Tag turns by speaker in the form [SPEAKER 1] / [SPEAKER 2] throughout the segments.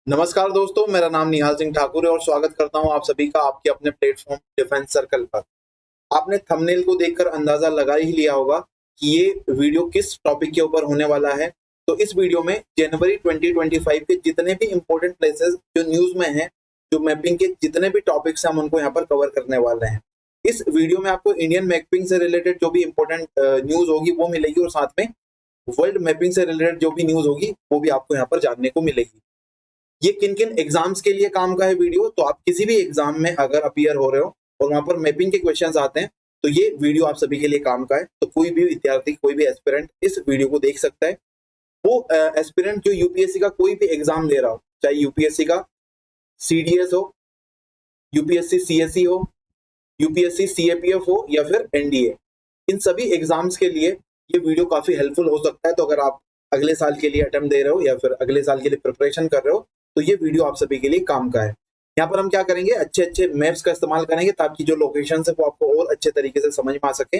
[SPEAKER 1] नमस्कार दोस्तों, मेरा नाम निहाल सिंह ठाकुर है और स्वागत करता हूं आप सभी का आपके अपने प्लेटफॉर्म डिफेंस सर्कल पर। आपने थंबनेल को देखकर अंदाजा लगा ही लिया होगा कि ये वीडियो किस टॉपिक के ऊपर होने वाला है। तो इस वीडियो में जनवरी 2025 के जितने भी इंपॉर्टेंट प्लेसेस जो न्यूज में हैं, जो मैपिंग के जितने भी टॉपिक्स हैं, हम उनको यहाँ पर कवर करने वाले हैं। इस वीडियो में आपको इंडियन मैपिंग से रिलेटेड जो भी इंपॉर्टेंट न्यूज होगी वो मिलेगी और साथ में वर्ल्ड मैपिंग से रिलेटेड जो भी न्यूज होगी वो भी आपको यहाँ पर जानने को मिलेगी। ये किन किन एग्जाम्स के लिए काम का है वीडियो, तो आप किसी भी एग्जाम में अगर अपीयर हो रहे हो और वहां पर मैपिंग के क्वेश्चंस आते हैं तो ये वीडियो आप सभी के लिए काम का है। तो कोई भी विद्यार्थी, कोई भी एस्पिरेंट इस वीडियो को देख सकता है। वो एस्पिरेंट जो यूपीएससी का कोई भी एग्जाम दे रहा हो, चाहे यूपीएससी का सीडीएस हो, यूपीएससी सीएसई हो, यूपीएससी सीएपीएफ हो या फिर एनडीए, इन सभी एग्जाम्स के लिए ये वीडियो काफी हेल्पफुल हो सकता है। तो अगर आप अगले साल के लिए अटेम्प्ट दे रहे हो या फिर अगले साल के लिए प्रिपरेशन कर रहे हो तो ये वीडियो आप सभी के लिए काम का है। यहाँ पर हम क्या करेंगे, अच्छे अच्छे मैप्स का इस्तेमाल करेंगे ताकि जो लोकेशन है वो आपको और अच्छे तरीके से समझ में आ सके।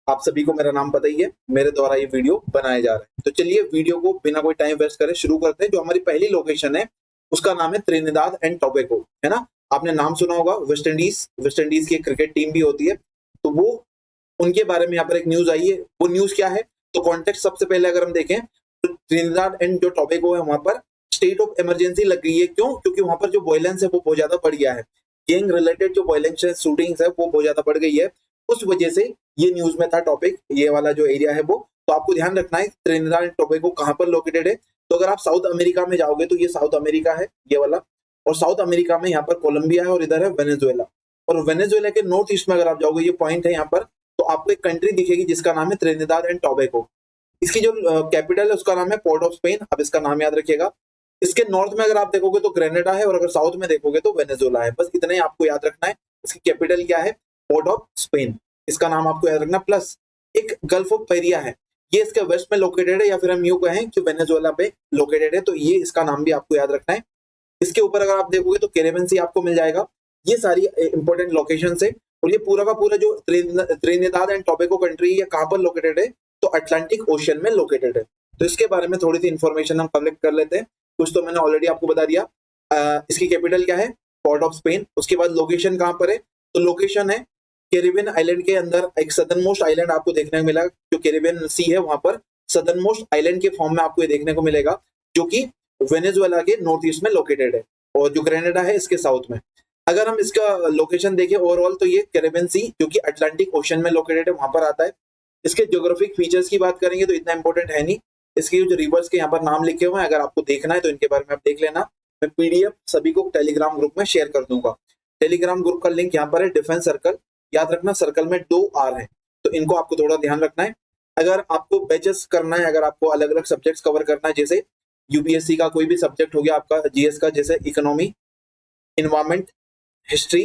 [SPEAKER 1] आप सभी को मेरा नाम पता ही है, मेरे द्वारा ये वीडियो बनाया जा रहा है। तो चलिए वीडियो को बिना कोई टाइम वेस्ट करे शुरू करते हैं। जो हमारी पहली लोकेशन है उसका नाम है त्रिनिदाद एंड टोबैगो, है ना। आपने नाम सुना होगा, वेस्ट इंडीज। वेस्ट इंडीज की क्रिकेट टीम भी होती है, तो वो उनके बारे में यहाँ पर एक न्यूज आई है। वो न्यूज क्या है, तो कॉन्टेक्स्ट सबसे पहले अगर हम देखें तो त्रिनिदाद एंड जो टोबैगो है वहां पर स्टेट ऑफ इमरजेंसी लग गई है। क्यों? क्योंकि वहां पर जो वायलेंस है वो बहुत ज्यादा बढ़ गया है। गैंग रिलेटेड जो वायलेंस है, शूटिंग्स है, वो बहुत ज्यादा बढ़ गई है। उस वजह से ये न्यूज में था टॉपिक, ये वाला जो एरिया है वो। तो आपको ध्यान रखना है त्रिनिदाद एंड टोबैगो कहां पर लोकेटेड है। तो अगर आप साउथ अमेरिका में जाओगे तो ये साउथ अमेरिका है, ये वाला। और साउथ अमेरिका में यहाँ पर कोलंबिया है और इधर है वेनेजुएला। और वेनेजुएला के नॉर्थ ईस्ट में अगर आप जाओगे, ये पॉइंट है यहाँ पर, तो आपको एक कंट्री दिखेगी जिसका नाम है त्रिनिदाद एंड टोबैगो। इसकी जो कैपिटल है उसका नाम है पोर्ट ऑफ स्पेन। अब इसका नाम याद रखिएगा। इसके नॉर्थ में अगर आप देखोगे तो ग्रेनेडा है और अगर साउथ में देखोगे तो वेनेजुएला है। बस इतना ही आपको याद रखना है। इसकी कैपिटल क्या है? पोर्ट ऑफ स्पेन, इसका नाम आपको याद रखना। प्लस एक गल्फ ऑफ पेरिया है, ये इसके वेस्ट में लोकेटेड है, या फिर हम यूं कहें कि वेनेजुएला पे लोकेटेड है, तो ये इसका नाम भी आपको याद रखना है। इसके ऊपर अगर आप देखोगे तो कैरेबियन सी आपको मिल जाएगा। ये सारी इंपॉर्टेंट लोकेशन है। और ये पूरा का पूरा जो त्रिनिदाद एंड टोबैगो कंट्री है कहां पर लोकेटेड है, तो अटलांटिक ओशन में लोकेटेड है। तो इसके बारे में थोड़ी सी इंफॉर्मेशन हम कलेक्ट कर लेते हैं। कुछ तो मैंने ऑलरेडी आपको बता दिया। इसकी कैपिटल क्या है? Port of Spain. उसके बाद लोकेशन कहां पर है, तो लोकेशन है कैरिबियन आइलैंड के अंदर। एक सदर्न मोस्ट आइलैंड आपको देखने को मिला, जो कैरिबियन सी है वहां पर सदर्न मोस्ट आइलैंड के फॉर्म में आपको ये देखने को मिलेगा, जो कि वेनेजुएला के नॉर्थ ईस्ट में लोकेटेड है। और जो ग्रेनेडा है इसके साउथ में। अगर हम इसका लोकेशन देखें ओवरऑल, तो ये कैरिबियन सी जो कि अटलांटिक ओशन में लोकेटेड है वहां पर आता है। इसके ज्योग्राफिक फीचर्स की बात करेंगे तो इतना इंपॉर्टेंट है नहीं। इसके जो रिवर्स के यहाँ पर नाम लिखे हुए हैं, अगर आपको देखना है तो इनके बारे में आप देख लेना। मैं पीडीएफ सभी को टेलीग्राम ग्रुप में शेयर कर दूंगा। टेलीग्राम ग्रुप का लिंक यहाँ पर है, डिफेंस सर्कल। याद रखना सर्कल में 2 आर है, तो इनको आपको थोड़ा ध्यान रखना है। अगर आपको बैचेस करना है, अगर आपको अलग अलग सब्जेक्ट्स कवर करना है, जैसे यूपीएससी का कोई भी सब्जेक्ट हो गया आपका जीएस का, जैसे economy, environment, history,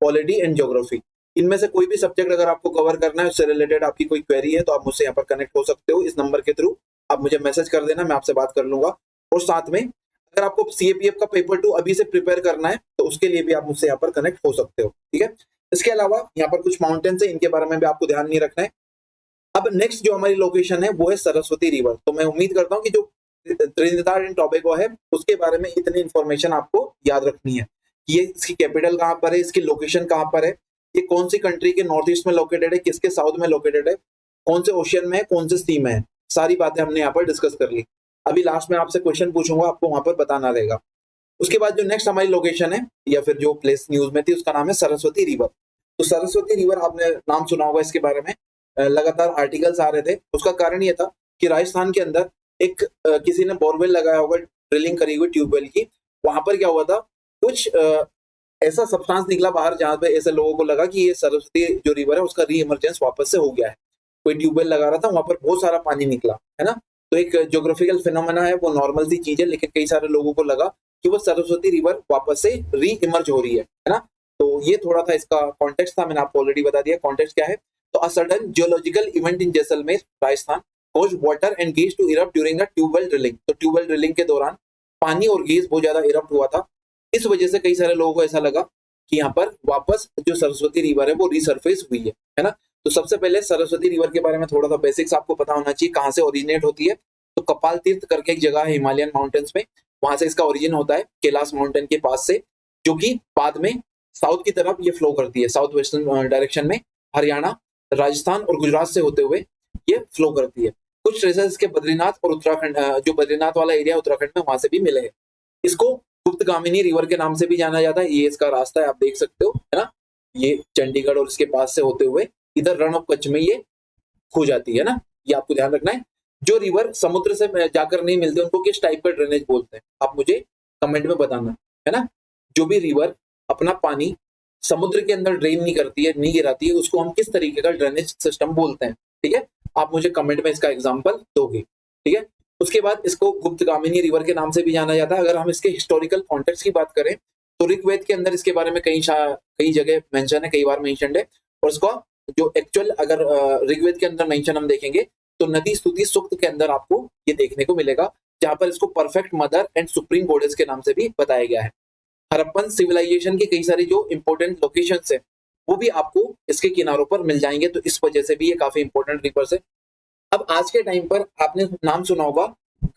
[SPEAKER 1] polity and geography, इनमें से कोई भी सब्जेक्ट अगर आपको कवर करना है, उससे रिलेटेड आपकी कोई क्वेरी है, तो आप मुझसे यहाँ पर कनेक्ट हो सकते हो। इस नंबर के थ्रू आप मुझे मैसेज कर देना, मैं आपसे बात कर लूंगा। और साथ में अगर आपको सीएपीएफ का पेपर 2 अभी से प्रिपेयर करना है तो उसके लिए भी आप मुझसे यहाँ पर कनेक्ट हो सकते हो, ठीक है। इसके अलावा यहाँ पर कुछ माउंटेन्स है, इनके बारे में भी आपको ध्यान नहीं रखना है। अब नेक्स्ट जो हमारी लोकेशन है वो है सरस्वती रिवर। तो मैं उम्मीद करता हूँ कि जो त्रिनिदाद एंड टोबैगो है उसके बारे में इतनी इंफॉर्मेशन आपको याद रखनी है। ये इसकी कैपिटल कहाँ पर है, इसकी लोकेशन कहाँ पर है, ये कौन सी कंट्री के नॉर्थ ईस्ट में लोकेटेड है, किसके साउथ में लोकेटेड है, कौन से ओशियन में है, कौन से सी में है, सारी बातें हमने यहाँ पर डिस्कस कर ली। अभी लास्ट में आपसे क्वेश्चन पूछूंगा, आपको वहां पर बताना रहेगा। उसके बाद जो नेक्स्ट हमारी लोकेशन है या फिर जो प्लेस न्यूज में थी उसका नाम है सरस्वती रिवर। तो सरस्वती रिवर आपने नाम सुना होगा इसके बारे में, लगातार आर्टिकल्स आ रहे थे। उसका कारण ये था कि राजस्थान के अंदर एक किसी ने बोरवेल लगाया होगा, ड्रिलिंग करी हुई ट्यूबवेल की। वहां पर क्या हुआ था, कुछ ऐसा सब्सटेंस निकला बाहर जहां पे ऐसे लोगों को लगा कि ये सरस्वती जो रिवर है उसका री इमरजेंस वापस से हो गया है। कोई ट्यूबवेल लगा रहा था, वहां पर बहुत सारा पानी निकला, है ना। तो एक ज्योग्राफिकल फिनोमेना है, वो नॉर्मल सी चीज है, लेकिन कई सारे लोगों को लगा कि वो सरस्वती रिवर वापस से री इमर्ज हो रही है ना। तो ये थोड़ा था इसका कॉन्टेक्स्ट था, मैंने आपको ऑलरेडी बता दिया कॉन्टेक्स्ट क्या है। तो a sudden geological event in Jaisalmer Rajasthan caused water and gauze to erupt during a tubewell drilling। तो ट्यूबवेल ड्रिलिंग के दौरान पानी और गैस बहुत ज्यादा इरप्ट हुआ था। इस वजह से कई सारे लोगों को ऐसा लगा कि यहाँ पर वापस जो सरस्वती रिवर है वो रिसर्फेस हुई है ना। तो सबसे पहले सरस्वती रिवर के बारे में थोड़ा सा बेसिक्स आपको पता होना चाहिए, कहाँ से ओरिजिनेट होती है। तो कपाल तीर्थ करके एक जगह है हिमालयन माउंटेन्स में, वहां से इसका ओरिजिन होता है कैलाश माउंटेन के पास से, जो कि बाद में साउथ की तरफ ये फ्लो करती है, साउथ वेस्टर्न डायरेक्शन में हरियाणा, राजस्थान और गुजरात से होते हुए ये फ्लो करती है। कुछ ट्रेसेस इसके बद्रीनाथ और उत्तराखंड, जो बद्रीनाथ वाला एरिया उत्तराखंड में, वहां से भी मिले हैं। इसको गुप्तगामिनी रिवर के नाम से भी जाना जाता है। ये इसका रास्ता है, आप देख सकते हो, है ना। ये चंडीगढ़ और इसके पास से होते हुए इधर रण ऑफ कच्छ में ये खो जाती है ना। ये आपको ध्यान रखना है। जो रिवर समुद्र से जाकर नहीं मिलते उनको किस टाइप का ड्रेनेज बोलते हैं, आप मुझे कमेंट में बताना, है ना। जो भी रिवर अपना पानी समुद्र के अंदर ड्रेन नहीं करती है, नहीं गिराती है, उसको हम किस तरीके का ड्रेनेज सिस्टम बोलते हैं, ठीक है। आप मुझे कमेंट में इसका एग्जांपल दोगे, ठीक है। उसके बाद इसको गुप्तगामिनी रिवर के नाम से भी जाना जाता है। अगर हम इसके हिस्टोरिकल कॉन्टेक्स्ट की बात करें तो ऋग्वेद के अंदर इसके बारे में कई जगह मेंशन है, कई बार मेंशनड है। और इसका जो एक्चुअल अगर ऋग्वेद के अंदर मेंशन हम देखेंगे तो नदी स्तुति सूक्त के अंदर आपको ये देखने को मिलेगा, जहां पर इसको perfect mother and supreme goddess के नाम से भी बताया गया है। हड़प्पन सिविलाइजेशन की कई सारी जो इंपॉर्टेंट लोकेशंस है वो भी आपको इसके किनारों पर मिल जाएंगे, तो इस वजह से भी ये काफी इंपॉर्टेंट रिवर्स है। अब आज के टाइम पर आपने नाम सुना होगा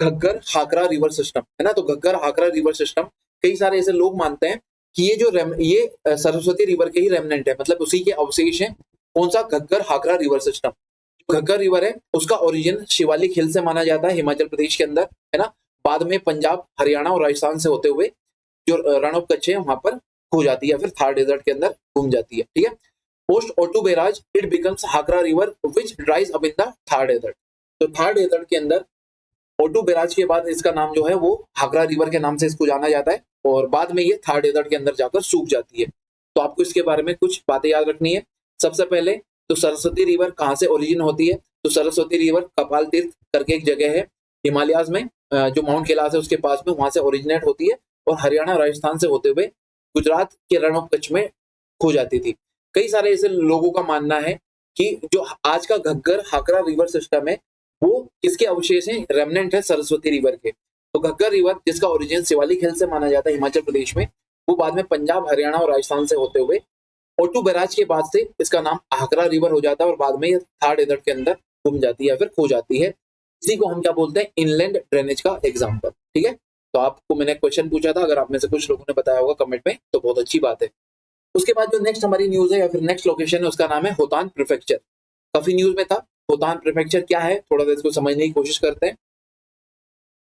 [SPEAKER 1] घग्गर हाकरा रिवर सिस्टम, है ना। तो घग्गर हाकरा रिवर सिस्टम, कई सारे ऐसे लोग मानते हैं कि ये सरस्वती रिवर के ही रेमनेंट है, मतलब उसी के अवशेष है। कौन सा? Ghaggar हाकरा river system. Ghaggar river है उसका ओरिजिन शिवालिक हिल से माना जाता है, हिमाचल प्रदेश के अंदर, है ना। बाद में पंजाब, हरियाणा और राजस्थान से होते हुए जो रण ऑफ कच्छ है वहां पर खो जाती है, फिर थार डेजर्ट के अंदर घूम जाती है, ठीक है। Post Ottu barrage it becomes Hakra river which dries up in the Thar desert. तो थार डेजर्ट के अंदर ओटू बैराज के बाद इसका नाम जो है वो हाकरा रिवर के नाम से इसको जाना जाता है, और बाद में ये थार डेजर्ट के अंदर जाकर सूख जाती है। तो आपको इसके बारे में कुछ बातें याद रखनी है। सबसे पहले तो सरस्वती रिवर कहाँ से ओरिजिन होती है? तो सरस्वती रिवर कपाल तीर्थ करके एक जगह है हिमालयाज में, जो माउंट कैलाश है उसके पास में, वहां से ओरिजिनेट होती है और हरियाणा राजस्थान से होते हुए गुजरात के रण ऑफ कच्छ में खो जाती थी। कई सारे ऐसे लोगों का मानना है कि जो आज का घग्गर हाकरा रिवर सिस्टम है वो किसके अवशेष हैं? रेमनेंट है सरस्वती रिवर के। तो घग्गर रिवर जिसका ओरिजिन शिवालिक हिल से माना जाता है हिमाचल प्रदेश में, वो बाद में पंजाब, हरियाणा और राजस्थान से होते हुए ओटू बैराज के बाद से इसका नाम हाकरा रिवर हो जाता है और बाद में ये थार डेजर्ट के अंदर घूम जाती है, फिर खो जाती है। इसी को हम क्या बोलते हैं? इनलैंड ड्रेनेज का एग्जाम्पल, ठीक है। तो आपको मैंने क्वेश्चन पूछा था, अगर आप में से कुछ लोगों ने बताया होगा कमेंट में तो बहुत अच्छी बात है। उसके बाद जो नेक्स्ट हमारी न्यूज है या फिर नेक्स्ट लोकेशन है उसका नाम है होतान प्रीफेक्चर। काफी न्यूज में था। होतान प्रीफेक्चर क्या है, थोड़ा सा इसको समझने की कोशिश करते हैं।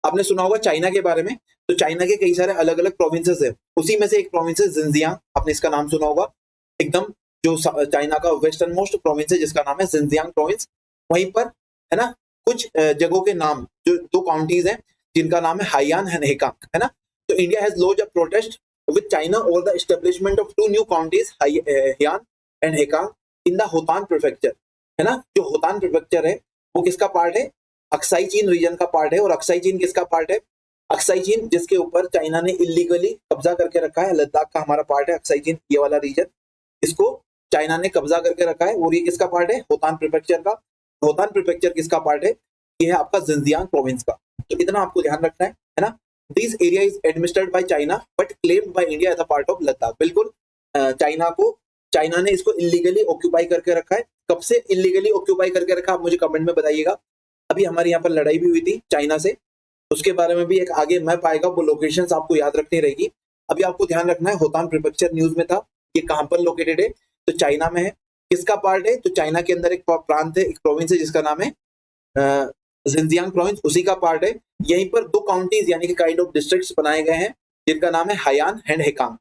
[SPEAKER 1] आपने सुना होगा चाइना के बारे में, तो चाइना के कई सारे अलग अलग प्रोविंसेस है, उसी में से एक प्रोविंस है जिनजियांग। आपने इसका नाम सुना होगा, एकदम जो चाइना का वेस्टर्न मोस्ट प्रोविंस है जिसका नाम है जिनजियांग प्रोविंस। वहीं पर, है ना, कुछ जगहों के नाम, जो दो काउंटीज हैं जिनका नाम है हाइयान एंड हेकांग, है ना। तो India has launched a protest with China over the establishment of two new counties Haiyan and Hekang in the Hotan prefecture, है ना। जो होतान प्रीफेक्चर है वो किसका पार्ट है? अक्साई चीन रीजन का पार्ट है। और अक्साई चीन किसका पार्ट है? अक्साई चीन जिसके ऊपर चाइना ने इलीगली कब्जा करके रखा है, लद्दाख का हमारा पार्ट है अक्साई चीन, ये वाला रीजन, इसको चाइना ने कब्जा करके रखा है। और ये किसका पार्ट है? होतान प्रीफेक्चर का। होतान प्रीफेक्चर किसका पार्ट है? ये है आपका जिनजियांग प्रोविंस का। तो इतना आपको ध्यान रखना है ना। This area is administered by China but claimed by India as a part of Ladakh. बिल्कुल चाइना ने इसको इलीगली ऑक्यूपाई करके रखा है। कब से इलीगली ऑक्यूपाई करके रखा आप मुझे कमेंट में बताइएगा। अभी हमारे यहाँ पर लड़ाई भी हुई थी चाइना से, उसके बारे में भी एक आगे मैप आएगा, वो लोकेशंस आपको याद रखनी रहेगी। अभी आपको ध्यान रखना है होतान प्रीफेक्चर न्यूज में था, ये कहां पर लोकेटेड है? तो चाइना में है। किसका पार्ट है? तो चाइना के अंदर एक प्रांत है, एक प्रोविंस है जिसका नाम है जिनजियांग प्रोविंस, उसी का पार्ट है। यहीं पर दो काउंटीज यानी कि काइंड ऑफ डिस्ट्रिक्ट्स बनाए गए हैं जिनका नाम है हायान एंड हेकांग।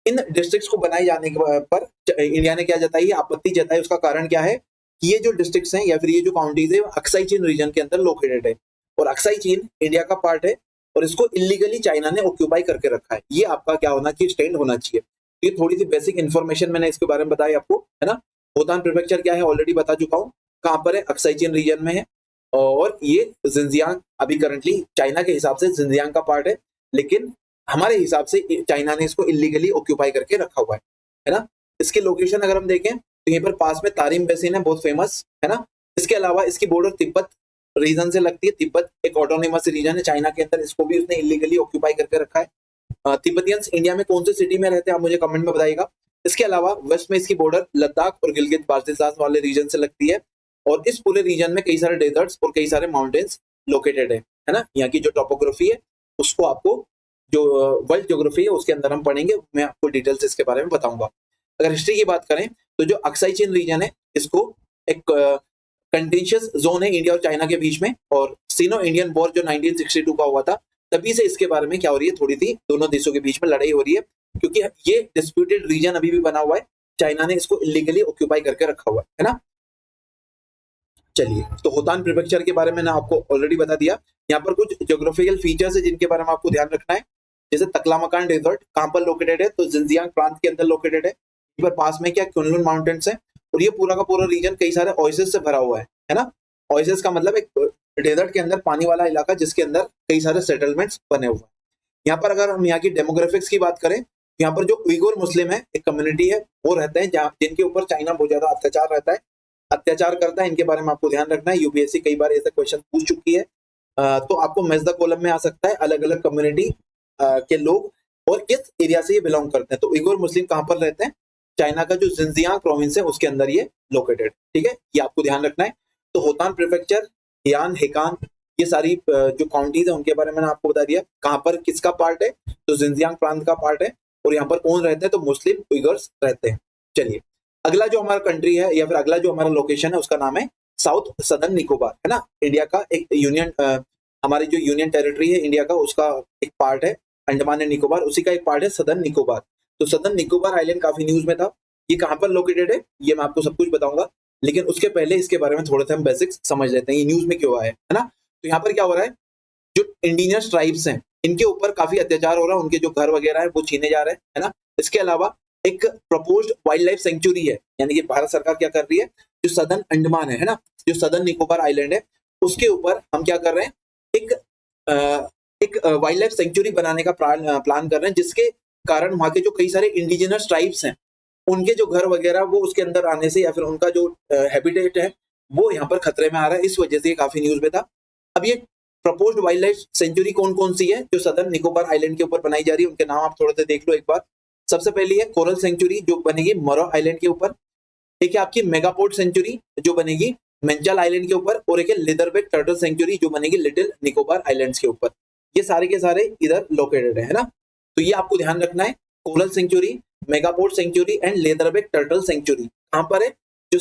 [SPEAKER 1] इन डिस्ट्रिक्ट्स को बनाए जाने के पर इंडिया ने क्या जताई, आपत्ति जताई। उसका कारण क्या है कि ये जो डिस्ट्रिक्ट्स हैं या फिर ये जो काउंटीज है अक्साई चीन रीजन के अंदर लोकेटेड है और अक्साई चीन इंडिया का पार्ट है और इसको इलीगली चाइना ने ऑक्यूपाई करके रखा है। ये आपका क्या होना चाहिए? स्टैंड होना चाहिए। ये थोड़ी सी बेसिक इन्फॉर्मेशन मैंने इसके बारे में बताई आपको, है ना। होतान प्रीफेक्चर क्या है ऑलरेडी बता चुका हूँ, कहाँ पर है? अक्साई चीन रीजन में है। और ये जिनजियांग अभी करंटली चाइना के हिसाब से जिनजियांग का पार्ट है, लेकिन हमारे हिसाब से चाइना ने इसको इलीगली ऑक्यूपाई करके रखा हुआ है ना। इसकी लोकेशन अगर हम देखें तो यहीं पर पास में तारिम बेसिन है, बहुत फेमस, है ना। इसके अलावा इसकी बॉर्डर तिब्बत रीजन से लगती है। तिब्बत एक ऑटोनोमस रीजन है चाइना के अंदर, इसको भी उसने इलीगली ऑक्यूपाई करके रखा है। तिब्बतियंस इंडिया में कौन से सिटी में रहते हैं आप मुझे कमेंट में बताइएगा। इसके अलावा वेस्ट में इसकी बॉर्डर लद्दाख और गिलगित बाल्टिस्तान वाले रीजन से लगती है और इस पूरे रीजन में कई सारे डेजर्ट्स और कई सारे माउंटेन्स लोकेटेड है ना। यहाँ की जो टोपोग्राफी है उसको आपको जो वर्ल्ड ज्योग्राफी है उसके अंदर हम पढ़ेंगे, मैं आपको डिटेल से इसके बारे में बताऊंगा। अगर हिस्ट्री की बात करें तो जो अक्साई चीन रीजन है इसको एक कंटेंशियस जोन है इंडिया और चाइना के बीच में, और सिनो इंडियन वॉर जो 1962 का हुआ था तभी से इसके बारे में क्या हो रही है, थोड़ी सी दोनों देशों के बीच में लड़ाई हो रही है, क्योंकि ये डिस्प्यूटेड रीजन अभी भी बना हुआ है, चाइना ने इसको इलीगली ऑक्यूपाई करके रखा हुआ है ना। चलिए, तो होतान प्रीफेक्चर के बारे में ना आपको ऑलरेडी बता दिया। यहाँ पर कुछ ज्योग्राफिकल फीचर्स है जिनके बारे में आपको ध्यान रखना है, जैसे तकलामकान डेजर्ट कहाँ पर लोकेटेड है, तो जिंजियांग प्रांत के अंदर लोकेटेड है। यहाँ पर पास में क्या कुनलुन माउंटेन्स है, और ये पूरा का पूरा रीजन कई सारे ओएसिस से भरा हुआ है ना। ओएसिस का मतलब एक डेजर्ट के अंदर पानी वाला इलाका जिसके अंदर कई सारे सेटलमेंट्स बने हुए हैं। यहाँ पर अगर हम यहाँ की डेमोग्राफिक्स की बात करें, यहाँ पर जो उइगुर मुस्लिम है एक कम्युनिटी है वो रहते हैं, जहाँ जिनके ऊपर चाइना बहुत ज्यादा अत्याचार करता है। इनके बारे में आपको ध्यान रखना है, यूपीएससी कई बार ऐसा क्वेश्चन पूछ चुकी है। तो आपको मैच द कॉलम में आ सकता है अलग अलग कम्युनिटी के लोग और किस एरिया से ये बिलोंग करते हैं। तो उइगुर मुस्लिम कहाँ पर रहते हैं, चाइना का जो जिंजियांग प्रोविंस है उसके अंदर ये लोकेटेड, ठीक है, ये आपको ध्यान रखना है। तो होतान प्रीफेक्चर, हियान, हेकान, ये सारी जो काउंटीज है उनके बारे में आपको बता दिया। कहाँ पर किसका पार्ट है, तो जिंजियांग प्रांत का पार्ट है, और यहाँ पर कौन रहते हैं, तो मुस्लिम उइगर्स रहते हैं। चलिए, अगला जो हमारा कंट्री है या फिर अगला जो हमारा लोकेशन है उसका नाम है साउथ सदर्न निकोबार, है ना। इंडिया का एक यूनियन, हमारी जो यूनियन टेरिटरी है इंडिया का उसका एक पार्ट है अंडमान एंड निकोबार, उसी का एक पार्ट है सदर्न निकोबार। तो सदर्न निकोबार आइलैंड काफी न्यूज में था, ये कहाँ पर लोकेटेड है ये मैं आपको सब कुछ बताऊंगा, लेकिन उसके पहले इसके बारे में थोड़े से हम बेसिक्स समझ लेते हैं, ये न्यूज में क्यों आया है ना। तो यहाँ पर क्या हो रहा है, जो इंडिजिनस ट्राइब्स हैं इनके ऊपर काफी अत्याचार हो रहा है, उनके जो घर वगैरह है वो छीने जा रहे हैं, है ना। इसके अलावा एक प्रपोज्ड वाइल्ड लाइफ सेंचुरी है, यानी कि भारत सरकार क्या कर रही है, जो सदर्न अंडमान है ना, जो सदर्न निकोबार आइलैंड है उसके ऊपर हम क्या कर रहे हैं, एक वाइल्ड लाइफ सेंचुरी बनाने का प्लान कर रहे हैं, जिसके कारण वहां के जो कई सारे इंडिजिनस ट्राइब्स हैं उनके जो घर वगैरह वो उसके अंदर आने से या फिर उनका जो हैबिटेट है वो यहाँ पर खतरे में आ रहा है, इस वजह से ये काफी न्यूज में था। अब ये प्रपोज्ड वाइल्ड लाइफ सेंचुरी कौन कौन सी है जो सदर्न निकोबार आइलैंड के ऊपर बनाई जा रही है, उनके नाम आप थोड़े से देख लो एक बार। सबसे पहली है कोरल सेंचुरी जो बनेगी मरो आइलैंड के ऊपर, एक है आपकी मेगापोर्ट सेंचुरी जो बनेगी मेंचल आइलैंड के ऊपर, और एक है लेदरबेक टर्टल सेंचुरी जो बनेगी लिटिल निकोबार आइलैंड्स के ऊपर। ये सारे के सारे इधर लोकेटेड है ना। तो ये आपको ध्यान रखना है, coral sanctuary, megapode sanctuary and leatherback turtle sanctuary कहाँ पर है, जो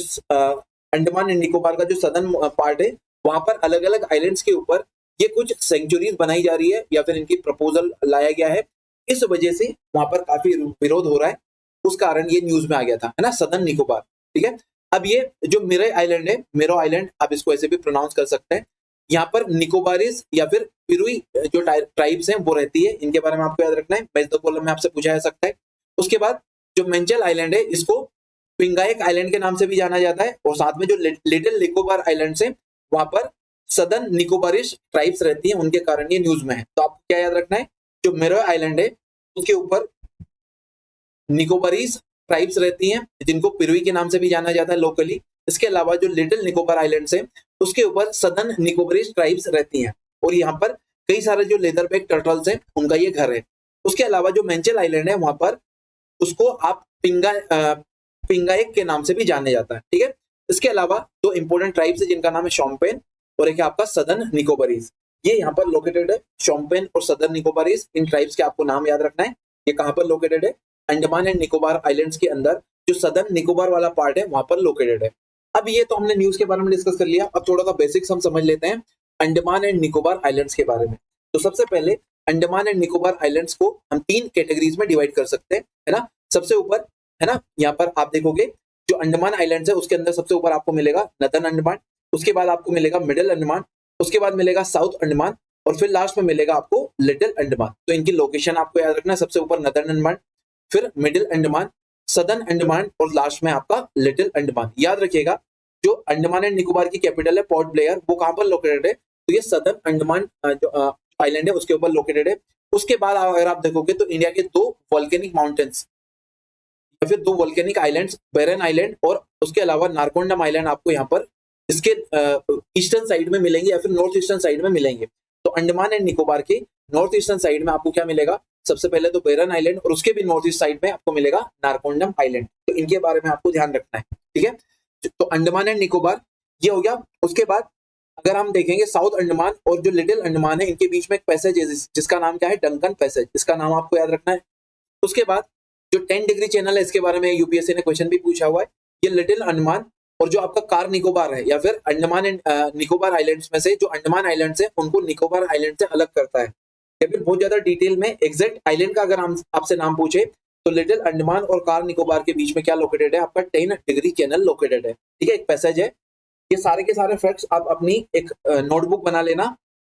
[SPEAKER 1] अंडमान एंड निकोबार का जो सदर्न पार्ट है वहां पर अलग अलग आइलैंड्स के ऊपर ये कुछ सेंचुरीज बनाई जा रही है या फिर इनकी प्रपोजल लाया गया है, इस वजह से वहां पर काफी विरोध हो रहा है, उस कारण ये न्यूज में आ गया था, है ना, सदर्न निकोबार, ठीक है। अब ये जो मिरे आइलैंड है, मेरो आइलैंड आप इसको ऐसे भी प्रोनाउंस कर सकते हैं, यहाँ पर निकोबारिस या फिर पिरुई जो ट्राइब्स हैं वो रहती है, इनके बारे में आपको याद रखना है, मैच द कॉलम में आपसे पूछा जा सकता है। उसके बाद जो मेंचल आइलैंड है इसको पिंगायक आइलैंड के नाम से भी जाना जाता है, और साथ में जो लिटिल निकोबार आइलैंड है वहां पर सदर्न निकोबारिश ट्राइब्स रहती हैं, उनके कारण ये न्यूज में है। तो आपको क्या याद रखना है, जो मिरो आइलैंड है उसके ऊपर निकोबारीज ट्राइब्स रहती हैं जिनको पिरुई के नाम से भी जाना जाता है लोकली। इसके अलावा जो लिटिल निकोबार आइलैंड्स है उसके ऊपर सदर्न निकोबारीज ट्राइब्स रहती हैं, और यहाँ पर कई सारे जो लेदरबैक टर्टल्स हैं उनका ये घर है। उसके अलावा जो मेंचल आइलैंड है वहां पर उसको आप पिंगायक के नाम से भी जाने जाता है, ठीक है। इसके अलावा दो इंपोर्टेंट ट्राइब्स है जिनका नाम है शोम्पेन और एक है आपका सदर्न निकोबारीज, ये यहाँ पर लोकेटेड है। शोम्पेन और सदर्न निकोबारीज, इन ट्राइब्स के आपको नाम याद रखना है। ये कहाँ पर लोकेटेड है, अंडमान एंड निकोबार आइलैंड्स के अंदर जो सदर्न निकोबार वाला पार्ट है वहां पर लोकेटेड है। अब ये तो हमने न्यूज के बारे में डिस्कस कर लिया, अब थोड़ा सा बेसिक्स हम समझ लेते हैं अंडमान एंड निकोबार आइलैंड्स के बारे में। तो सबसे पहले अंडमान एंड निकोबार आइलैंड्स को हम 3 कैटेगरीज में डिवाइड कर सकते हैं, है ना। सबसे ऊपर, है ना, यहाँ पर आप देखोगे जो अंडमान आइलैंड्स है उसके अंदर सबसे ऊपर आपको मिलेगा नदर्न अंडमान, उसके बाद आपको मिलेगा मिडिल अंडमान, उसके बाद मिलेगा साउथ अंडमान, और फिर लास्ट में मिलेगा आपको लिटिल अंडमान। तो इनकी लोकेशन आपको याद रखना है, सबसे ऊपर नदर्न अंडमान, फिर मिडिल अंडमान, सदर्न अंडमान और लास्ट में आपका लिटिल अंडमान। याद रखिएगा जो अंडमान एंड निकोबार की कैपिटल है पोर्ट ब्लेयर, वो कहां पर लोकेटेड है, तो ये सदर्न अंडमान जो आइलैंड है उसके ऊपर लोकेटेड है। उसके बाद अगर आप देखोगे तो इंडिया के 2 वोल्केनिक माउंटेन्स या फिर 2 वोल्केनिक आइलैंड्स, बैरन आइलैंड और उसके अलावा नारकोंडम आइलैंड आपको यहाँ पर इसके ईस्टर्न साइड में मिलेंगे या फिर नॉर्थ ईस्टर्न साइड में मिलेंगे। तो अंडमान एंड निकोबार के नॉर्थ ईस्टर्न साइड में आपको क्या मिलेगा, सबसे पहले तो बैरन आइलैंड और उसके भी नॉर्थ ईस्ट साइड में आपको मिलेगा नारकोंडम आइलैंड। तो इनके बारे में आपको ध्यान रखना है, ठीक है। तो अंडमान एंड निकोबार ये हो गया। उसके बाद अगर हम देखेंगे साउथ अंडमान और जो लिटिल अंडमान है, इनके बीच में एक पैसेज है जिसका नाम क्या है, डंकन पैसेज। इसका नाम आपको याद रखना है। उसके बाद जो 10 डिग्री चैनल है, इसके बारे में यूपीएससी ने क्वेश्चन भी पूछा हुआ है। ये लिटिल अंडमान और जो आपका कार निकोबार है या फिर अंडमान एंड निकोबार आइलैंड्स में से जो अंडमान आइलैंड्स है उनको निकोबार आइलैंड से अलग करता है। या फिर बहुत ज्यादा डिटेल में एग्जैक्ट आइलैंड का अगर हम आपसे नाम पूछे तो लिटिल अंडमान और कार निकोबार के बीच में क्या लोकेटेड है, आपका 10 डिग्री चैनल लोकेटेड है। ठीक है, एक पैसेज है। ये सारे के सारे फैक्ट्स आप अपनी एक नोटबुक बना लेना।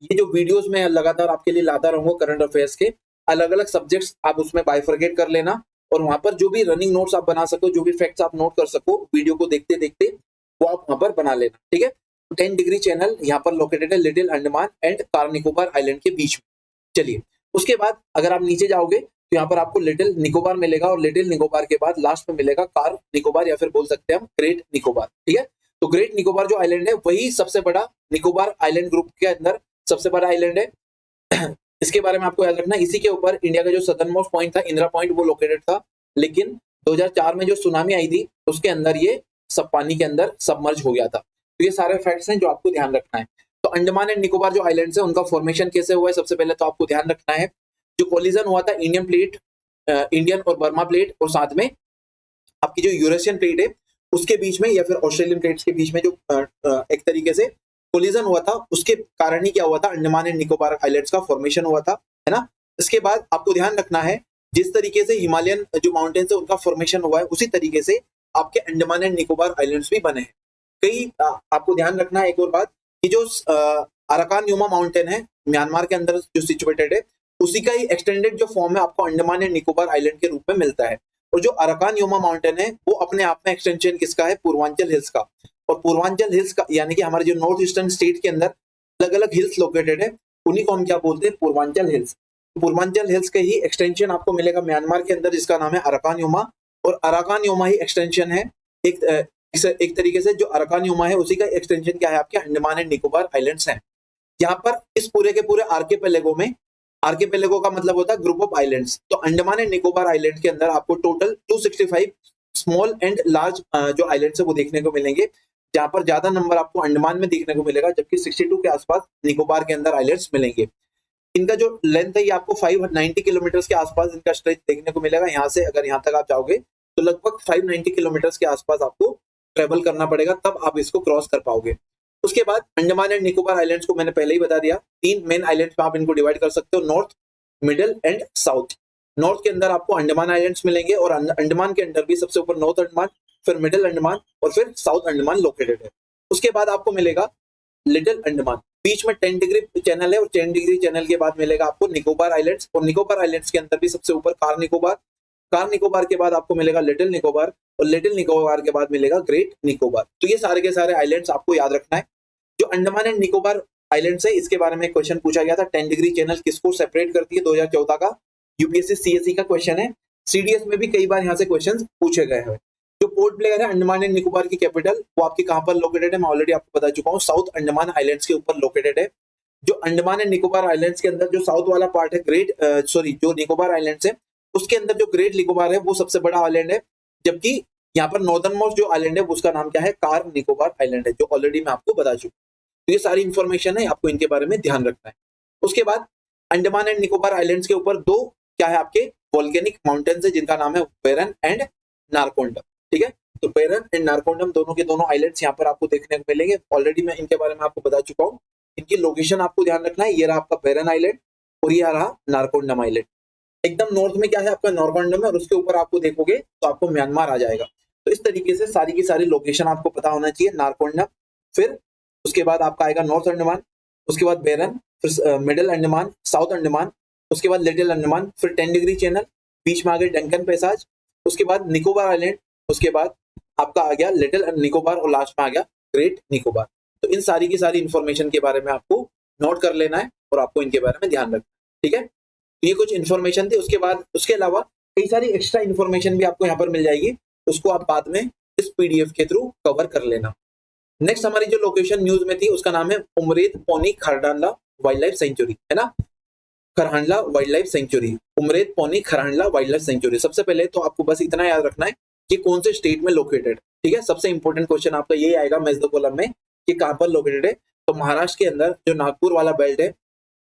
[SPEAKER 1] ये जो वीडियोस में लगातार आपके लिए लाता रहूंगा करंट अफेयर्स के अलग अलग सब्जेक्ट्स, आप उसमें बाइफरगेट कर लेना और वहां पर जो भी रनिंग नोट्स आप बना सको, जो भी फैक्ट्स आप नोट कर सको वीडियो को देखते देखते, वो आप वहां पर बना लेना। ठीक है, 10 डिग्री चैनल यहाँ पर लोकेटेड है little Andaman and car Nicobar island के बीच में। चलिए, उसके बाद अगर आप नीचे जाओगे तो यहाँ पर आपको लिटिल निकोबार मिलेगा और लिटिल निकोबार के बाद लास्ट में मिलेगा कार निकोबार या फिर बोल सकते हैं हम ग्रेट निकोबार। ठीक है, तो ग्रेट निकोबार जो आइलैंड है वही सबसे बड़ा निकोबार आइलैंड ग्रुप के अंदर सबसे बड़ा आइलैंड है। इसके बारे में आपको याद रखना, इसी के ऊपर इंडिया का जो सदर्न मोस्ट पॉइंट था, इंदिरा पॉइंट, वो लोकेटेड था। लेकिन 2004 में जो सुनामी आई थी उसके अंदर ये सब पानी के अंदर सबमर्ज हो गया था। तो ये सारे फैक्ट्स हैं जो आपको ध्यान रखना है। तो अंडमान एंड निकोबार जो आइलैंड्स है उनका फॉर्मेशन कैसे हुआ है, सबसे पहले तो आपको ध्यान रखना है। जो कोलिजन हुआ था इंडियन प्लेट, इंडियन और बर्मा प्लेट और साथ में आपकी जो यूरेशियन प्लेट है उसके बीच में या फिर ऑस्ट्रेलियन प्लेट्स के बीच में जो एक तरीके से कोलिजन हुआ था, उसके कारण ही क्या हुआ था, अंडमान एंड निकोबार आइलैंड्स का फॉर्मेशन हुआ था, है ना। इसके बाद आपको ध्यान रखना है जिस तरीके से हिमालयन जो माउंटेन्स है उनका फॉर्मेशन हुआ है उसी तरीके से आपके अंडमान एंड निकोबार आइलैंड्स भी बने हैं। कई आपको ध्यान रखना है एक और बात कि जो अराकान यूमा माउंटेन है म्यांमार के अंदर जो सिचुएटेड है, उसी का ही एक्सटेंडेड जो फॉर्म है आपको अंडमान एंड निकोबार आइलैंड के रूप में मिलता है। और जो अराकान यूमा माउंटेन है वो अपने आप में एक्सटेंशन किसका है, पूर्वांचल हिल्स का। और पूर्वांचल हिल्स का यानी कि हमारे जो नॉर्थ ईस्टर्न स्टेट के अंदर अलग अलग हिल्स लोकेटेड है, उन्हीं को हम क्या बोलते हैं, पूर्वांचल हिल्स। पूर्वांचल हिल्स का ही एक्सटेंशन आपको मिलेगा म्यांमार के अंदर जिसका नाम है अराकान यूमा। और अराकान यूमा ही एक्सटेंशन है एक तरीके से जो अराकान यूमा है उसी का एक्सटेंशन क्या है, आपके अंडमान एंड निकोबार आइलैंड्स हैं। यहाँ पर इस पूरे के पूरे आर्किपेलेगो में, आर्किपेलेगो का मतलब होता है ग्रुप ऑफ आइलैंड्स, तो अंडमान एंड निकोबार आइलैंड के अंदर आपको टोटल 265 स्मॉल एंड लार्ज जो आइलैंड्स है वो देखने को मिलेंगे, जहां पर ज्यादा नंबर आपको अंडमान में देखने को मिलेगा जबकि 62 के आसपास निकोबार के अंदर आइलैंड्स मिलेंगे। इनका जो लेंथ है ये आपको 590 किलोमीटर के आसपास इनका स्ट्रेच देखने को मिलेगा। यहाँ से अगर यहाँ तक आप जाओगे तो लगभग 590 किलोमीटर के आसपास आपको ट्रेवल करना पड़ेगा, तब आप इसको क्रॉस कर पाओगे। उसके बाद अंडमान एंड निकोबार आइलैंड्स को मैंने पहले ही बता दिया, 3 मेन आइलैंड्स में आप इनको डिवाइड कर सकते हो, north, middle and south. North के अंदर आपको अंडमान आइलैंड्स मिलेंगे और अंडमान के अंदर भी सबसे ऊपर नॉर्थ अंडमान, फिर मिडिल अंडमान और फिर साउथ अंडमान लोकेटेड है। उसके बाद आपको मिलेगा लिटिल अंडमान, बीच में 10 डिग्री चैनल है और 10 डिग्री चैनल के बाद मिलेगा आपको निकोबार आइलैंड्स, और निकोबार आइलैंड्स के अंदर भी सबसे ऊपर कार निकोबार, कार निकोबार के बाद आपको मिलेगा लिटिल निकोबार और लिटिल निकोबार के बाद मिलेगा ग्रेट निकोबार। तो ये सारे के सारे आइलैंड्स आपको याद रखना है। जो अंडमान एंड निकोबार आइलैंड्स है इसके बारे में क्वेश्चन पूछा गया था, 10 डिग्री चैनल किसको सेपरेट करती है, 2014 का यूपीएससी सीएसई का क्वेश्चन है। सीडीएस में भी कई बार यहाँ से क्वेश्चन पूछे गए हैं। जो पोर्ट ब्लेयर है अंडमान एंड निकोबार की कैपिटल, वो आपकी कहां पर लोकेटेड है, मैं ऑलरेडी आपको बता चुका हूँ, साउथ अंडमान आइलैंड्स के ऊपर लोकेटेड है। जो अंडमान एंड निकोबार आइलैंड्स के अंदर जो साउथ वाला पार्ट है जो निकोबार आइलैंड्स है उसके अंदर जो ग्रेट निकोबार है वो सबसे बड़ा आइलैंड है, जबकि यहाँ पर नॉर्दर्न मोस्ट जो आइलैंड है उसका नाम क्या है, कार निकोबार आइलैंड है, जो ऑलरेडी मैं आपको बता चुका हूँ। तो ये सारी इंफॉर्मेशन है, आपको इनके बारे में ध्यान रखना है। उसके बाद अंडमान एंड निकोबार आइलैंड्स के ऊपर दो क्या है आपके वोल्केनिक माउंटेन्स है जिनका नाम है बेरन एंड नारकोंडम। ठीक है, तो बेरन एंड नारकोंडम दोनों के दोनों आइलैंड्स यहाँ पर आपको देखने को मिलेंगे। ऑलरेडी मैं इनके बारे में आपको बता चुका हूँ। इनकी लोकेशन आपको ध्यान रखना है, ये रहा आपका बेरन आइलैंड और ये रहा नारकोंडम आइलैंड। एकदम नॉर्थ में क्या है आपका नारकोंडम है और उसके ऊपर आपको देखोगे तो आपको म्यांमार आ जाएगा। तो इस तरीके से सारी की सारी लोकेशन आपको पता होना चाहिए। नारकोंडम, फिर उसके बाद आपका आएगा नॉर्थ अंडमान, उसके बाद बेरन, फिर मिडिल अंडमान, साउथ अंडमान, उसके बाद लिटिल अंडमान, फिर 10 डिग्री चैनल, बीच में आ गए डंकन पैसाज, उसके बाद निकोबार आइलैंड, उसके बाद आपका आ गया लिटिल निकोबार और लास्ट में आ गया ग्रेट निकोबार। तो इन सारी की सारी इंफॉर्मेशन के बारे में आपको नोट कर लेना है और आपको इनके बारे में ध्यान रखना है। ठीक है, ये कुछ इन्फॉर्मेशन थी। उसके बाद उसके अलावा कई सारी एक्स्ट्रा इन्फॉर्मेशन भी आपको यहाँ पर मिल जाएगी, उसको आप बाद में इस पीडीएफ के थ्रू कवर कर लेना। नेक्स्ट हमारी जो लोकेशन न्यूज में थी उसका नाम है Umred Pauni Karhandla wildlife sanctuary, है ना, Karhandla wildlife sanctuary, Umred Pauni Karhandla wildlife sanctuary. सबसे पहले तो आपको बस इतना याद रखना है कि कौन से स्टेट में लोकेटेड। ठीक है, सबसे इंपॉर्टेंट क्वेश्चन आपका यही आएगा मैथ्स द कॉलम में कि कहां पर लोकेटेड है। तो महाराष्ट्र के अंदर जो नागपुर वाला बेल्ट है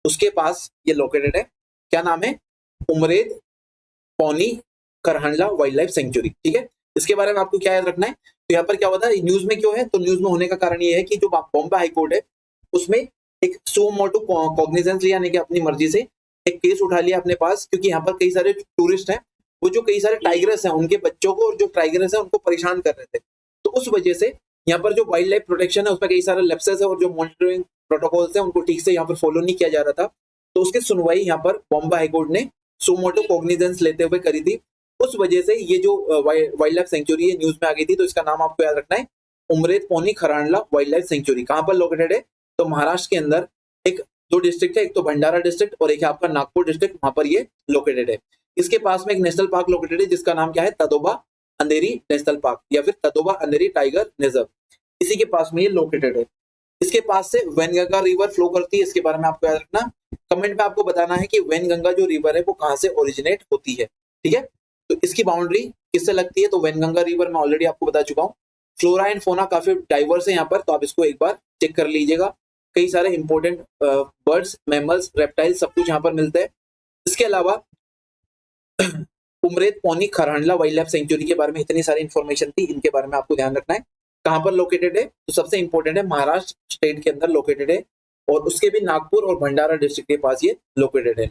[SPEAKER 1] उसके पास ये लोकेटेड है। क्या नाम है? उमरेद पौनी करहंडला वाइल्ड लाइफ सेंचुरी। ठीक है, इसके बारे में आपको क्या याद रखना है? तो यहाँ पर क्या होता है, न्यूज में क्यों है? तो न्यूज में होने का कारण ये है कि जो बॉम्बे हाईकोर्ट है उसमें एक सो मोटो कॉग्निजेंस लिया, यानी कि अपनी मर्जी से एक केस उठा लिया अपने पास, क्योंकि यहाँ पर कई सारे टूरिस्ट हैं, वो जो कई सारे टाइगर्स हैं उनके बच्चों को और जो टाइगर्स हैं उनको परेशान कर रहे थे। तो उस वजह से यहाँ पर जो वाइल्ड लाइफ प्रोटेक्शन है उसमें कई सारे लैप्सेस है और जो मॉनिटरिंग प्रोटोकॉल्स है उनको ठीक से यहाँ पर फॉलो नहीं किया जा रहा था। तो उसकी सुनवाई यहाँ पर बॉम्बे हाईकोर्ट ने सो मोटो कॉग्निजेंस लेते हुए करी थी। उस वजह से ये जो वाइल्ड लाइफ सेंचुरी है न्यूज में आ गई थी। तो इसका नाम आपको याद रखना है, उमरेद पौनी खरांडला वाइल्ड लाइफ सेंचुरी। कहां पर लोकेटेड है? तो महाराष्ट्र के अंदर एक दो डिस्ट्रिक्ट है, एक तो भंडारा डिस्ट्रिक्ट और एक है आपका नागपुर डिस्ट्रिक्ट, वहां पर ये लोकेटेड है। इसके पास में एक नेशनल पार्क लोकेटेड है जिसका नाम क्या है? तदोबा अंधेरी नेशनल पार्क या फिर तदोबा अंधेरी टाइगर रिजर्व, इसी के पास में ये लोकेटेड है। इसके पास से वैनगंगा रिवर फ्लो करती है, इसके बारे में आपको याद रखना। कमेंट में आपको बताना है कि वैनगंगा जो रिवर है वो कहां से ओरिजिनेट होती है। ठीक है, तो इसकी बाउंड्री किससे लगती है? तो वैनगंगा रिवर मैं ऑलरेडी आपको बता चुका हूँ। फ्लोरा एंड फोना काफी डाइवर्स है यहाँ पर, तो आप इसको एक बार चेक कर लीजिएगा। कई सारे इंपॉर्टेंट बर्ड्स, मैमल्स, रेप्टाइल्स सब कुछ यहाँ पर मिलते हैं। इसके अलावा उमरेद पौनी खरहंडला वाइल्ड लाइफ सेंचुरी के बारे में इतनी सारी इंफॉर्मेशन थी, इनके बारे में आपको ध्यान रखना है। कहां पर लोकेटेड है? तो सबसे इंपॉर्टेंट है महाराष्ट्र स्टेट के अंदर लोकेटेड है और उसके भी नागपुर और भंडारा डिस्ट्रिक्ट के पास ये लोकेटेड है।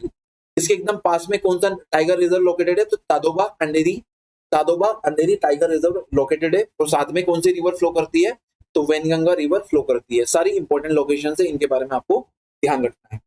[SPEAKER 1] इसके एकदम पास में कौन सा टाइगर रिजर्व लोकेटेड है? तो तादोबा अंधेरी टाइगर रिजर्व लोकेटेड है। और साथ में कौन सी रिवर फ्लो करती है? तो वैनगंगा रिवर फ्लो करती है। सारी इंपॉर्टेंट लोकेशन है, इनके बारे में आपको ध्यान रखना है।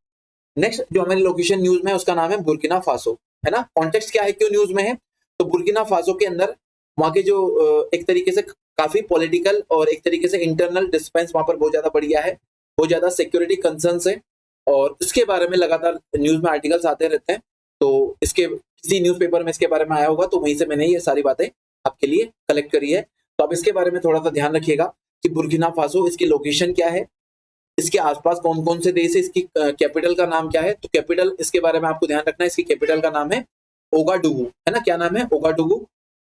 [SPEAKER 1] नेक्स्ट जो हमारी लोकेशन न्यूज में है उसका नाम है बुर्किना फासो, है ना। कॉन्टेक्स्ट क्या है, क्यों न्यूज में है? तो बुर्किना फासो के अंदर वहां के जो एक तरीके से काफी पॉलिटिकल और एक तरीके से इंटरनल डिस्पेंस वहां पर बहुत ज्यादा बढ़िया है, बहुत ज्यादा सिक्योरिटी कंसर्न्स है और इसके बारे में लगातार न्यूज में आर्टिकल्स आते रहते हैं। तो इसके किसी न्यूज़पेपर में इसके बारे में आया होगा, तो वहीं से मैंने ये सारी बातें आपके लिए कलेक्ट करी है। तो आप इसके बारे में थोड़ा सा ध्यान रखिएगा कि बुर्किना फासो, इसकी लोकेशन क्या है, इसके आसपास कौन कौन से देश है, इसकी कैपिटल का नाम क्या है। तो कैपिटल इसके बारे में आपको ध्यान रखना है, इसकी कैपिटल का नाम है ओगाडुगु, है ना। क्या नाम है? ओगाडुगु,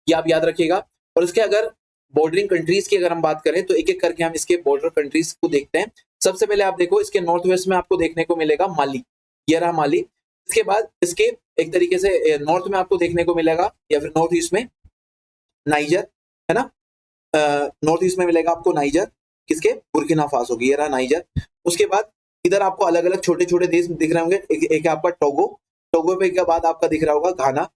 [SPEAKER 1] ये आप याद रखिएगा। और इसके अगर बॉर्डरिंग कंट्रीज की अगर हम बात करें तो एक एक करके हम इसके बॉर्डर कंट्रीज को देखते हैं। सबसे पहले आप देखो, इसके नॉर्थ वेस्ट में आपको देखने को मिलेगा माली, ये रहा माली। इसके बाद इसके एक तरीके से नॉर्थ में आपको देखने को मिलेगा या फिर नॉर्थ ईस्ट में नाइजर, है ना। नॉर्थ ईस्ट में मिलेगा आपको नाइजर, किसके? बुर्किना फासो की, ये रहा नाइजर। उसके बाद इधर आपको अलग अलग छोटे छोटे देश दिख रहे होंगे। एक है आपका टोगो, टोगो पे के बाद आपका दिख रहा होगा घाना,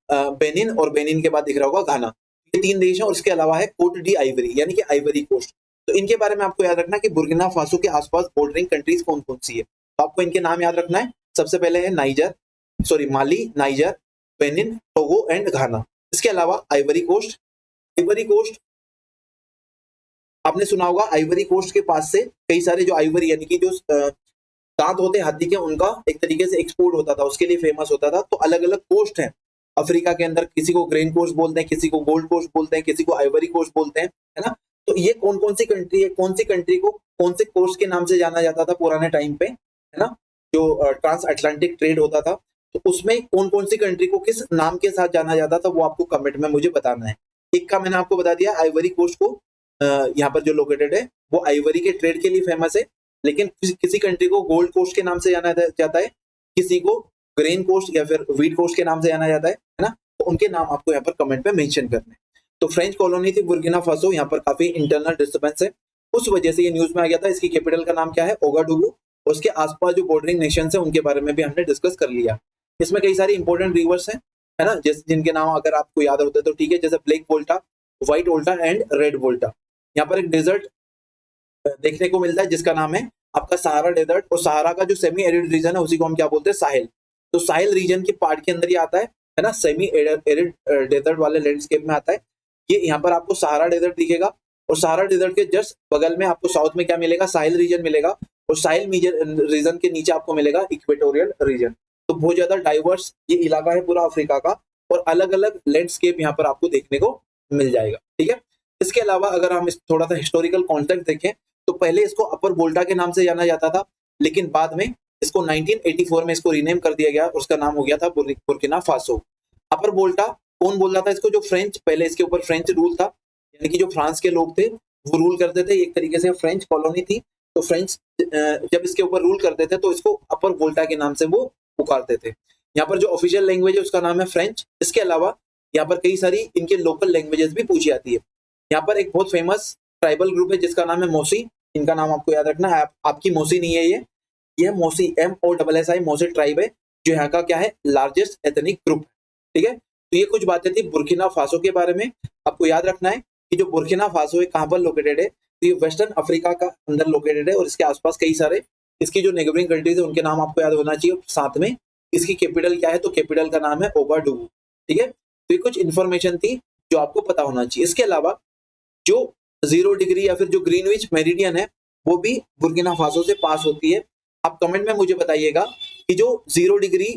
[SPEAKER 1] बेनिन, और बेनिन के बाद दिख रहा होगा घाना। ये तीन देश हैं और इसके अलावा है कोट डी आइवरी, यानी कि आइवरी कोस्ट। तो इनके बारे में आपको याद रखना कि बुर्किना फासो के आसपास बॉर्डरिंग कंट्रीज कौन कौन सी है। तो आपको इनके नाम याद रखना है। सबसे पहले है माली, नाइजर, बेनिन, टोगो एंड घाना। इसके अलावा आइवरी कोस्ट, आपने सुना होगा आइवरी कोस्ट के पास से कई सारे जो आइवरी यानी कि जो दांत होते हैं हाथी के, उनका एक तरीके से एक्सपोर्ट होता था, उसके लिए फेमस होता था। तो अलग अलग कोस्ट हैं अफ्रीका के अंदर, किसी को ग्रेन कोस्ट बोलते हैं, किसी को गोल्ड कोस्ट बोलते हैं, किसी को आइवरी कोस्ट बोलते हैं, है ना। तो ये कौन कौन सी कंट्री है, कौन सी कंट्री को कौन से कोस्ट के नाम से जाना जाता था पुराने टाइम पे, है ना। जो ट्रांस अटलांटिक ट्रेड होता था तो उसमें कौन कौन सी कंट्री को किस नाम के साथ जाना जाता था, वो आपको कमेंट में मुझे बताना है। एक का मैंने आपको बता दिया, आइवरी कोस्ट को यहाँ पर जो लोकेटेड है वो आइवरी के ट्रेड के लिए फेमस है, लेकिन किसी कंट्री को गोल्ड कोस्ट के नाम से जाना जाता है, किसी को ग्रेन कोस्ट या फिर व्हीट कोस्ट के नाम से जाना जाता है ना। तो उनके नाम आपको यहाँ पर कमेंट में मेंशन करने हैं। तो फ्रेंच कॉलोनी थी बुर्किना फासो, यहाँ पर काफी इंटरनल डिस्टर्बेंस है, उस वजह से ये न्यूज में आ गया था। इसकी कैपिटल का नाम क्या है? ओगाडुगु। उसके आसपास जो बॉर्डरिंग नेशंस है उनके बारे में भी हमने डिस्कस कर लिया। इसमें कई सारी इंपॉर्टेंट रिवर्स हैं, है ना, जैसे जिनके नाम अगर आपको याद होते तो ठीक है, जैसे ब्लैक वोल्टा, व्हाइट वोल्टा एंड रेड वोल्टा। यहाँ पर एक डेजर्ट देखने को मिलता है जिसका नाम है आपका सहारा डेजर्ट, और सहारा का जो सेमी एरिड रीजन है उसी को हम क्या बोलते हैं? साहिल। तो साहिल रीजन के पार्ट के अंदर ये आता है ना, सेमी एरिड डेजर्ट वाले लैंडस्केप में आता है ये। यहाँ पर आपको सहारा डेजर्ट दिखेगा और सहारा डेजर्ट के जस्ट बगल में आपको साउथ में क्या मिलेगा? साहिल रीजन मिलेगा, और साहिल रीजन के नीचे आपको मिलेगा इक्वेटोरियल रीजन। तो बहुत ज्यादा डाइवर्स ये इलाका है पूरा अफ्रीका का, और अलग अलग लैंडस्केप यहाँ पर आपको देखने को मिल जाएगा। ठीक है, इसके अलावा अगर हम थोड़ा सा हिस्टोरिकल कॉन्टेक्स्ट देखें तो पहले इसको अपर वोल्टा के नाम से जाना जाता था, लेकिन बाद में इसको 1984 में इसको रीनेम कर दिया गया, उसका नाम हो गया था बुर्किना फासो। अपर वोल्टा कौन बोल रहा था इसको? जो फ्रेंच, पहले इसके ऊपर फ्रेंच रूल था, यानी कि जो फ्रांस के लोग थे वो रूल करते थे, एक तरीके से फ्रेंच कॉलोनी थी। तो फ्रेंच जब इसके ऊपर रूल करते थे तो इसको अपर वोल्टा के नाम से वो पुकारते थे। यहाँ पर जो ऑफिशियल लैंग्वेज है उसका नाम है फ्रेंच। इसके अलावा यहाँ पर कई सारी इनके लोकल लैंग्वेजेस भी पूछी जाती है। यहाँ पर एक बहुत फेमस ट्राइबल ग्रुप है जिसका नाम है मोसी। इनका नाम आपको याद रखना है, आपकी मोसी नहीं है ये मोसी, MOSSI मोसी ट्राइब है, जो यहाँ का क्या है, लार्जेस्ट एथनिक ग्रुप। ठीक है, तो ये कुछ बातें थी बुर्किना फासो के बारे में। आपको याद रखना है कि जो बुर्किना फासो है कहाँ पर लोकेटेड है, तो ये वेस्टर्न अफ्रीका का अंदर लोकेटेड है और इसके आसपास कई सारे इसकी जो नेबरिंग कंट्रीज है उनके नाम आपको याद होना चाहिए। साथ में इसकी कैपिटल क्या है, तो कैपिटल का नाम है ओगाडुगु। ठीक है, तो ये कुछ इंफॉर्मेशन थी जो आपको पता होना चाहिए। इसके अलावा जो 0 डिग्री या फिर जो ग्रीनविच मेरिडियन है वो भी बुर्किना फासो से पास होती है। आप कमेंट में मुझे बताइएगा कि जो 0 डिग्री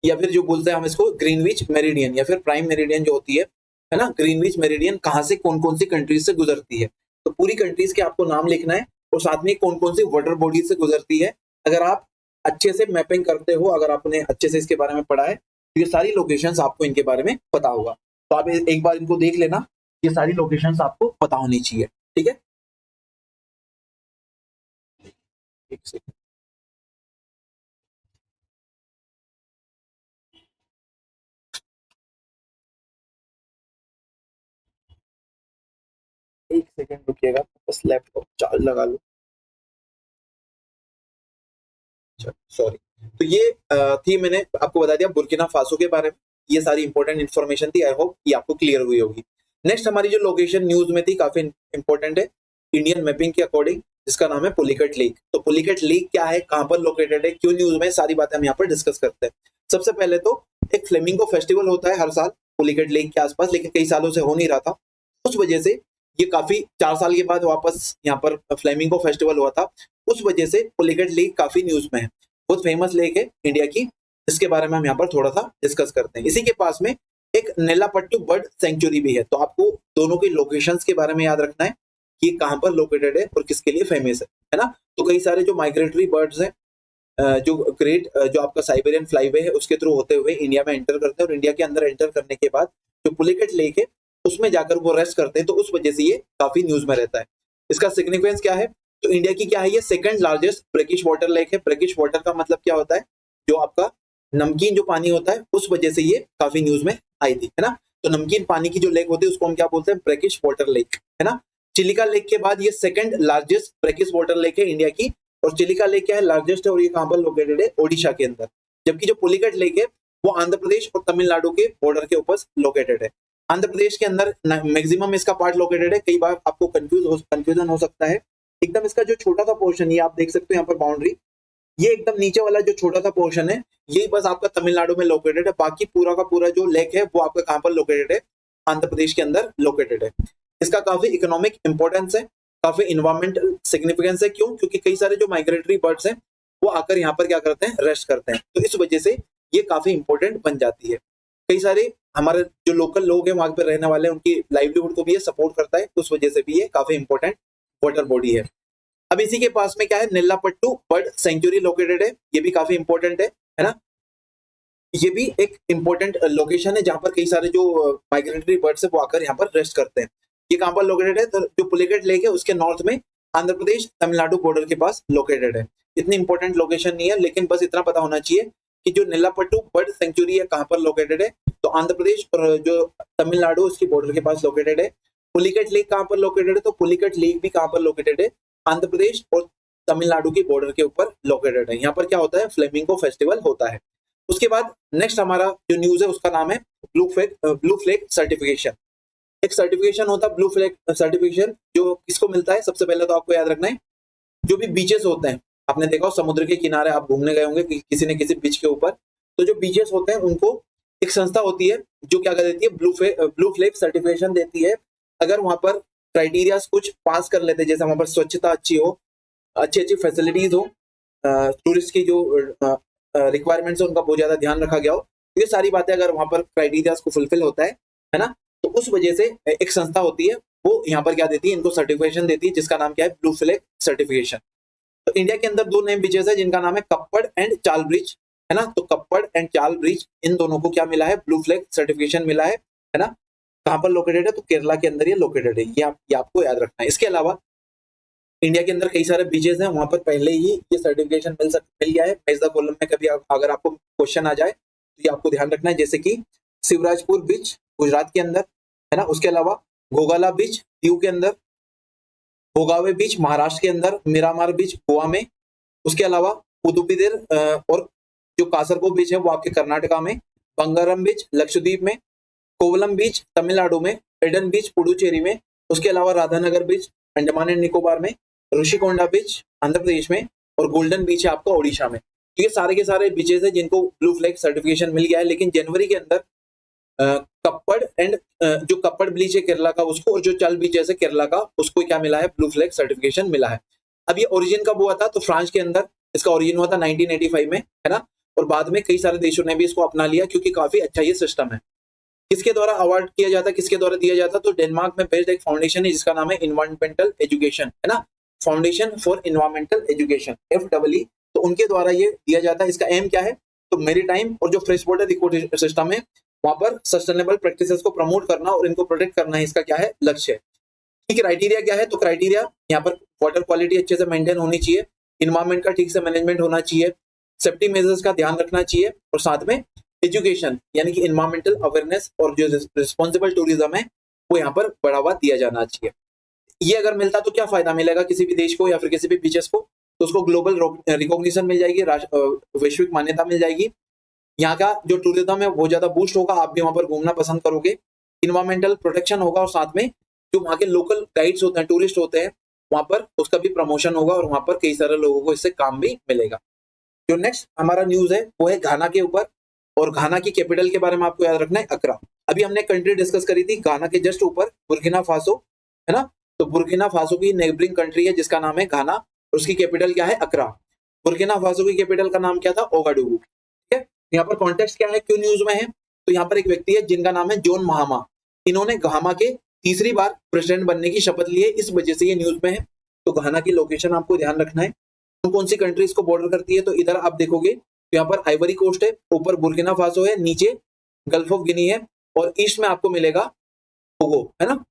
[SPEAKER 1] या फिर जो बोलते हैं हम इसको ग्रीनविच मेरिडियन या फिर प्राइम मेरिडियन जो होती है ना, ग्रीनविच मेरिडियन कहाँ से कौन कौन सी कंट्रीज से गुजरती है, तो पूरी कंट्रीज के आपको नाम लिखना है और साथ में कौन कौन सी वाटर बॉडीज से गुजरती है। अगर आप अच्छे से मैपिंग करते हो, अगर आपने अच्छे से इसके बारे में पढ़ा है, तो ये सारी लोकेशंस आपको इनके बारे में पता होगा। तो आप एक बार इनको देख लेना, ये सारी लोकेशंस आपको पता होनी चाहिए। ठीक है, एक सेकंड, एक सेकंड रुकिएगा, बस लैपटॉप चार्ज लगा लो। सॉरी, तो ये थी, मैंने आपको बता दिया बुर्किना फासो के बारे में। ये सारी इंपॉर्टेंट इन्फॉर्मेशन थी, आई होप ये आपको क्लियर हुई होगी। नेक्स्ट हमारी जो लोकेशन न्यूज में थी काफी इंपॉर्टेंट है इंडियन मैपिंग के अकॉर्डिंग, जिसका नाम है पुलिकट लेक। तो पुलिकट लेक क्या है, कहां पर लोकेटेड है, क्यों न्यूज में, सारी बातें हम यहाँ पर डिस्कस करते हैं। सबसे पहले तो एक फ्लेमिंगो फेस्टिवल होता है हर साल पुलिकट लेक के आसपास, लेकिन कई सालों से हो नहीं रहा था। उस वजह से ये काफी 4 साल के बाद वापस यहाँ पर फ्लेमिंगो फेस्टिवल हुआ था। उस वजह से पुलिकट लेक काफी न्यूज में है। बहुत फेमस लेक है इंडिया की, जिसके बारे में हम यहाँ पर थोड़ा सा डिस्कस करते हैं। इसी के पास में एक नेलापट्टू बर्ड सेंचुरी भी है। तो आपको दोनों के लोकेशंस के बारे में याद रखना है कि कहाँ पर लोकेटेड है और किसके लिए फेमस है ना। तो कई सारे जो माइग्रेटरी बर्ड्स हैं, जो ग्रेट जो आपका साइबेरियन फ्लाईवे है उसके थ्रू होते हुए इंडिया में एंटर करते हैं और इंडिया के अंदर एंटर करने के बाद जो पुलिकट लेक है उसमें जाकर वो रेस्ट करते हैं। तो उस वजह से ये काफी न्यूज में रहता है। इसका सिग्निफिकेंस क्या है, तो इंडिया की क्या है, ये second largest brackish water lake है। ब्रेकिश वाटर का मतलब क्या होता है, जो आपका नमकीन जो पानी होता है, उस वजह से ये काफी न्यूज में आई थी, है ना। तो नमकीन पानी की जो लेक होती है उसको हम क्या बोलते हैं, ब्रेकिश वाटर लेक, है ना। चिलिका लेक के बाद ये second largest brackish water lake है इंडिया की। और चिलिका लेक क्या है, लार्जेस्ट है, और ये कहां पर लोकेटेड है, ओडिशा के अंदर। जबकि जो पुलिकट लेक है वो आंध्र प्रदेश और तमिलनाडु के बॉर्डर के ऊपर लोकेटेड है। आंध्र प्रदेश के अंदर मैक्सिमम इसका पार्ट लोकेटेड है। कई बार आपको कंफ्यूजन हो सकता है। एकदम इसका जो छोटा सा पोर्शन है, आप देख सकते हो यहाँ पर बाउंड्री, ये एकदम नीचे वाला जो छोटा सा पोर्शन है यही बस आपका तमिलनाडु में लोकेटेड है। बाकी पूरा का पूरा जो लेक है वो आपका कहां पर लोकेटेड है, आंध्र प्रदेश के अंदर लोकेटेड है। इसका काफी इकोनॉमिक इंपॉर्टेंस है, काफी इन्वायरमेंटल सिग्निफिकेंस है। क्यों, क्योंकि कई सारे जो माइग्रेटरी बर्ड्स हैं वो आकर यहाँ पर क्या करते हैं, रेस्ट करते हैं। तो इस वजह से ये काफी इंपॉर्टेंट बन जाती है। कई सारे हमारे जो लोकल लोग हैं वहां पर रहने वाले हैं, उनकी लाइवलीहुड को भी ये सपोर्ट करता है। उस वजह से भी ये काफी इंपॉर्टेंट वाटर बॉडी है। अब इसी के पास में क्या है, नेल्लापट्टू बर्ड सेंचुरी लोकेटेड है। ये भी काफी इंपॉर्टेंट है ना। ये भी एक इंपॉर्टेंट लोकेशन है जहां पर कई सारे जो माइग्रेटरी बर्ड्स है वो आकर यहाँ पर रेस्ट करते हैं। ये कहां पर लोकेटेड है, तो जो पुलिकट लेक है उसके नॉर्थ में आंध्र प्रदेश तमिलनाडु बॉर्डर के पास लोकेटेड है। इतनी इंपॉर्टेंट लोकेशन नहीं है, लेकिन बस इतना पता होना चाहिए कि जो नेल्लापट्टू बर्ड सेंचुरी है कहां पर लोकेटेड है, तो आंध्र प्रदेश और जो तमिलनाडु उसकी बॉर्डर के पास लोकेटेड है। पुलिकट लेक कहां पर लोकेटेड है, तो पुलिकट लेक भी कहां पर लोकेटेड है, आंध्र प्रदेश और तमिलनाडु की बॉर्डर के ऊपर लोकेटेड है। यहाँ पर क्या होता है, फ्लेमिंगो फेस्टिवल होता है। उसके बाद नेक्स्ट हमारा जो न्यूज है उसका नाम है ब्लू फ्लैग सर्टिफिकेशन। एक सर्टिफिकेशन होता है ब्लू फ्लैग सर्टिफिकेशन, जो किसको मिलता है, सबसे पहले तो आपको याद रखना है जो भी बीचेस होते हैं, आपने देखा हो समुद्र के किनारे आप घूमने गए होंगे किसी न किसी बीच के ऊपर, तो जो बीचेस होते हैं उनको एक संस्था होती है जो क्या कर देती है, ब्लू फ्लैग सर्टिफिकेशन देती है। अगर वहां पर क्राइटेरिया कुछ पास कर लेते हैं, जैसे वहां पर स्वच्छता अच्छी हो, अच्छी अच्छी फैसिलिटीज हो, टूरिस्ट की जो रिक्वायरमेंट्स है उनका बहुत ज्यादा ध्यान रखा गया हो, ये सारी बातें अगर वहां पर क्राइटेरिया को फुलफिल होता है ना, तो उस वजह से एक संस्था होती है वो यहाँ पर क्या देती है, इनको सर्टिफिकेशन देती है, जिसका नाम क्या है, ब्लू फ्लैग सर्टिफिकेशन। तो इंडिया के अंदर दो नए बीचेस है जिनका नाम है कप्पड़ एंड चाल ब्रिज, है ना। तो कप्पड़ एंड चाल ब्रिज इन दोनों को क्या मिला है, ब्लू फ्लैग सर्टिफिकेशन मिला है ना। कहाँ पर लोकेटेड है, तो केरला के अंदर ये लोकेटेड है, ये आपको याद रखना है। इसके अलावा इंडिया के अंदर कई सारे बीचेस हैं, वहां पर पहले ही ये सर्टिफिकेशन मिल गया है। पेज द कॉलम में कभी अगर आपको क्वेश्चन आ जाए तो ये आपको ध्यान रखना है, जैसे कि शिवराजपुर बीच गुजरात के अंदर है ना, उसके अलावा घोगाला बीच दीव के अंदर, भोगावे बीच महाराष्ट्र के अंदर, मिरामार बीच गोवा में, उसके अलावा पुदुपिदिर और जो कासरगोड बीच है वो आपके कर्नाटका में, बंगारम बीच लक्षद्वीप में, कोवलम बीच तमिलनाडु में, एडन बीच पुडुचेरी में, उसके अलावा राधानगर बीच अंडमान एंड निकोबार में, ऋषिकोंडा बीच आंध्र प्रदेश में, और गोल्डन बीच है आपका ओडिशा में। तो ये सारे के सारे बीचेस है जिनको ब्लू फ्लैग सर्टिफिकेशन मिल गया है। लेकिन जनवरी के अंदर कप्पड़ एंड जो कप्पड़ बीच है केरला का उसको, और जो चल बीच है केरला का उसको क्या मिला है, ब्लू फ्लैग सर्टिफिकेशन मिला है। अब ये ओरिजिन कब हुआ था, तो फ्रांस के अंदर इसका ओरिजिन हुआ था 1985 में, है ना। और बाद में कई सारे देशों ने भी इसको अपना लिया क्योंकि काफी अच्छा ये सिस्टम है। किसके द्वारा अवार्ड किया जाता है, किसके द्वारा दिया जाता है, तो डेनमार्क में बेस्ड एक फाउंडेशन है जिसका नाम है इन्वायरमेंटल एजुकेशन, है ना, foundation for environmental education FEE। तो उनके द्वारा ये दिया जाता है। इसका एम क्या है, तो मेरीटाइम और जो फ्रेश वाटर इको सिस्टम है वहां पर सस्टेनेबल प्रैक्टिसेस को प्रमोट करना और इनको प्रोटेक्ट करना है, इसका क्या है लक्ष्य है। ठीक, क्राइटेरिया क्या है, तो क्राइटेरिया यहाँ पर वाटर क्वालिटी अच्छे से मेंटेन होनी चाहिए, इन्वायरमेंट का ठीक से मैनेजमेंट होना चाहिए, सेफ्टी मेजर्स का ध्यान रखना चाहिए, और साथ में एजुकेशन यानी कि इन्वायरमेंटल अवेयरनेस और जो रिस्पॉन्सिबल टूरिज्म है वो यहाँ पर बढ़ावा दिया जाना चाहिए। ये अगर मिलता तो क्या फायदा मिलेगा किसी भी देश को या फिर किसी भी बीचेस को, तो उसको ग्लोबल रिकॉग्निशन मिल जाएगी, वैश्विक मान्यता मिल जाएगी, यहाँ का जो टूरिज्म है बहुत ज्यादा बूस्ट होगा, आप भी वहां पर घूमना पसंद करोगे, इन्वायरमेंटल प्रोटेक्शन होगा, और साथ में जो वहाँ के लोकल गाइड्स होते हैं, टूरिस्ट होते हैं, वहां पर उसका भी प्रमोशन होगा और वहां पर कई सारे लोगों को इससे काम भी मिलेगा। जो नेक्स्ट हमारा न्यूज है वो है घाना के ऊपर, और घाना की कैपिटल के बारे में आपको याद रखना है अक्रा। अभी हमने कंट्री डिस्कस करी थी, घाना के जस्ट ऊपर बुर्किना फासो है ना, तो बुर्किना फासो की नेबरिंग कंट्री है जिसका नाम है घाना, और उसकी कैपिटल क्या है अक्रा। बुर्किना फासो की कैपिटल का नाम क्या था, ओगाडुगु। ठीक है, यहाँ पर कॉन्टेक्स्ट क्या है, क्यों न्यूज में है, तो यहाँ पर एक व्यक्ति है जिनका नाम है जॉन महामा, इन्होंने घाना के तीसरी बार प्रेसिडेंट बनने की शपथ ली है, इस वजह से ये न्यूज में है। तो घाना की लोकेशन आपको ध्यान रखना है, कौन सी कंट्रीज को बॉर्डर करती है, तो इधर आप देखोगे तो यहाँ पर आइवरी कोस्ट है, ऊपर बुर्किना फासो है, नीचे गल्फ ऑफ गिनी है, और ईस्ट में आपको मिलेगा टोगो, है ना,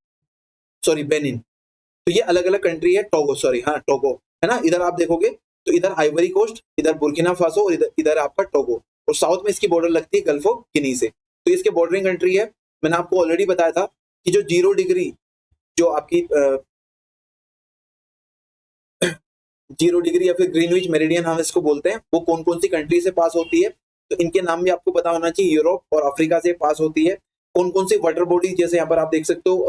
[SPEAKER 1] सॉरी बेनिन। तो ये अलग अलग कंट्री है, टोगो सॉरी, हाँ टोगो है ना। इधर आप देखोगे तो इधर आइवरी कोस्ट, इधर बुर्किना फासो, और इधर आपका टोगो, और साउथ में इसकी बॉर्डर लगती है गल्फ ऑफ गिनी से। तो इसके बॉर्डरिंग कंट्री है। मैंने आपको ऑलरेडी बताया था कि जो 0 डिग्री जो आपकी 0 डिग्री या फिर ग्रीनविच मेरिडियन हम इसको बोलते हैं, वो कौन कौन सी कंट्री से पास होती है, तो इनके नाम भी आपको पता होना चाहिए। यूरोप और अफ्रीका से पास होती है। कौन कौन सी वाटर बॉडी, जैसे यहाँ पर आप देख सकते हो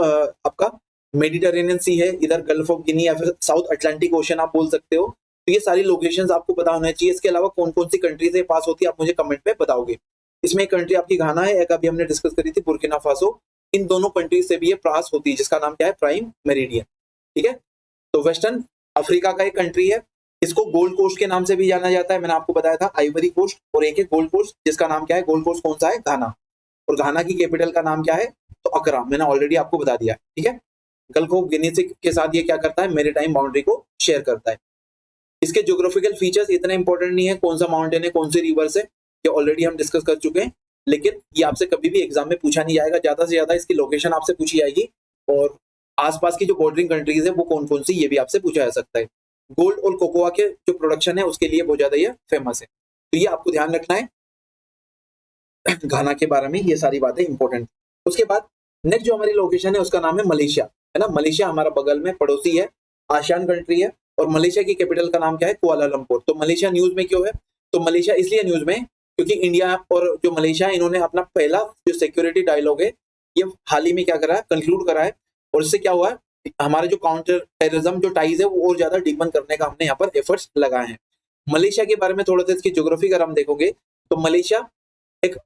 [SPEAKER 1] आपका मेडिटेरेनियन सी है, इधर गल्फ ऑफ गिनी या फिर साउथ अटलांटिक ओशन आप बोल सकते हो। तो ये सारी लोकेशंस आपको पता होना चाहिए। इसके अलावा कौन कौन सी कंट्री से पास होती है आप मुझे कमेंट में बताओगे। इसमें एक कंट्री आपकी घाना है, एक अभी हमने डिस्कस करी थी बुर्किना फासो। इन दोनों कंट्री से भी ये पास होती है, जिसका नाम क्या है, प्राइम मेरिडियन। ठीक है, तो वेस्टर्न अफ्रीका का एक कंट्री है, इसको गोल्ड कोस्ट के नाम से भी जाना जाता है। मैंने आपको बताया था आइवरी कोस्ट और एक है गोल्ड कोस्ट, जिसका नाम क्या है, गोल्ड कोस्ट कौन सा है, घाना। और घाना की कैपिटल का नाम क्या है, तो अकरा, मैंने ऑलरेडी आपको बता दिया। ठीक है, गल्फ ऑफ गिनी के साथ ये क्या करता है, मेरीटाइम बाउंड्री को शेयर करता है। इसके ज्योग्राफिकल फीचर्स इतने इंपॉर्टेंट नहीं है, कौन सा माउंटेन है, कौन सी रिवर्स है, ये ऑलरेडी हम डिस्कस कर चुके हैं। लेकिन ये आपसे कभी भी एग्जाम में पूछा नहीं जाएगा, ज्यादा से ज्यादा इसकी लोकेशन आपसे पूछी जाएगी, और आसपास की जो बॉर्डरिंग कंट्रीज है वो कौन कौन सी, ये भी आपसे पूछा जा सकता है। गोल्ड और कोकोआ के जो प्रोडक्शन है उसके लिए बहुत ज्यादा ये फेमस है, तो ये आपको ध्यान रखना है घाना के बारे में, ये सारी बातें इंपॉर्टेंट। उसके बाद नेक्स्ट जो हमारी लोकेशन है उसका नाम है मलेशिया, है ना। मलेशिया हमारा बगल में पड़ोसी है, आसियान कंट्री है, और मलेशिया की कैपिटल का नाम क्या है, कुआलालंपुर। तो मलेशिया न्यूज में क्यों है, तो मलेशिया इसलिए न्यूज में क्योंकि इंडिया और जो मलेशिया है इन्होंने अपना पहला जो सिक्योरिटी डायलॉग है ये हाल ही में क्या करा है, कंक्लूड करा है, और इससे क्या हुआ है, हमारे जो काउंटर टेररिज्म जो टाइज है वो और ज्यादा डीपन करने का हमने यहाँ पर एफर्ट्स लगाए हैं। मलेशिया के बारे में थोड़ा सा इसकी ज्योग्राफी अगर हम देखोगे तो मलेशिया एक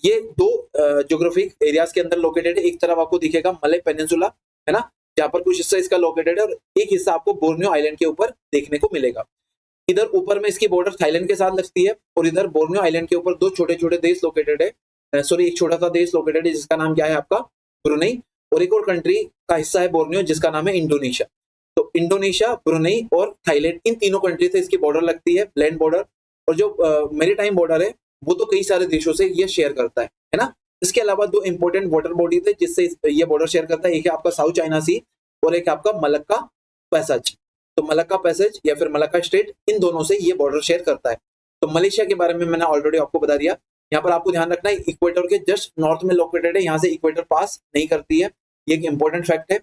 [SPEAKER 1] ये दो ज्योग्राफिक एरियाज के अंदर लोकेटेड है। एक तरफ आपको दिखेगा मलय पेनिनसुला, है ना, जहाँ पर कुछ हिस्सा इसका लोकेटेड है, और एक हिस्सा आपको बोर्नियो आइलैंड के ऊपर देखने को मिलेगा। इधर ऊपर में इसकी बॉर्डर थाईलैंड के साथ लगती है, और इधर बोर्नियो आइलैंड के ऊपर दो छोटे छोटे देश लोकेटेड है, सॉरी एक छोटा सा देश लोकेटेड है जिसका नाम क्या है आपका ब्रुनेई, और एक और कंट्री का हिस्सा है बोर्नियो जिसका नाम है इंडोनेशिया। तो इंडोनेशिया, ब्रुनेई और थाईलैंड, इन तीनों कंट्री से इसकी बॉर्डर लगती है, लैंड बॉर्डर, और जो मेरीटाइम बॉर्डर है वो तो कई सारे देशों से ये शेयर करता है ना। इसके अलावा दो इंपॉर्टेंट वाटर बॉडीज है जिससे ये बॉर्डर शेयर करता है, एक है आपका साउथ चाइना सी और एक आपका मलक्का पैसेज। तो मलक्का पैसेज या फिर मलक्का स्ट्रेट, इन दोनों से ये बॉर्डर शेयर करता है। तो मलेशिया के बारे में मैंने ऑलरेडी आपको बता दिया। यहाँ पर आपको ध्यान रखना है इक्वेटर के जस्ट नॉर्थ में लोकेटेड है, यहाँ से इक्वेटर पास नहीं करती है, ये एक इंपॉर्टेंट फैक्ट है।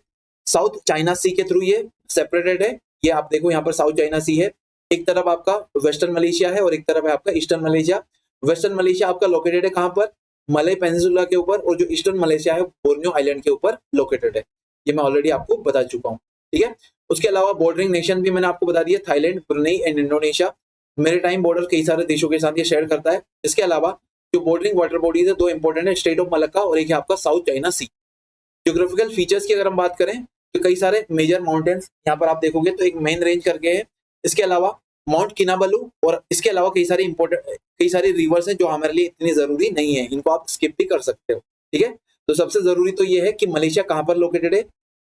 [SPEAKER 1] साउथ चाइना सी के थ्रू ये सेपरेटेड है, ये आप देखो यहाँ पर साउथ चाइना सी है, एक तरफ आपका वेस्टर्न मलेशिया है और एक तरफ है आपका ईस्टर्न मलेशिया। वेस्टर्न मलेशिया आपका लोकेटेड है कहाँ पर, मलय पेनिनसुला के ऊपर, और जो ईस्टर्न मलेशिया है बोर्नियो आइलैंड के ऊपर लोकेटेड है, ये मैं ऑलरेडी आपको बता चुका हूँ, ठीक है। उसके अलावा बॉर्डरिंग नेशन भी मैंने आपको बता दिया, Thailand, Brunei and Indonesia. Maritime border कई सारे देशों के साथ ये शेयर करता है। इसके अलावा जो बॉर्डरिंग वाटर बॉडीज है दो इंपॉर्टेंट है, स्टेट ऑफ मलक्का और एक है आपका साउथ चाइना सी। ज्योग्राफिकल फीचर्स की अगर हम बात करें तो कई सारे मेजर माउंटेन्स यहाँ पर आप देखोगे तो एक मेन रेंज करके है, इसके अलावा माउंट किनाबालू, और इसके अलावा कई सारी रिवर्स हैं जो हमारे लिए इतनी जरूरी नहीं है, इनको आप स्किप भी कर सकते हो, ठीक है। तो सबसे जरूरी तो ये है कि मलेशिया कहाँ पर लोकेटेड है,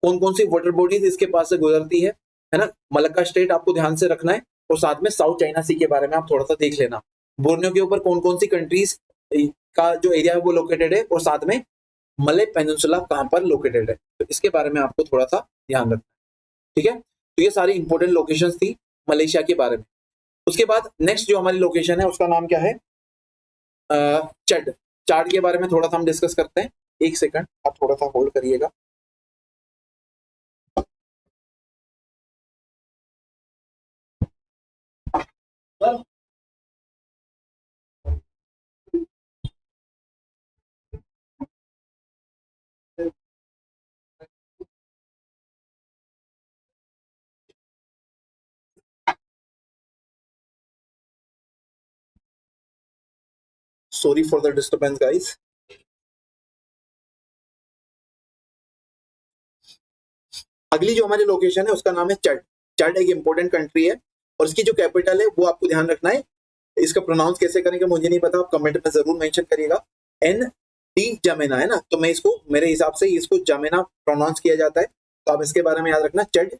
[SPEAKER 1] कौन कौन सी वाटर बॉडीज इसके पास से गुजरती है ना। मलक्का स्टेट आपको ध्यान से रखना है, और साथ में साउथ चाइना सी के बारे में आप थोड़ा सा देख लेना। बोर्नियो के ऊपर कौन कौन सी कंट्रीज का जो एरिया है वो लोकेटेड है, और साथ में मलय पेनिनसुला कहाँ पर लोकेटेड है, तो इसके बारे में आपको थोड़ा सा ध्यान रखना है, ठीक है। तो ये सारी इंपॉर्टेंट लोकेशंस थी मलेशिया के बारे में। उसके बाद नेक्स्ट जो हमारी लोकेशन है उसका नाम क्या है, चड। चाड के बारे में थोड़ा सा हम डिस्कस करते हैं, एक सेकंड आप थोड़ा सा होल्ड करिएगा। Sorry for the disturbance guys. अगली जो हमारी लोकेशन है उसका नाम है चड। चड एक इंपॉर्टेंट कंट्री है, और इसकी जो कैपिटल है वो आपको ध्यान रखना है, इसका प्रोनाउंस कैसे करेंगे मुझे नहीं पता, आप कमेंट में जरूर मेंशन करिएगा। एन डी जमेना है ना, तो मैं इसको मेरे हिसाब से इसको जमेना प्रोनाउंस किया जाता है, तो आप इसके बारे में याद रखना चड।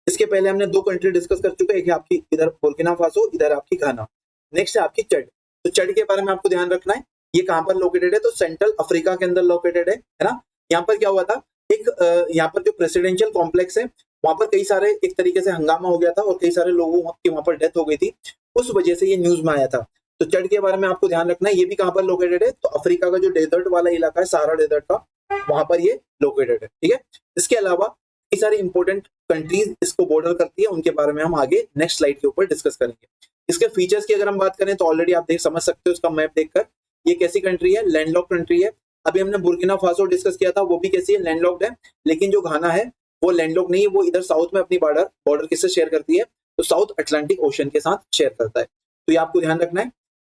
[SPEAKER 1] इसके पहले हमने दो कंट्री डिस्कस कर चुके हैं, एक है आपकी इधर बुर्किना फासो, इधर आपकी घाना, नेक्स्ट है आपकी चड। तो चड के बारे में आपको ध्यान रखना है, ये कहाँ पर लोकेटेड है, तो सेंट्रल अफ्रीका के अंदर लोकेटेड है ना। यहाँ पर क्या हुआ था, एक यहाँ पर जो प्रेसिडेंशियल कॉम्प्लेक्स है वहां पर कई सारे एक तरीके से हंगामा हो गया था और कई सारे लोगों की वहां पर डेथ हो गई थी, उस वजह से ये न्यूज में आया था। तो चड के बारे में आपको ध्यान रखना है, ये भी कहाँ पर लोकेटेड है, तो अफ्रीका का जो डेजर्ट वाला इलाका है, सहारा डेजर्ट का, वहां पर ये लोकेटेड है, ठीक है। इसके अलावा कई सारी इंपॉर्टेंट कंट्रीज इसको बॉर्डर करती है, उनके बारे में हम आगे नेक्स्ट स्लाइड के ऊपर डिस्कस करेंगे। इसके फीचर्स की अगर हम बात करें तो ऑलरेडी आप देख समझ सकते हो इसका मैप देखकर, ये कैसी कंट्री है, लैंडलॉक कंट्री है। अभी हमने बुर्किना फासो डिस्कस किया था, वो भी कैसी है, लैंडलॉक्ड है, लेकिन जो घाना है वो लैंडलॉक नहीं है, वो इधर साउथ में अपनी बॉर्डर किससे शेयर करती है, तो साउथ अटलांटिक ओशन के साथ शेयर करता है। तो ये आपको ध्यान रखना है।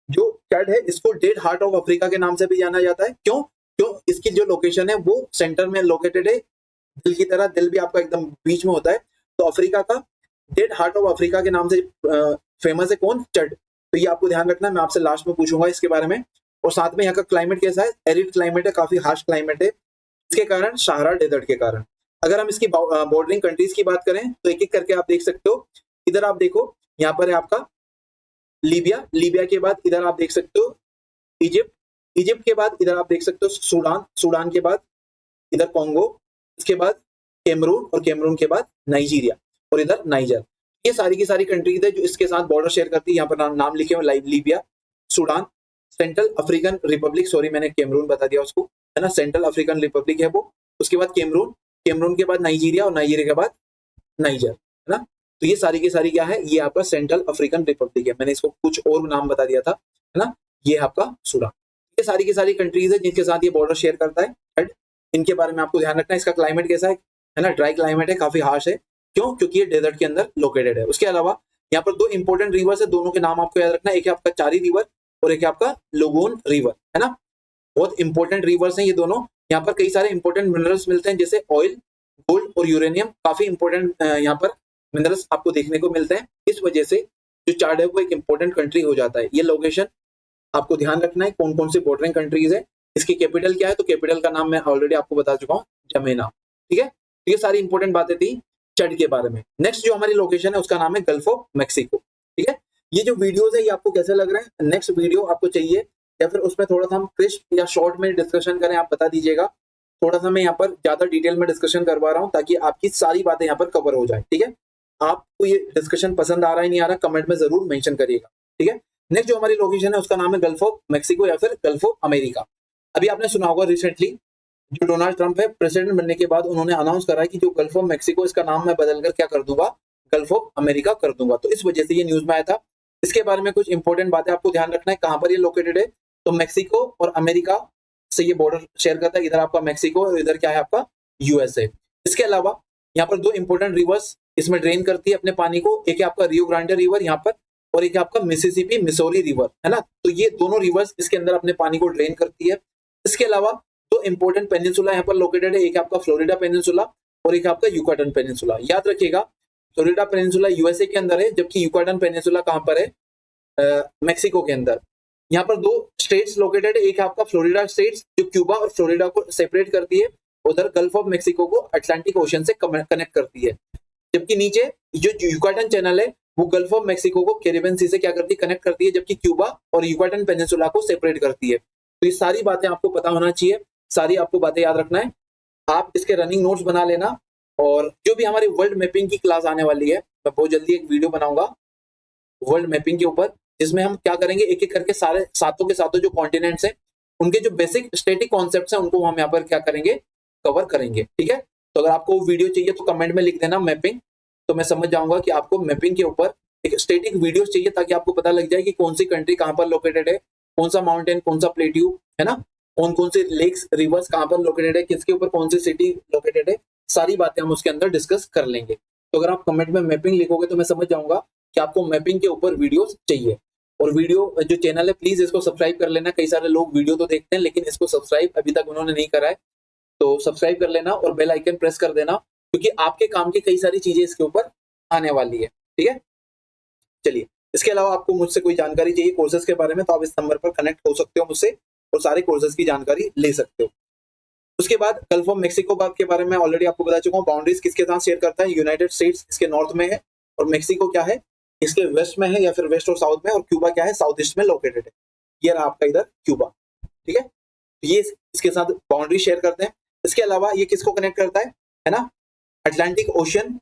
[SPEAKER 1] जो चड है इसको डेड हार्ट ऑफ अफ्रीका के नाम से भी जाना जाता है, क्यों, इसकी जो लोकेशन है वो सेंटर में लोकेटेड है, दिल की तरह, दिल भी आपका एकदम बीच में होता है, तो अफ्रीका का डेड हार्ट ऑफ अफ्रीका के नाम से फेमस है कौन, चड। तो ये आपको ध्यान रखना है, मैं आपसे लास्ट में पूछूंगा इसके बारे में। और साथ में यहाँ का क्लाइमेट कैसा है, एरिड क्लाइमेट है, काफी हार्श क्लाइमेट है, इसके कारण सहारा डेजर्ट के कारण। अगर हम इसकी बॉर्डरिंग कंट्रीज की बात करें तो एक एक करके आप देख सकते हो, इधर आप देखो यहाँ पर है आपका लीबिया, लीबिया के बाद इधर आप देख सकते हो इजिप्ट, इजिप्ट के बाद इधर आप देख सकते हो सूडान, सूडान के बाद इधर कॉन्गो, इसके बाद कैमरून, और कैमरून के बाद नाइजीरिया, और इधर नाइजर। ये सारी की सारी कंट्रीज है जो इसके साथ बॉर्डर शेयर करती है। यहाँ पर नाम लिखे हुए Libya, Sudan, central African Republic, sorry मैंने कैमरून बता दिया उसको, है ना, सेंट्रल अफ्रीकन रिपब्लिक है वो, उसके बाद कैमरून, कैमरून के बाद नाइजीरिया, और नाइजीरिया के बाद नाइजर, है ना। तो ये सारी की सारी क्या है, ये आपका सेंट्रल अफ्रीकन रिपब्लिक है, मैंने इसको कुछ और नाम बता दिया था, है ना, ये आपका सूडान। ये सारी की सारी कंट्रीज है जिनके साथ ये बॉर्डर शेयर करता है, इनके बारे में आपको ध्यान रखना है। इसका क्लाइमेट कैसा है ना, ड्राई क्लाइमेट है, काफी हार्श है, क्यों, क्योंकि ये डेजर्ट के अंदर लोकेटेड है। उसके अलावा यहाँ पर दो इंपॉर्टेंट रिवर्स है, दोनों के नाम आपको याद रखना है, एक है आपका चारी रिवर और एक है आपका लोगोन रिवर, है ना, बहुत इंपॉर्टेंट रिवर्स हैं ये दोनों। यहाँ पर कई सारे इंपॉर्टेंट मिनरल्स मिलते हैं, जैसे ऑयल, गोल्ड और यूरेनियम, काफी इंपॉर्टेंट यहाँ पर मिनरल्स आपको देखने को मिलते हैं। इस वजह से जो चाड है वो एक इंपॉर्टेंट कंट्री हो जाता है। ये लोकेशन आपको ध्यान रखना है, कौन कौन सी बॉर्डरिंग कंट्रीज है, इसकी कैपिटल क्या है, तो कैपिटल का नाम मैं ऑलरेडी आपको बता चुका हूँ, जमेना, ठीक है। तो ये सारी इंपॉर्टेंट बातें थी चड के बारे में। नेक्स्ट जो हमारी लोकेशन है उसका नाम है गल्फ ऑफ मैक्सिको, ठीक है। ये जो वीडियोस है ये आपको कैसे लग रहे हैं, नेक्स्ट वीडियो आपको चाहिए या फिर उसमें थोड़ा सा हम क्रिस्प या शॉर्ट में डिस्कशन करें, आप बता दीजिएगा। थोड़ा सा मैं यहाँ पर ज्यादा डिटेल में डिस्कशन करवा रहा हूँ ताकि आपकी सारी बातें यहाँ पर कवर हो जाए, ठीक है। आपको ये डिस्कशन पसंद आ रहा है नहीं आ रहा, कमेंट में जरूर मेंशन करिएगा, ठीक है। नेक्स्ट जो हमारी लोकेशन है उसका नाम है गल्फ ऑफ मेक्सिको या फिर गल्फ ऑफ अमेरिका। अभी आपने सुना होगा रिसेंटली जो डोनाल्ड ट्रंप है, प्रेसिडेंट बनने के बाद उन्होंने अनाउंस करा है कि जो गल्फ ऑफ मेक्सिको, इसका नाम मैं बदलकर क्या कर दूंगा, गल्फ ऑफ अमेरिका कर दूंगा। तो इस वजह से ये न्यूज में आया था। इसके बारे में कुछ इंपॉर्टेंट बातें आपको ध्यान रखना है। कहां पर ये लोकेटेड है, तो मेक्सिको और अमेरिका से ये बॉर्डर शेयर करता है। इधर आपका मेक्सिको और इधर क्या है आपका यूएसए। इसके अलावा यहाँ पर दो इंपॉर्टेंट रिवर्स इसमें ड्रेन करती है अपने पानी को। एक है आपका रियो ग्रांडे रिवर यहाँ पर, और एक है आपका मिसिसिपी मिसौरी रिवर, है ना। तो ये दोनों रिवर्स इसके अंदर अपने पानी को ड्रेन करती है। इसके अलावा दो इंपॉर्टेंट पेनिनसुला यहाँ पर लोकेटेड है। एक आपका फ्लोरिडा पेनिनसुला और एक आपका युकाटन पेनिनसुला। याद रखिएगा, फ्लोरिडा पेनिनसुला यूएसए के अंदर है, जबकि युकाटन पेनिनसुला कहां पर है, मेक्सिको के अंदर। यहाँ पर दो स्टेट्स लोकेटेड है। एक आपका फ्लोरिडा स्टेट्स जो क्यूबा और फ्लोरिडा को सेपरेट करती है, उधर गल्फ ऑफ मेक्सिको को अटलांटिक ओशन से कनेक्ट करती है। जबकि नीचे जो युकाटन चैनल है वो गल्फ ऑफ मेक्सिको को कैरिबियन सी से क्या करती है, कनेक्ट करती है, जबकि क्यूबा और युकाटन पेनिनसुला को सेपरेट करती है। तो ये सारी बातें आपको पता होना चाहिए, सारी आपको बातें याद रखना है। आप इसके रनिंग नोट्स बना लेना। और जो भी हमारी वर्ल्ड मैपिंग की क्लास आने वाली है, मैं बहुत जल्दी एक वीडियो बनाऊंगा वर्ल्ड मैपिंग के ऊपर, जिसमें हम क्या करेंगे, एक एक करके सारे सातों के सातों जो कॉन्टिनेंट्स हैं उनके जो बेसिक स्टैटिक कॉन्सेप्ट्स हैं उनको हम यहाँ पर क्या करेंगे, कवर करेंगे, ठीक है। तो अगर आपको वीडियो चाहिए तो कमेंट में लिख देना मैपिंग, तो मैं समझ जाऊंगा कि आपको मैपिंग के ऊपर एक स्टैटिक वीडियो चाहिए, ताकि आपको पता लग जाए कि कौन सी कंट्री कहाँ पर लोकेटेड है, कौन सा माउंटेन, कौन सा प्लेट्यू, है ना, कौन कौन से लेक्स रिवर्स कहाँ पर लोकेटेड है, किसके ऊपर कौन सी सिटी लोकेटेड है, सारी बातें हम उसके अंदर डिस्कस कर लेंगे। तो अगर आप कमेंट में मैपिंग लिखोगे तो मैं समझ जाऊंगा कि आपको मैपिंग के ऊपर वीडियोस चाहिए। और वीडियो जो चैनल है प्लीज इसको सब्सक्राइब कर लेना। कई सारे लोग वीडियो तो देखते हैं लेकिन इसको सब्सक्राइब अभी तक उन्होंने नहीं करा है, तो सब्सक्राइब कर लेना और बेल आइकन प्रेस कर देना, क्योंकि आपके काम की कई सारी चीजें इसके ऊपर आने वाली है, ठीक है। चलिए, इसके अलावा आपको मुझसे कोई जानकारी चाहिए कोर्सेज के बारे में तो आप इस नंबर पर कनेक्ट हो सकते हो मुझसे और सारे कोर्सेज की जानकारी ले सकते हो। उसके बाद गल्फ ऑफ मेक्सिको के बारे में ऑलरेडी आपको बता चुका हूँ। बाउंड्रीज किसके साथ शेयर करता है, यूनाइटेड स्टेट्स इसके नॉर्थ में है और मेक्सिको क्या है, इसके वेस्ट में है या फिर वेस्ट और साउथ में, और क्यूबा क्या है, साउथ ईस्ट में लोकेटेड है। ये रहा आपका इधर क्यूबा, ठीक है। ये इसके साथ बाउंड्री शेयर करते हैं। इसके अलावा ये किसको कनेक्ट करता है ना, अटलांटिक ओशन,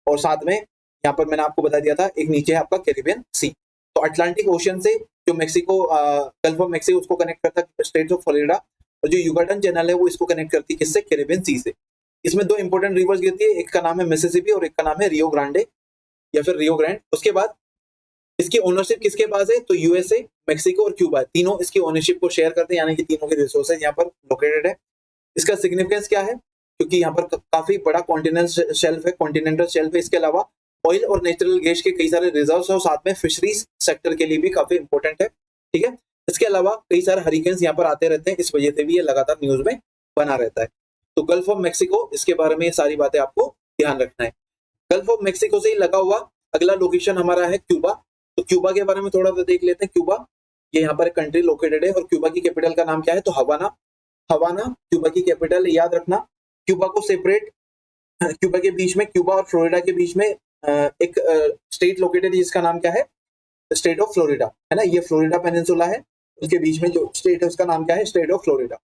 [SPEAKER 1] और साथ में यहाँ पर मैंने आपको बता दिया था एक नीचे है आपका कैरिबियन सी। तो अटलांटिक ओशन से जो मेक्सिको गल्फ ऑफ मेक्सिको उसको कनेक्ट करता है स्टेट्स ऑफ फ्लोरिडा, और जो युकाटन चैनल है वो इसको कनेक्ट करती है किससे, कैरिबियन सी से। इसमें दो इंपॉर्टेंट रिवर्स गिरती है, एक का नाम है मिसिसिपी और एक का नाम है रियो ग्रांडे या फिर रियो ग्रैंड। उसके बाद इसकी ओनरशिप किसके पास है, तो यूएसए, मेक्सिको और क्यूबा तीनों इसकी ओनरशिप को शेयर करते हैं, यानी कि तीनों के रिसोर्सेज यहाँ पर लोकेटेड है। इसका सिग्निफिकेंस क्या है, क्योंकि यहाँ पर काफी बड़ा कॉन्टिनेंटल शेल्फ है। इसके अलावा ऑयल और नेचुरल गैस के कई सारे रिजर्व्स है और साथ में फिशरीज सेक्टर के लिए भी काफी इंपॉर्टेंट है, ठीक है। इसके अलावा कई सारे हरिकेन्स यहाँ पर आते रहते हैं, इस वजह से भी ये लगातार न्यूज में बना रहता है। तो गल्फ ऑफ मेक्सिको, इसके बारे में ये सारी बातें आपको ध्यान रखना है। गल्फ ऑफ मेक्सिको से ही लगा हुआ अगला लोकेशन हमारा है क्यूबा। तो क्यूबा के बारे में थोड़ा सा देख लेते हैं। क्यूबा ये यहाँ पर एक कंट्री लोकेटेड है और क्यूबा की कैपिटल का नाम क्या है, तो हवाना। हवाना क्यूबा की कैपिटल है, याद रखना। क्यूबा को सेपरेट, क्यूबा के बीच में, क्यूबा और फ्लोरिडा के बीच में एक स्टेट लोकेटेड है जिसका नाम क्या है, स्टेट ऑफ फ्लोरिडा, है ना। ये फ्लोरिडा पेनिनसुला है, उसके बीच में जो स्टेट है उसका नाम क्या है, स्टेट ऑफ फ्लोरिडा।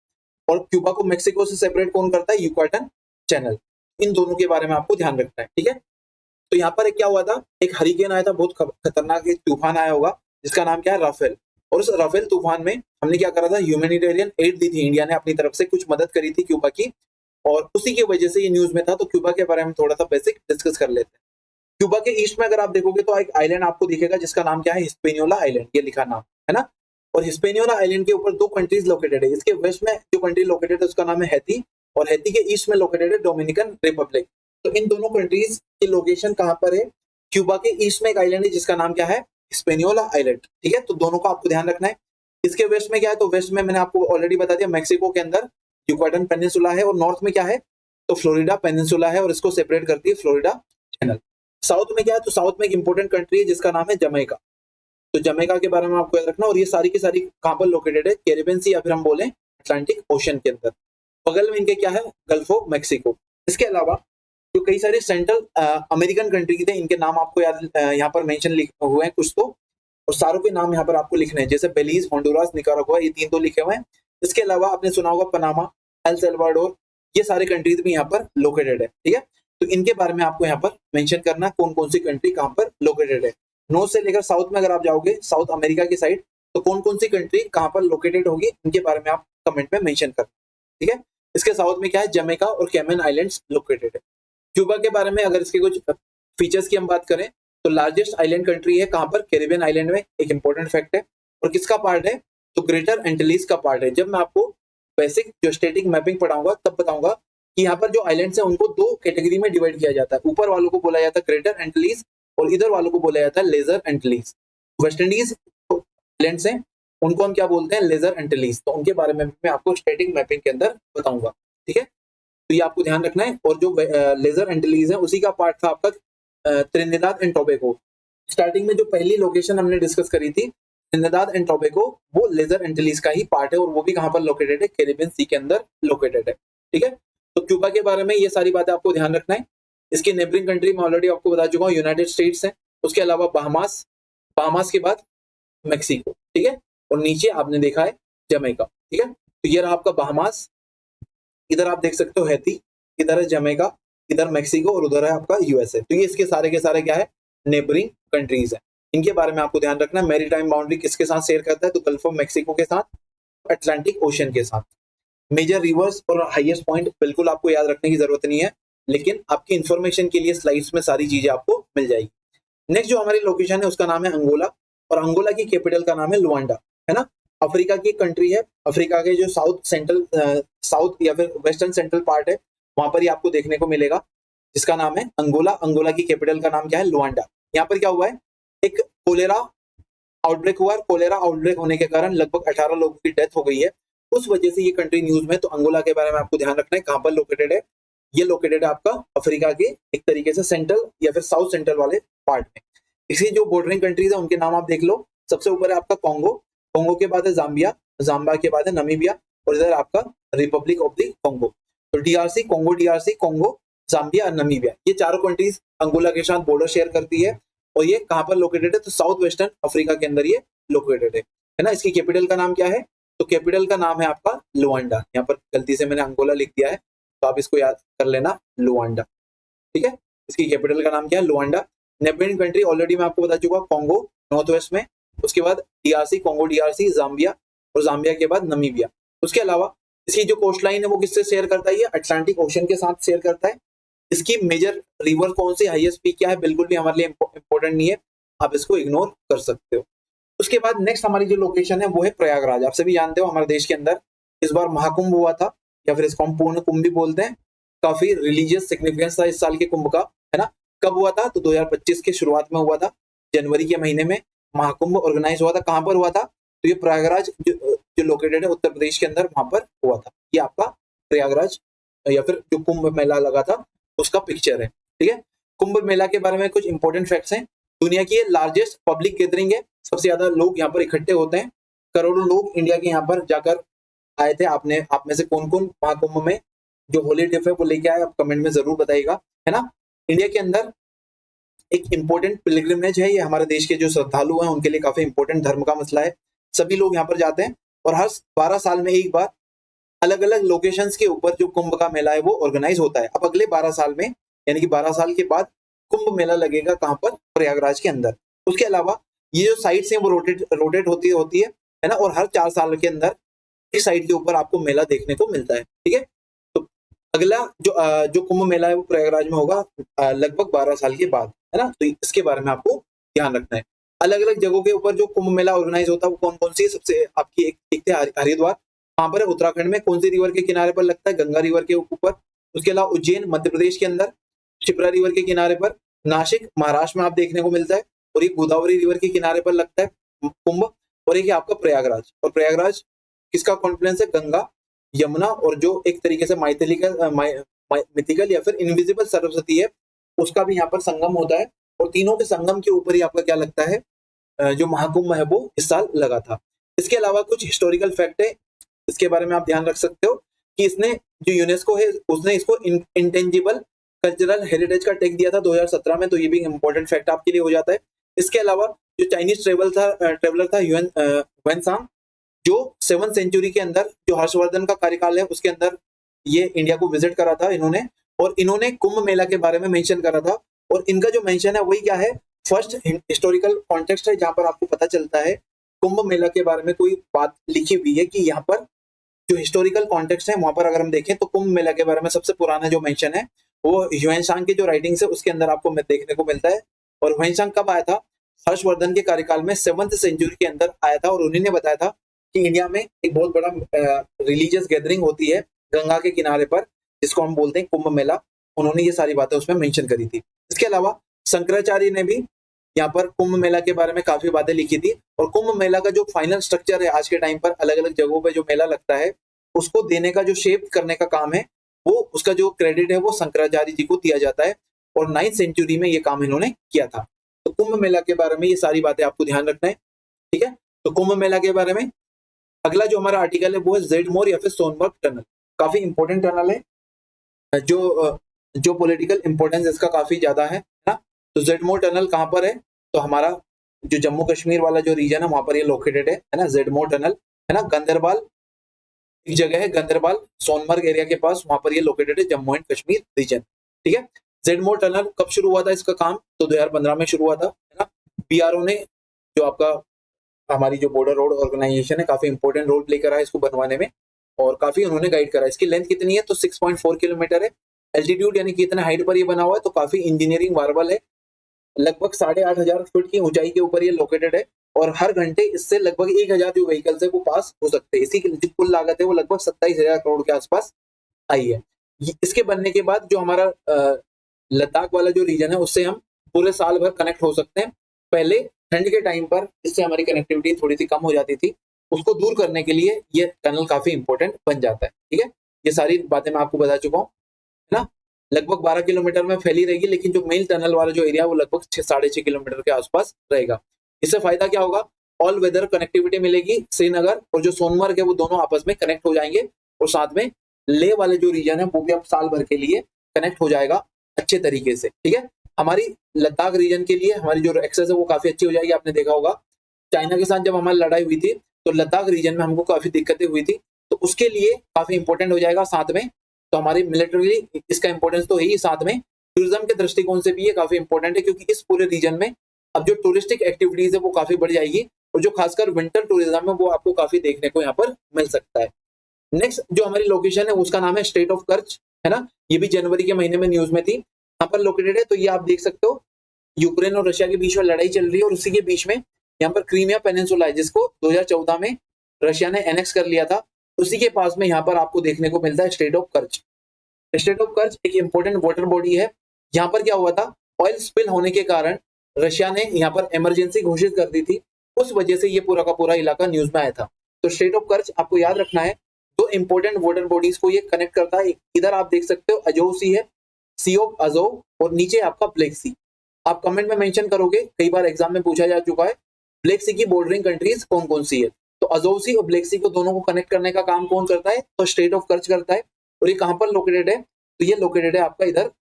[SPEAKER 1] और क्यूबा को मेक्सिको से सेपरेट कौन करता है, युकाटन चैनल। इन दोनों के बारे में आपको ध्यान रखना है, ठीक है। तो यहाँ पर क्या हुआ था, एक हरिकेन आया था, बहुत खतरनाक एक तूफान आया होगा जिसका नाम क्या है, राफेल। और उस राफेल तूफान में हमने क्या करा था, ह्यूमैनिटेरियन एड दी थी, इंडिया ने अपनी तरफ से कुछ मदद करी थी क्यूबा की, और उसी की वजह से ये न्यूज में था। तो क्यूबा के बारे में थोड़ा सा बेसिक डिस्कस कर लेते हैं। क्यूबा के ईस्ट में अगर आप देखोगे तो एक आइलैंड आपको दिखेगा जिसका नाम क्या है, हिस्पेनियोला आइलैंड, ये लिखा नाम है ना। और हिस्पेनियोला आइलैंड के ऊपर दो कंट्रीज लोकेटेड है। इसके वेस्ट में जो कंट्री लोकेटेड है उसका नाम है हैती, और हैती के ईस्ट में लोकेटेड है डोमिनिकन रिपब्लिक। तो इन दोनों कंट्रीज की लोकेशन कहां पर है, क्यूबा के ईस्ट में एक आइलैंड है जिसका नाम क्या है, हिस्पेनियोला आइलैंड, ठीक है। तो दोनों का आपको ध्यान रखना है। इसके वेस्ट में क्या है, तो वेस्ट में मैंने आपको ऑलरेडी बता दिया, मेक्सिको के अंदर युकाटन पेनिनसुला है, और नॉर्थ में क्या है, तो फ्लोरिडा पेनिनसुला है और इसको सेपरेट करती है फ्लोरिडा चैनल। साउथ में क्या है, तो साउथ में एक इंपॉर्टेंट कंट्री है जिसका नाम है जमैका। तो जमैका के बारे में आपको याद रखना। और ये सारी की सारी कहां पर लोकेटेड है, कैरिबियन सी या फिर हम बोले अटलांटिक ओशन के अंदर। बगल में इनके क्या है, गल्फ ऑफ मेक्सिको। इसके अलावा जो कई सारे सेंट्रल अमेरिकन कंट्री थे, इनके नाम आपको याद यहाँ पर मेंशन हुए हैं कुछ तो, और सारों के नाम यहाँ पर आपको लिखने हैं, जैसे बेलीज, होंडुरास, निकारागुआ, ये 3 तो लिखे हुए हैं। इसके अलावा आपने सुना होगा पनामा, एल सल्वाडोर, ये सारे कंट्रीज भी यहाँ पर लोकेटेड है। ठीक है, तो इनके बारे में आपको यहाँ पर मेंशन करना है कौन कौन सी कंट्री कहाँ पर लोकेटेड है। नॉर्थ से लेकर साउथ में अगर आप जाओगे, साउथ अमेरिका की साइड, तो कौन कौन सी कंट्री कहाँ पर लोकेटेड होगी, इनके बारे में आप कमेंट में मेंशन करना। ठीक है, इसके साउथ में क्या है, जमैका और कैमन आइलैंड्स लोकेटेड है। क्यूबा के बारे में अगर इसके कुछ फीचर्स की हम बात करें, तो लार्जेस्ट आइलैंड कंट्री है कहाँ पर, कैरिबियन आइलैंड में, एक इंपॉर्टेंट फैक्ट है। और किसका पार्ट है, तो ग्रेटर एंटिलीज का पार्ट है। जब मैं आपको बेसिक जो स्टैटिक मैपिंग पढ़ाऊंगा तब बताऊंगा कि यहाँ पर जो आइलैंड्स हैं उनको 2 कैटेगरी में डिवाइड किया जाता है। ऊपर वालों को बोला जाता है ग्रेटर एंटिलीज और इधर वालों को बोला जाता है लेजर एंटिलीज। वेस्ट इंडीज आइलैंड्स हैं, उनको हम क्या बोलते हैं, लेजर एंटिलीज। तो उनके बारे में मैं आपको स्टैटिक मैपिंग के अंदर बताऊंगा। ठीक है, तो ये आपको ध्यान रखना है। और जो लेजर एंटिलीज है उसी का पार्ट था आपका त्रिनिदाद एंड टोबैगो। स्टार्टिंग में जो पहली लोकेशन हमने डिस्कस करी थी त्रिनिदाद एंड टोबैगो, वो लेजर एंटिलीज का ही पार्ट है और वो भी कहां पर लोकेटेड है, कैरिबियन सी के अंदर लोकेटेड है। ठीक है, तो क्यूबा के बारे में ये सारी बातें आपको ध्यान रखना है। इसकी नेबरिंग कंट्री में ऑलरेडी आपको बता चुका हूँ, यूनाइटेड स्टेट्स है। उसके अलावा बहामास, बहामास के बाद मेक्सिको। ठीक है, और नीचे आपने देखा है जमैका। ठीक है, तो ये रहा आपका बहामास, इधर आप देख सकते हो हैती, इधर है जमैका, इधर मेक्सिको और उधर है आपका यूएसए। तो ये इसके सारे के सारे क्या है, नेबरिंग कंट्रीज है। इनके बारे में आपको ध्यान रखना है। मैरीटाइम बाउंड्री किसके साथ शेयर करता है, तो गल्फ ऑफ मेक्सिको के साथ, अटलांटिक ओशन के साथ। मेजर रिवर्स और हाईएस्ट पॉइंट बिल्कुल आपको याद रखने की जरूरत नहीं है, लेकिन आपकी इंफॉर्मेशन के लिए स्लाइड्स में सारी चीजें आपको मिल जाएगी। नेक्स्ट जो हमारी लोकेशन है उसका नाम है अंगोला, और अंगोला की कैपिटल का नाम है लुआंडा, है ना। अफ्रीका की कंट्री है, अफ्रीका के जो साउथ या फिर वेस्टर्न सेंट्रल पार्ट है वहां पर ही आपको देखने को मिलेगा, जिसका नाम है अंगोला। अंगोला की कैपिटल का नाम क्या है, लुआंडा। यहाँ पर क्या हुआ है, एक कोलेरा आउटब्रेक हुआ है। कोलेरा आउटब्रेक होने के कारण लगभग 18 लोगों की डेथ हो गई है, उस वजह से ये कंट्री न्यूज में। तो अंगोला के बारे में आपको ध्यान रखना है, कहां पर लोकेटेड है, ये लोकेटेड है आपका अफ्रीका के एक तरीके से सेंट्रल या फिर साउथ सेंट्रल वाले पार्ट में। इसकी जो बॉर्डरिंग कंट्रीज है उनके नाम आप देख लो। सबसे ऊपर है आपका कॉन्गो, कॉन्गो के बाद है जाम्बिया, जाम्बिया के बाद है नमीबिया, और इधर आपका रिपब्लिक ऑफ द कॉन्गो। तो डीआरसी, कॉन्गो, जाम्बिया और नमीबिया, ये चारों कंट्रीज अंगोला के साथ बॉर्डर शेयर करती है। और ये कहां पर लोकेटेड है, तो साउथ वेस्टर्न अफ्रीका के अंदर ये लोकेटेड है ना। इसकी कैपिटल का नाम क्या है, तो कैपिटल का नाम है आपका लुआंडा। यहाँ पर गलती से मैंने अंगोला लिख दिया है, तो आप इसको याद कर लेना, लुआंडा। ठीक है, इसकी कैपिटल का नाम क्या है, लुआंडा। नेबरिंग कंट्री ऑलरेडी मैं आपको बता चुका, कॉन्गो नॉर्थ वेस्ट में, उसके बाद डीआरसी, कॉन्गो डीआरसी, जाम्बिया, और जाम्बिया के बाद नमीबिया। उसके अलावा इसकी जो कोस्ट लाइन है वो किससे शेयर करता है, ये अटलांटिक ओशन के साथ शेयर करता है। इसकी मेजर रिवर कौन सी, हाईएस्ट पीक क्या है, बिल्कुल भी हमारे लिए इंपॉर्टेंट नहीं है, आप इसको इग्नोर कर सकते हो। उसके बाद नेक्स्ट हमारी जो लोकेशन है वो है प्रयागराज। आप सभी जानते हो हमारे देश के अंदर इस बार महाकुंभ हुआ था, या फिर इसको हम पूर्ण कुंभ भी बोलते हैं। काफी रिलीजियस सिग्निफिकेंस था इस साल के कुंभ का, है ना। कब हुआ था, तो 2025 के शुरुआत में हुआ था, जनवरी के महीने में महाकुंभ ऑर्गेनाइज हुआ था। कहां पर हुआ था, तो ये प्रयागराज जो लोकेटेड है उत्तर प्रदेश के अंदर, वहां पर हुआ था। ये आपका प्रयागराज या फिर जो कुंभ मेला लगा था उसका पिक्चर है। ठीक है, कुंभ मेला के बारे में कुछ इंपॉर्टेंट फैक्ट्स हैं। दुनिया की ये लार्जेस्ट पब्लिक गैदरिंग है, सबसे ज्यादा लोग यहाँ पर इकट्ठे होते हैं, करोड़ों लोग इंडिया के यहाँ पर जाकर आए थे। आप में से कौन कौन महाकुंभ में जो होली टिप है वो लेके आए, आप कमेंट में जरूर बताइएगा, है ना। इंडिया के अंदर एक इंपॉर्टेंट पिलग्रिमेज है, ये हमारे देश के जो श्रद्धालु हैं उनके लिए काफी इंपॉर्टेंट धर्म का मसला है। सभी लोग यहाँ पर जाते हैं और हर 12 साल में एक बार अलग अलग लोकेशंस के ऊपर जो कुंभ का मेला है वो ऑर्गेनाइज होता है। अब अगले 12 साल में, यानी कि 12 साल के बाद कुंभ मेला लगेगा कहां पर, प्रयागराज के अंदर। उसके अलावा ये जो साइट्स हैं वो रोटेट होती है ना, और हर 4 साल के अंदर इस साइट के ऊपर आपको मेला देखने को मिलता है। ठीक है, तो अगला जो कुंभ मेला है वो प्रयागराज में होगा लगभग 12 साल के बाद, है ना। तो इसके बारे में आपको ध्यान रखना है। अलग अलग जगहों के ऊपर जो कुंभ मेला ऑर्गेनाइज होता है वो कौन कौन सी, सबसे आपकी एक थे हरिद्वार, वहां पर उत्तराखंड में कौन सी रिवर के किनारे पर लगता है, गंगा रिवर के ऊपर। उसके अलावा उज्जैन मध्य प्रदेश के अंदर शिप्रा रिवर के किनारे पर, नासिक महाराष्ट्र में आप देखने को मिलता है, और ये गोदावरी रिवर के किनारे पर लगता है कुंभ। और एक आपका प्रयागराज, और प्रयागराज किसका कॉन्फ्लुएंस है, गंगा यमुना और जो एक तरीके से मिथिकल या फिर इनविजिबल सरस्वती है उसका भी यहाँ पर संगम होता है। और तीनों के संगम के ऊपर ही आपका क्या लगता है, जो महाकुंभ है वो इस साल लगा था। इसके अलावा कुछ हिस्टोरिकल फैक्ट है, इसके बारे में आप ध्यान रख सकते हो कि इसने जो यूनेस्को है उसने इसको इंटेंजिबल कल्चरल हेरिटेज का टैग दिया था 2017 में, तो ये भी इंपॉर्टेंट फैक्ट आपके लिए हो जाता है। इसके अलावा जो चाइनीज ट्रेवलर था ह्वेनसांग, जो 7th सेंचुरी के अंदर जो हर्षवर्धन का कार्यकाल है उसके अंदर ये इंडिया को विजिट करा था इन्होंने, और इन्होंने कुंभ मेला के बारे में मेंशन करा था। और इनका जो मेंशन है वही क्या है, फर्स्ट हिस्टोरिकल कॉन्टेक्स्ट है जहां पर आपको पता चलता है कुंभ मेला के बारे में कोई बात लिखी हुई है कि यहाँ पर जो हिस्टोरिकल कॉन्टेक्स्ट है वहां पर अगर हम देखें तो कुंभ मेला के बारे में सबसे पुराना जो मेंशन है वो ह्वेनसांग की जो राइटिंग्स है उसके अंदर आपको देखने को मिलता है। और ह्वेनसांग कब आया था, हर्षवर्धन के कार्यकाल में 7th सेंचुरी के अंदर आया था, और उन्हीं ने बताया था कि इंडिया में एक बहुत बड़ा रिलीजियस गैदरिंग होती है गंगा के किनारे पर, जिसको हम बोलते हैं कुंभ मेला। उन्होंने ये सारी बातें उसमें मेंशन करी थी। इसके अलावा शंकराचार्य ने भी यहाँ पर कुंभ मेला के बारे में काफी बातें लिखी थी। और कुंभ मेला का जो फाइनल स्ट्रक्चर है आज के टाइम पर अलग अलग जगहों पे जो मेला लगता है उसको देने का जो शेप करने का काम है वो उसका जो क्रेडिट है वो शंकराचार्य जी को दिया जाता है, और 9th सेंचुरी में ये काम इन्होंने किया था। तो कुंभ मेला के बारे में ये सारी बातें आपको ध्यान रखना है, ठीक है। तो कुंभ मेला के बारे में अगला जो हमारा आर्टिकल है वो है जेड मोर या फिर सोनमर्ग टनल। काफी इंपॉर्टेंट टनल है, जो पॉलिटिकल इंपॉर्टेंस इसका काफी ज्यादा है ना। तो जेड मोर टनल कहाँ पर है, तो हमारा जो जम्मू कश्मीर वाला जो रीजन है वहां पर ये लोकेटेड है ना, जेड मोर टनल है ना। गंदरबाल एक जगह है, गंदरबाल सोनमर्ग एरिया के पास, वहां पर ये लोकेटेड है, जम्मू एंड कश्मीर रीजन, ठीक है। जेड मोर टनल कब शुरू हुआ था इसका काम, तो 2015 में शुरू हुआ था, है ना। बीआरओ ने जो आपका हमारी जो बॉर्डर रोड ऑर्गेनाइजेशन है काफी इंपॉर्टेंट रोल प्ले करा है इसको बनवाने में, और काफी उन्होंने गाइड करा है। इसकी लेंथ कितनी है, तो 6.4 किलोमीटर है। एल्टीट्यूड यानी कि इतना हाइट पर ये बना हुआ है, तो काफी इंजीनियरिंग मार्वल है। लगभग 8,500 फीट की ऊंचाई के ऊपर ये लोकेटेड है, और हर घंटे इससे लगभग 1,000 जो व्हीकल्स है वो पास हो सकते हैं। इसी की जो कुल लागत है वो लगभग 27,000 करोड़ के आसपास आई है। इसके बनने के बाद जो हमारा लद्दाख वाला जो रीजन है उससे हम पूरे साल भर कनेक्ट हो सकते हैं। पहले ठंड के टाइम पर इससे हमारी कनेक्टिविटी थोड़ी सी कम हो जाती थी, उसको दूर करने के लिए ये टनल काफी इंपॉर्टेंट बन जाता है, ठीक है। ये सारी बातें मैं आपको बता चुका हूँ, है ना। लगभग 12 किलोमीटर में फैली रहेगी, लेकिन जो मेन टनल वाला जो एरिया वो लगभग 6-6.5 किलोमीटर के आसपास रहेगा। इससे फायदा क्या होगा, ऑल वेदर कनेक्टिविटी मिलेगी। श्रीनगर और जो सोनमर्ग है वो दोनों आपस में कनेक्ट हो जाएंगे, और साथ में लेह वाले जो रीजन है वो भी अब साल भर के लिए कनेक्ट हो जाएगा अच्छे तरीके से, ठीक है। हमारी लद्दाख रीजन के लिए हमारी जो एक्सेस है वो काफी अच्छी हो जाएगी। आपने देखा होगा चाइना के साथ जब हमारी लड़ाई हुई थी तो लद्दाख रीजन में हमको काफी दिक्कतें हुई थी, तो उसके लिए काफी इंपॉर्टेंट हो जाएगा। साथ में तो हमारी मिलिट्री इसका इंपॉर्टेंस तो है ही, साथ में टूरिज्म के दृष्टिकोण से भी ये काफी इंपॉर्टेंट है, क्योंकि इस पूरे रीजन में अब जो टूरिस्टिक एक्टिविटीज है वो काफी बढ़ जाएगी, और जो खासकर विंटर टूरिज्म है वो आपको काफी देखने को यहाँ पर मिल सकता है। नेक्स्ट जो हमारी लोकेशन है उसका नाम है स्टेट ऑफ कर्च, है ना। ये भी जनवरी के महीने में न्यूज में थी, यहाँ पर लोकेटेड है। तो ये आप देख सकते हो यूक्रेन और रशिया के बीच में लड़ाई चल रही है, और उसी के बीच में यहाँ पर क्रीमिया पेनिनसुला है जिसको 2014 में रशिया ने एनेक्स कर लिया था। उसी के पास में यहाँ पर आपको देखने को मिलता है strait of Kerch. Strait of Kerch एक इंपॉर्टेंट वाटर बॉडी है। यहाँ पर क्या हुआ था, ऑयल स्पिल होने के कारण रशिया ने यहाँ पर इमरजेंसी घोषित कर दी थी, उस वजह से ये पूरा का पूरा इलाका न्यूज में आया था। तो स्टेट ऑफ कर्च आपको याद रखना है, दो इंपॉर्टेंट वाटर बॉडीज को ये कनेक्ट करता है। इधर आप देख सकते हो अजोव सी है, सी ऑफ अजोव, और नीचे आपका ब्लैक सी। आप कमेंट में मेंशन करोगे, कई बार एग्जाम में पूछा जा चुका है ब्लैक सी की बॉर्डरिंग कंट्रीज कौन कौन सी है। तो अजोव सी और ब्लैक सी को दोनों को कनेक्ट करने का काम कौन करता है, तो स्टेट ऑफ कर्च करता है। और ये कहां पर लोकेटेड है, तो ये लोकेटेड है आपका इधर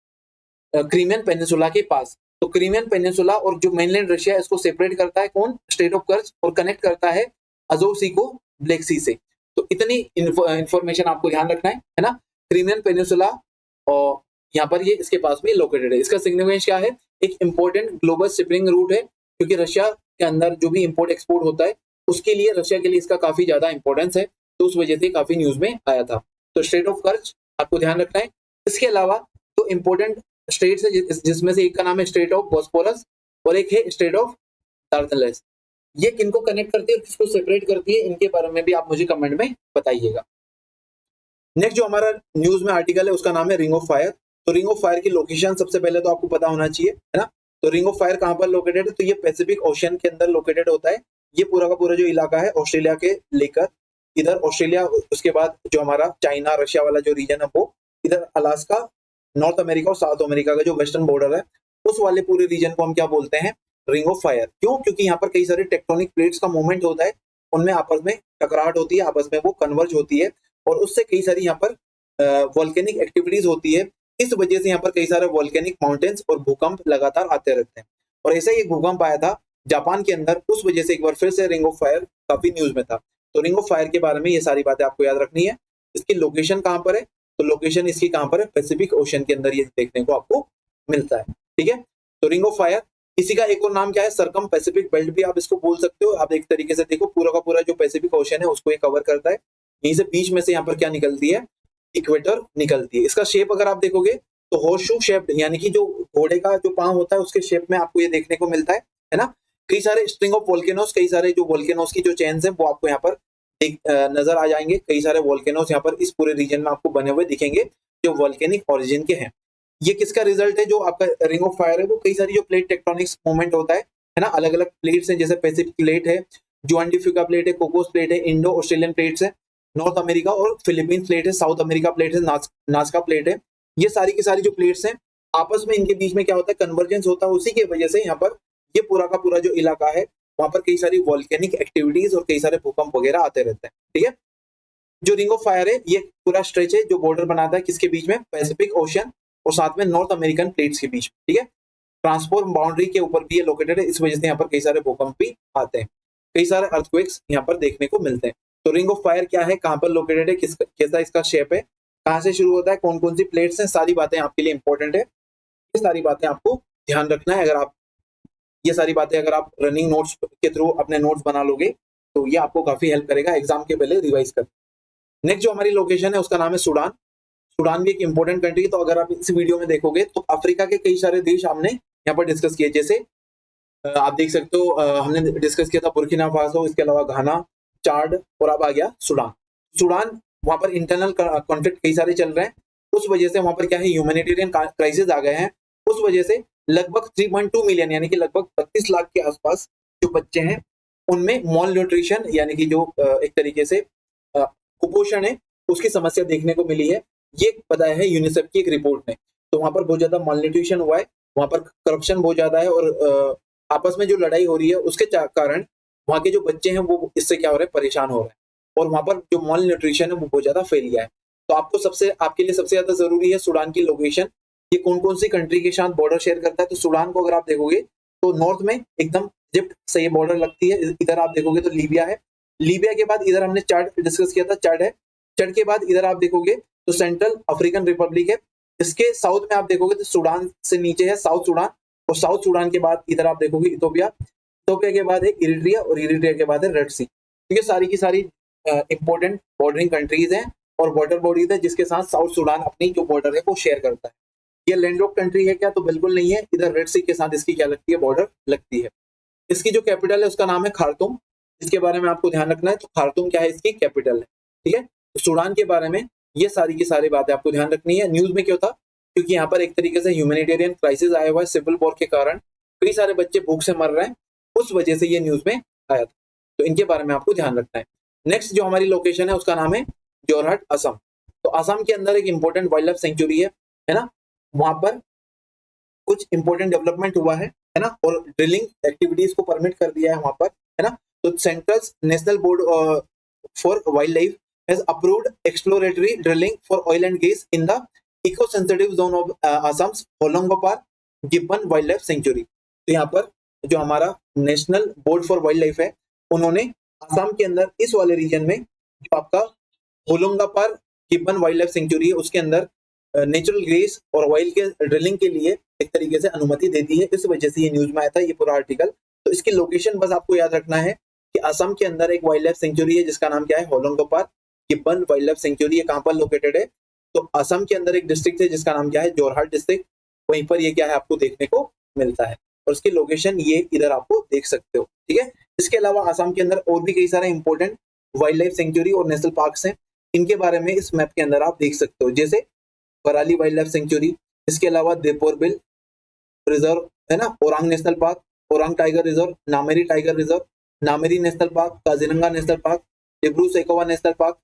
[SPEAKER 1] क्रीमियन पेनिनसुला के पास। तो क्रीमियन पेनिनसुला और जो मेनलैंड रशिया है इसको सेपरेट करता है कौन, स्टेट ऑफ कर्च, और कनेक्ट करता है अजोव सी को ब्लैक सी से। तो इतनी इंफॉर्मेशन आपको ध्यान रखना है ना। क्रीमियन पेनिनसुला और यहाँ पर ये इसके पास में लोकेटेड है। इसका सिग्निफिकेंस क्या है, एक इंपॉर्टेंट ग्लोबल शिपिंग रूट है, क्योंकि रशिया के अंदर जो भी इंपोर्ट एक्सपोर्ट होता है उसके लिए रशिया के लिए इसका काफी ज्यादा इंपॉर्टेंस है, तो उस वजह से काफी न्यूज में आया था। तो स्टेट ऑफ कर्च आपको ध्यान रखना है। इसके अलावा तो इंपॉर्टेंट स्टेट्स है जिसमें से एक का नाम है स्टेट ऑफ बॉस्पोरस और एक है स्टेट ऑफ दार्तलेस। ये किनको कनेक्ट करती है और किसको सेपरेट करती है, इनके बारे में भी आप मुझे कमेंट में बताइएगा। नेक्स्ट जो हमारा न्यूज में आर्टिकल है उसका नाम है रिंग ऑफ फायर। तो रिंग ऑफ फायर की लोकेशन सबसे पहले तो आपको पता होना चाहिए, है ना। तो रिंग ऑफ फायर कहां पर लोकेटेड है, तो ये पैसिफिक ओशियन के अंदर लोकेटेड होता है। ये पूरा का पूरा जो इलाका है ऑस्ट्रेलिया के लेकर इधर ऑस्ट्रेलिया, उसके बाद जो हमारा चाइना रशिया वाला जो रीजन है वो इधर अलास्का, नॉर्थ अमेरिका और साउथ अमेरिका का जो वेस्टर्न बॉर्डर है उस वाले पूरे रीजन को हम क्या बोलते हैं, रिंग ऑफ फायर। क्यों, क्योंकि यहाँ पर कई सारे टेक्टोनिक प्लेट्स का मूवमेंट होता है, उनमें आपस में टकराहट होती है, आपस में वो कन्वर्ज होती है और उससे कई सारी यहाँ पर वॉल्केनिक एक्टिविटीज होती है। इस वजह से यहाँ पर कई सारे वॉल्केनिक माउंटेन्स और भूकंप लगातार आते रहते हैं। और ऐसा ही एक भूकंप आया था जापान के अंदर, उस वजह से एक बार फिर से रिंग ऑफ फायर काफी न्यूज में था। तो रिंग ऑफ फायर के बारे में ये सारी बातें आपको याद रखनी है। इसकी लोकेशन कहाँ पर है, तो लोकेशन इसकी कहाँ पर है, पैसिफिक ओशन के अंदर ये देखने को आपको मिलता है। ठीक है, तो रिंग ऑफ फायर, इसी का एक और नाम क्या है, सरकम पैसिफिक बेल्ट भी आप इसको बोल सकते हो। आप एक तरीके से देखो, पूरा का पूरा जो पैसिफिक ओशन है उसको ये कवर करता है। यहीं से बीच में से यहाँ पर क्या निकलती है, इक्वेटर निकलती है। इसका शेप अगर आप देखोगे तो हॉर्स शू शेप, यानी कि जो घोड़े का जो पांव होता है उसके शेप में आपको ये देखने को मिलता है ना। कई सारे स्ट्रिंग ऑफ वोल्केनोस, कई सारे जो वोल्केनोस की जो चेन्स हैं वो आपको यहाँ पर नजर आ जाएंगे। कई सारे वोल्केनोस यहाँ पर इस पूरे रीजन में आपको बने हुए दिखेंगे जो वोल्केनिक ओरिजिन के हैं। ये किसका रिजल्ट है, जो आपका रिंग ऑफ फायर है वो कई सारी जो प्लेट टेक्टोनिक्स मूवमेंट होता है ना। अलग अलग प्लेट्स हैं, जैसे पैसिफिक प्लेट है, जुआन डी फ्यूका प्लेट है, कोकोस प्लेट है, इंडो ऑस्ट्रेलियन प्लेट्स है, नॉर्थ अमेरिका और फिलीपींस प्लेट है, साउथ अमेरिका प्लेट है, नाजका प्लेट है। ये सारी की सारी जो प्लेट्स हैं आपस में इनके बीच में क्या होता है, कन्वर्जेंस होता है। उसी की वजह से यहाँ पर ये पूरा का पूरा जो इलाका है वहां पर कई सारी वॉल्केनिक एक्टिविटीज और कई सारे भूकंप वगैरह आते रहते हैं। ठीक है, जो रिंग ऑफ फायर है ये पूरा स्ट्रेच है जो बॉर्डर बनाता है किसके बीच में, पैसिफिक ओशन और साथ में नॉर्थ अमेरिकन प्लेट्स के बीच। ठीक है, ट्रांसफॉर्म बाउंड्री के ऊपर भी ये लोकेटेड है, इस वजह से यहाँ पर कई सारे भूकंप भी आते हैं, कई सारे अर्थक्वेक्स यहाँ पर देखने को मिलते हैं। तो रिंग ऑफ फायर क्या है, कहाँ पर लोकेटेड है, कैसा इसका शेप है, कहाँ से शुरू होता है, कौन कौन सी प्लेट्स हैं, सारी बातें आपके लिए इंपॉर्टेंट है। ये सारी बातें आपको ध्यान रखना है। अगर आप ये सारी बातें अगर आप रनिंग नोट्स के थ्रू अपने नोट्स बना लोगे तो ये आपको काफी हेल्प करेगा एग्जाम के पहले रिवाइज कर। नेक्स्ट जो हमारी लोकेशन है उसका नाम है सूडान। सूडान भी एक इंपॉर्टेंट कंट्री है। तो अगर आप इस वीडियो में देखोगे तो अफ्रीका के कई सारे देश हमने यहाँ पर डिस्कस किए, जैसे आप देख सकते हो हमने डिस्कस किया था बुर्किना फासो, इसके अलावा घाना, चाड और अब आ गया सूडान। सूडान वहां पर इंटरनल कॉन्फ्लिक्ट कई सारे चल रहे हैं, उस वजह से वहां पर क्या है, ह्यूमैनिटेरियन क्राइसिस आ गए हैं। उस वजह से लगभग 3.2 मिलियन यानी कि लगभग 32 लाख के आसपास जो बच्चे हैं उनमें मॉल न्यूट्रिशन यानी कि जो एक तरीके से कुपोषण है उसकी समस्या देखने को मिली है। ये बताया है यूनिसेफ की एक रिपोर्ट में। तो वहां पर बहुत ज्यादा मॉल न्यूट्रिशन हुआ है, वहां पर करप्शन बहुत ज्यादा है और आपस में जो लड़ाई हो रही है उसके कारण वहां के जो बच्चे हैं वो इससे क्या हो रहे हैं, परेशान हो रहे हैं और वहां पर जो मॉल न्यूट्रिशन है वो बहुत ज्यादा फैल गया है। तो आपके लिए सबसे ज्यादा जरूरी है सूडान की लोकेशन, ये कौन कौन सी कंट्री के साथ बॉर्डर शेयर करता है। तो सूडान को अगर आप देखोगे तो नॉर्थ में एकदम इजिप्ट से ये बॉर्डर लगती है। इधर आप देखोगे तो लीबिया है, लीबिया के बाद इधर हमने चाड डिस्कस किया था, चाड है, चाड के बाद इधर आप देखोगे तो सेंट्रल अफ्रीकन रिपब्लिक है। इसके साउथ में आप देखोगे तो सूडान से नीचे है साउथ सूडान और साउथ सूडान के बाद इधर आप देखोगे इथोपिया, इथोपिया के बाद है इरिट्रिया और इरिट्रिया के बाद है रेड सी। तो ये सारी की सारी इंपॉर्टेंट बॉर्डरिंग कंट्रीज हैं और बॉर्डर बॉडीज है जिसके साथ साउथ सूडान अपनी जो बॉर्डर है वो शेयर करता है। ये लैंडलॉक कंट्री है क्या, तो बिल्कुल नहीं है। इधर रेड सी के साथ इसकी क्या लगती है, बॉर्डर लगती है। इसकी जो कैपिटल है उसका नाम है खार्तूम, इसके बारे में आपको ध्यान रखना है। तो खार्तूम क्या है, इसकी कैपिटल है। ठीक है, तो सूडान के बारे में ये सारी की सारी बातें आपको ध्यान रखनी है। न्यूज में क्यों था, क्योंकि यहाँ पर एक तरीके से ह्यूमैनिटेरियन क्राइसिस आया हुआ है, सिविल वॉर के कारण कई सारे बच्चे भूख से मर रहे हैं, उस वजह से ये न्यूज में आया था। तो इनके बारे में आपको ध्यान रखना है। नेक्स्ट जो हमारी लोकेशन है उसका नाम है जोरहाट, असम। तो असम के अंदर एक इंपॉर्टेंट वाइल्ड लाइफ सेंचुरी है ना, वहां पर कुछ इंपॉर्टेंट डेवलपमेंट हुआ है ना, और ड्रिलिंग एक्टिविटीज को परमिट कर दिया है वहां पर, है ना। तो central National Board for Wildlife has approved exploratory drilling for oil and gas in the eco sensitive zone of Assam's Hollongapar gibbon wildlife sanctuary. तो यहाँ पर जो हमारा National Board for Wildlife है उन्होंने असम के अंदर इस वाले रीजन में जो आपका होलोंगापार गिब्बन वाइल्ड लाइफ सेंचुरी है उसके अंदर नेचुरल गैस और ऑयल के ड्रिलिंग के लिए एक तरीके से अनुमति दे दी है। इस वजह से ये न्यूज में आया था ये पूरा आर्टिकल। तो इसकी लोकेशन बस आपको याद रखना है कि असम के अंदर एक वाइल्ड लाइफ सेंचुरी है जिसका नाम क्या है, होलोंगोपार गिब्बन वाइल्ड लाइफ सेंचुरी। ये कहाँ पर लोकेटेड है, तो असम के अंदर एक डिस्ट्रिक्ट है जिसका नाम क्या है, जोरहाट डिस्ट्रिक्ट। वहीं पर ये क्या है आपको देखने को मिलता है और उसकी लोकेशन ये इधर आपको देख सकते हो। ठीक है, इसके अलावा असम के अंदर और भी कई सारे इंपॉर्टेंट वाइल्ड लाइफ सेंचुरी और नेशनल पार्क हैं, इनके बारे में इस मैप के अंदर आप देख सकते हो, जैसे बराली वाइल्ड लाइफ सेंचुरी, इसके अलावा दीपोर बिल रिजर्व है ना, Orang national park, Orang tiger reserve, Nameri tiger reserve, Nameri national park, Kaziranga national park, Dibru Saikhowa national park,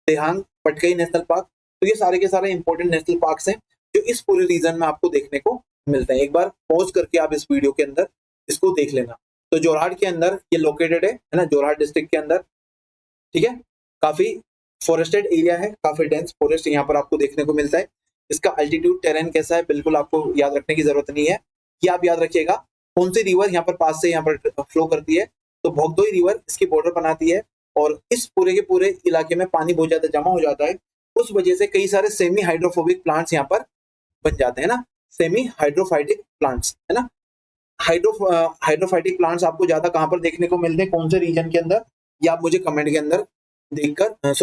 [SPEAKER 1] Dehing Patkai national park. तो ये सारे के सारे इंपॉर्टेंट नेशनल पार्क्स हैं जो इस पूरे रीजन में आपको देखने को मिलते हैं। एक बार पॉज करके आप इस वीडियो के अंदर इसको देख लेना। तो जोरहाट के अंदर ये लोकेटेड है ना, जोरहाट डिस्ट्रिक्ट के अंदर। ठीक है, काफी फॉरेस्टेड एरिया है, काफी डेंस फॉरेस्ट यहाँ पर आपको देखने को मिलता है। इसका अल्टीट्यूड टेरेन कैसा है बिल्कुल आपको याद रखने की जरूरत नहीं है, ये आप याद रखिएगा कौन सी रिवर यहाँ पर पास से यहाँ पर फ्लो करती है, तो भोगदोई रिवर इसकी बॉर्डर बनाती है और इस पूरे के पूरे इलाके में पानी बहुत ज्यादा जमा हो जाता है। उस वजह से कई सारे सेमी हाइड्रोफोबिक प्लांट्स यहाँ पर बन जाते हैं ना, सेमी हाइड्रोफाइटिक प्लांट्स, है ना। हाइड्रोफाइटिक प्लांट्स आपको ज्यादा कहां पर देखने को मिलते हैं, कौन से रीजन के अंदर, ये आप मुझे कमेंट के अंदर